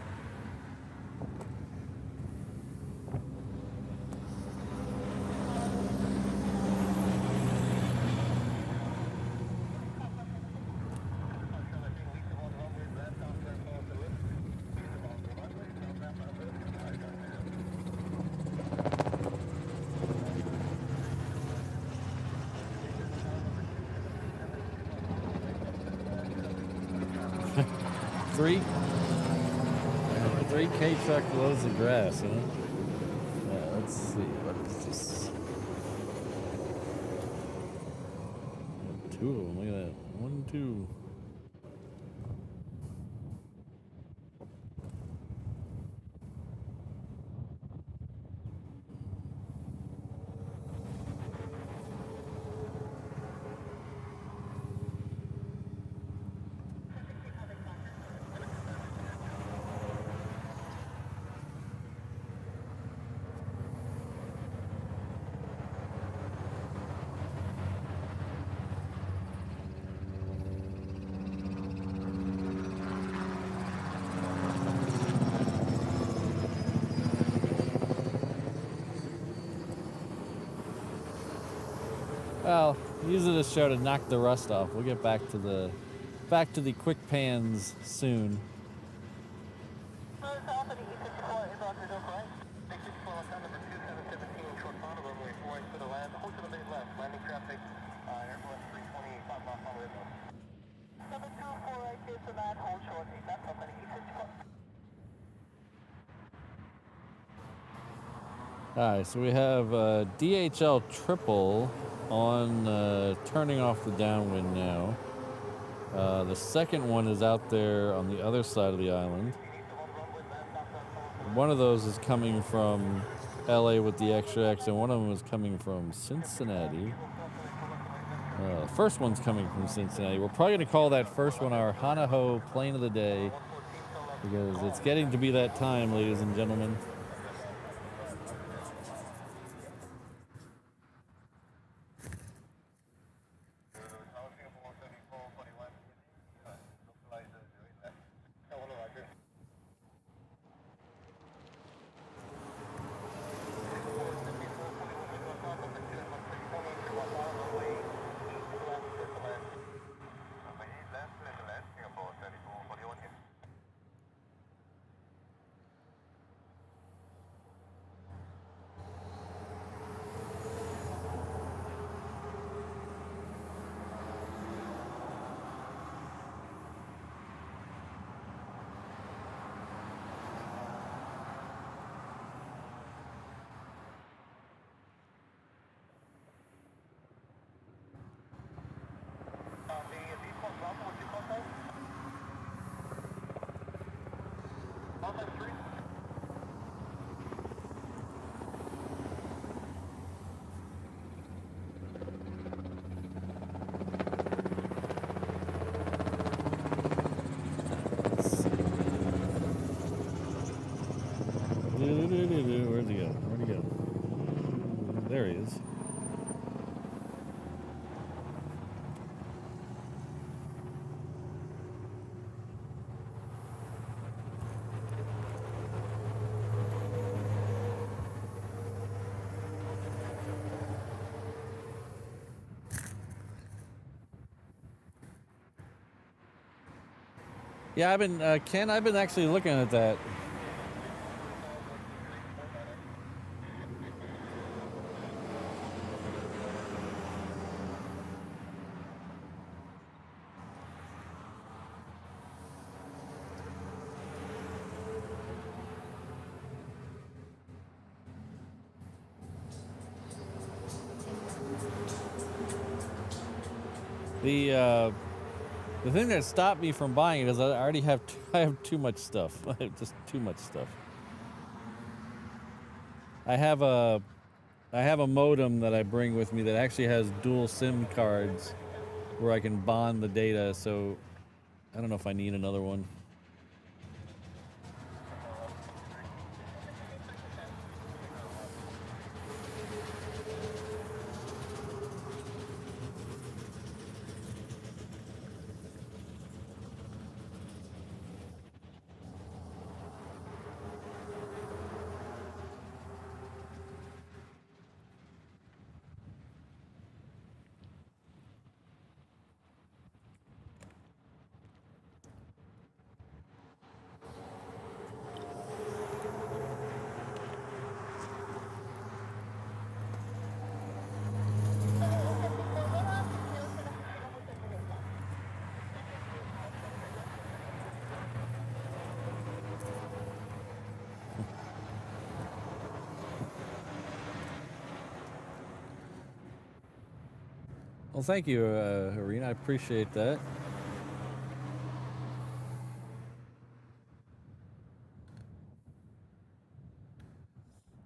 Three K truck loads of grass, huh? Let's see, what is this? Two of them, look at that. 1, 2. Well, using this show to knock the rust off. We'll get back to the quick pans soon. Alright, so we have DHL triple on turning off the downwind now. The second one is out there on the other side of the island. One of those is coming from LA with the extra X, and one of them is coming from Cincinnati. First one's coming from Cincinnati. We're probably going to call that first one our Honolulu plane of the day, because it's getting to be that time, ladies and gentlemen. Where'd he go? Where'd he go? There he is. Yeah, I've been, Ken, I've been actually looking at that. The thing that stopped me from buying it is I already have I have too much stuff. I have just too much stuff. I have a modem that I bring with me that actually has dual SIM cards where I can bond the data, so I don't know if I need another one. Well, thank you, Irina. I appreciate that.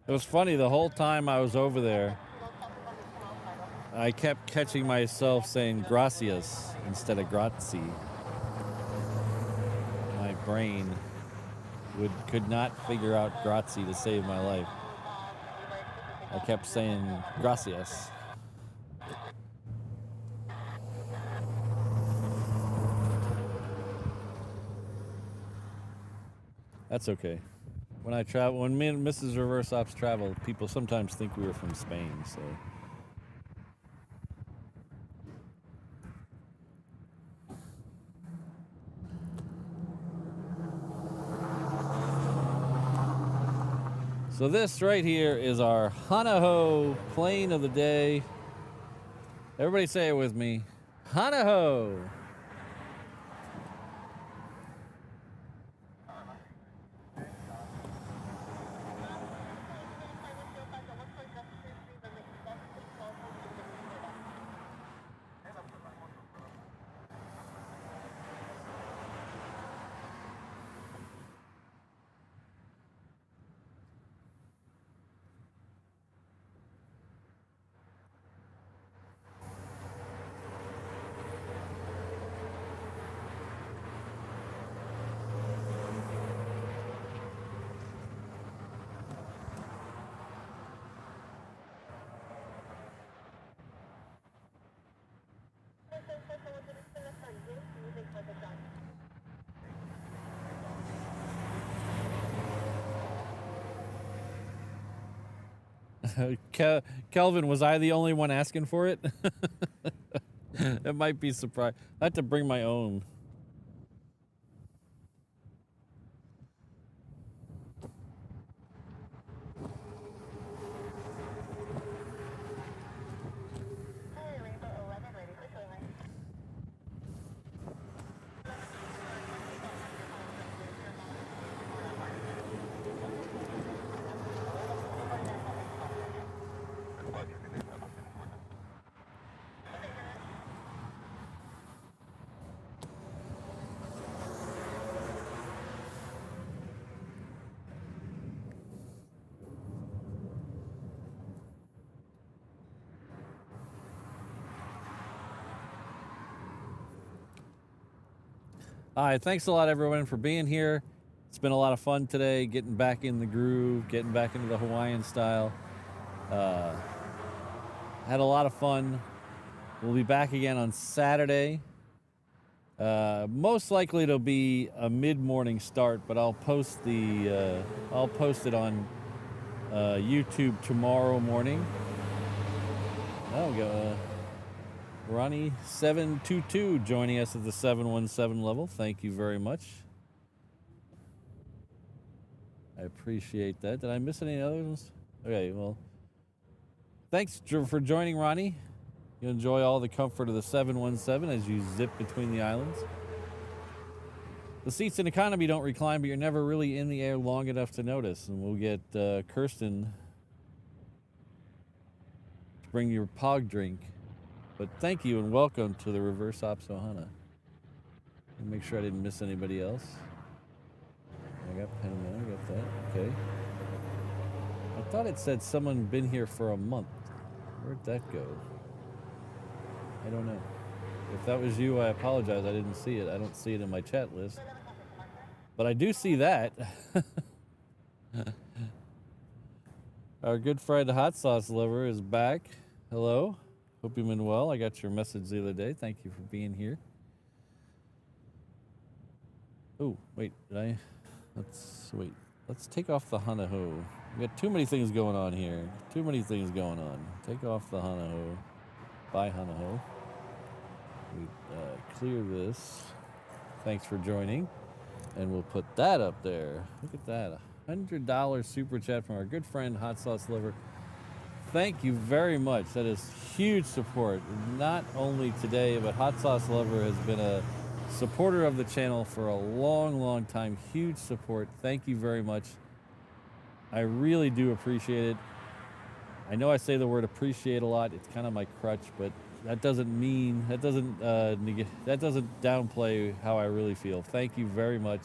It was funny, the whole time I was over there, I kept catching myself saying gracias instead of grazie. My brain could not figure out grazie to save my life. I kept saying gracias. That's okay. When I travel, when me and Mrs. Reverse Ops travel, people sometimes think we were from Spain, so. So this right here is our Honolulu plane of the day. Everybody say it with me. Honolulu. Kelvin, was I the only one asking for it? It might be surprised. I have to bring my own. All right, thanks a lot, everyone, for being here. It's been a lot of fun today, getting back in the groove, getting back into the Hawaiian style. Had a lot of fun. We'll be back again on Saturday. Most likely it'll be a mid-morning start, but I'll post it on YouTube tomorrow morning. Oh, we got Ronnie 722 joining us at the 717 level. Thank you very much. I appreciate that. Did I miss any others? Okay, well, thanks for joining, Ronnie. You enjoy all the comfort of the 717 as you zip between the islands. The seats in economy don't recline, but you're never really in the air long enough to notice. And we'll get Kirsten to bring your pog drink. But thank you and welcome to the Reverse Ops Ohana. Make sure I didn't miss anybody else. I got Panama, I got that. Okay. I thought it said someone been here for a month. Where'd that go? I don't know. If that was you, I apologize. I didn't see it. I don't see it in my chat list. But I do see that. Our good friend Hot Sauce Lover is back. Hello. Hope you've been well. I got your message the other day. Thank you for being here. Oh, wait. Let's take off the Honolulu. We got too many things going on here. Too many things going on. Take off the Honolulu. Bye, Honolulu. We clear this. Thanks for joining. And we'll put that up there. Look at that. $100 super chat from our good friend Hot Sauce Lover. Thank you very much. That is huge support. Not only today, but Hot Sauce Lover has been a supporter of the channel for a long, long time. Huge support. Thank you very much. I really do appreciate it. I know I say the word appreciate a lot. It's kind of my crutch, but that doesn't mean, that doesn't downplay how I really feel. Thank you very much.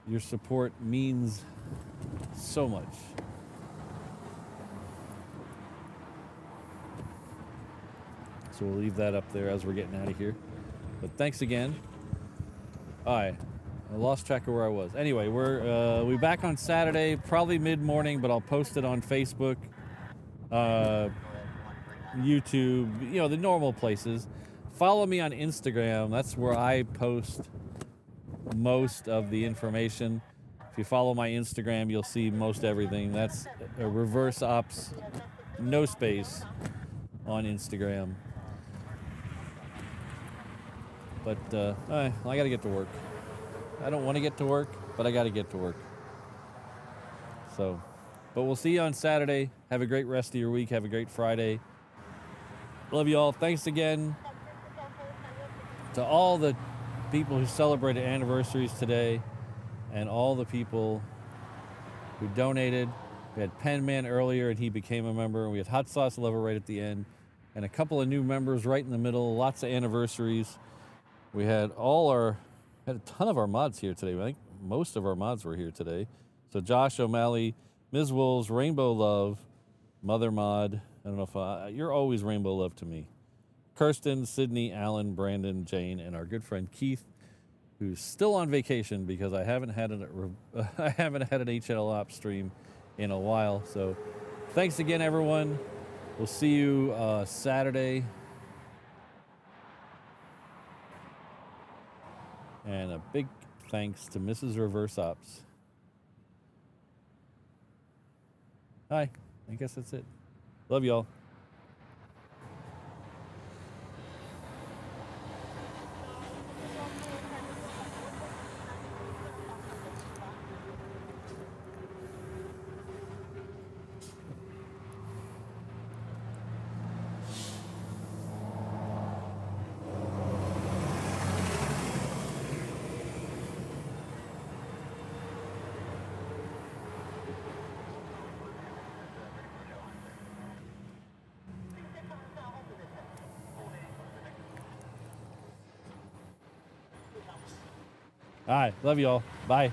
Your support means so much. So we'll leave that up there as we're getting out of here. But thanks again. All right, I lost track of where I was. Anyway, we'll be back on Saturday, probably mid-morning, but I'll post it on Facebook, YouTube, you know, the normal places. Follow me on Instagram. That's where I post most of the information. If you follow my Instagram, you'll see most everything. That's a reverse ops, no space on Instagram. But I gotta get to work. I don't want to get to work, but I gotta get to work. So, but we'll see you on Saturday. Have a great rest of your week. Have a great Friday. Love you all. Thanks again to all the people who celebrated anniversaries today and all the people who donated. We had Pen Man earlier and he became a member. And we had Hot Sauce Lover right at the end and a couple of new members right in the middle. Lots of anniversaries. We had had a ton of our mods here today. I think most of our mods were here today. So Josh O'Malley, Ms. Wolves, Rainbow Love, Mother Mod. I don't know if you're always Rainbow Love to me. Kirsten, Sydney, Alan, Brandon, Jane, and our good friend Keith, who's still on vacation because I haven't had an HNL Ops stream in a while. So thanks again, everyone. We'll see you Saturday. And a big thanks to Mrs. Reverse Ops. Hi, I guess that's it. Love y'all. All right, love you all. Bye.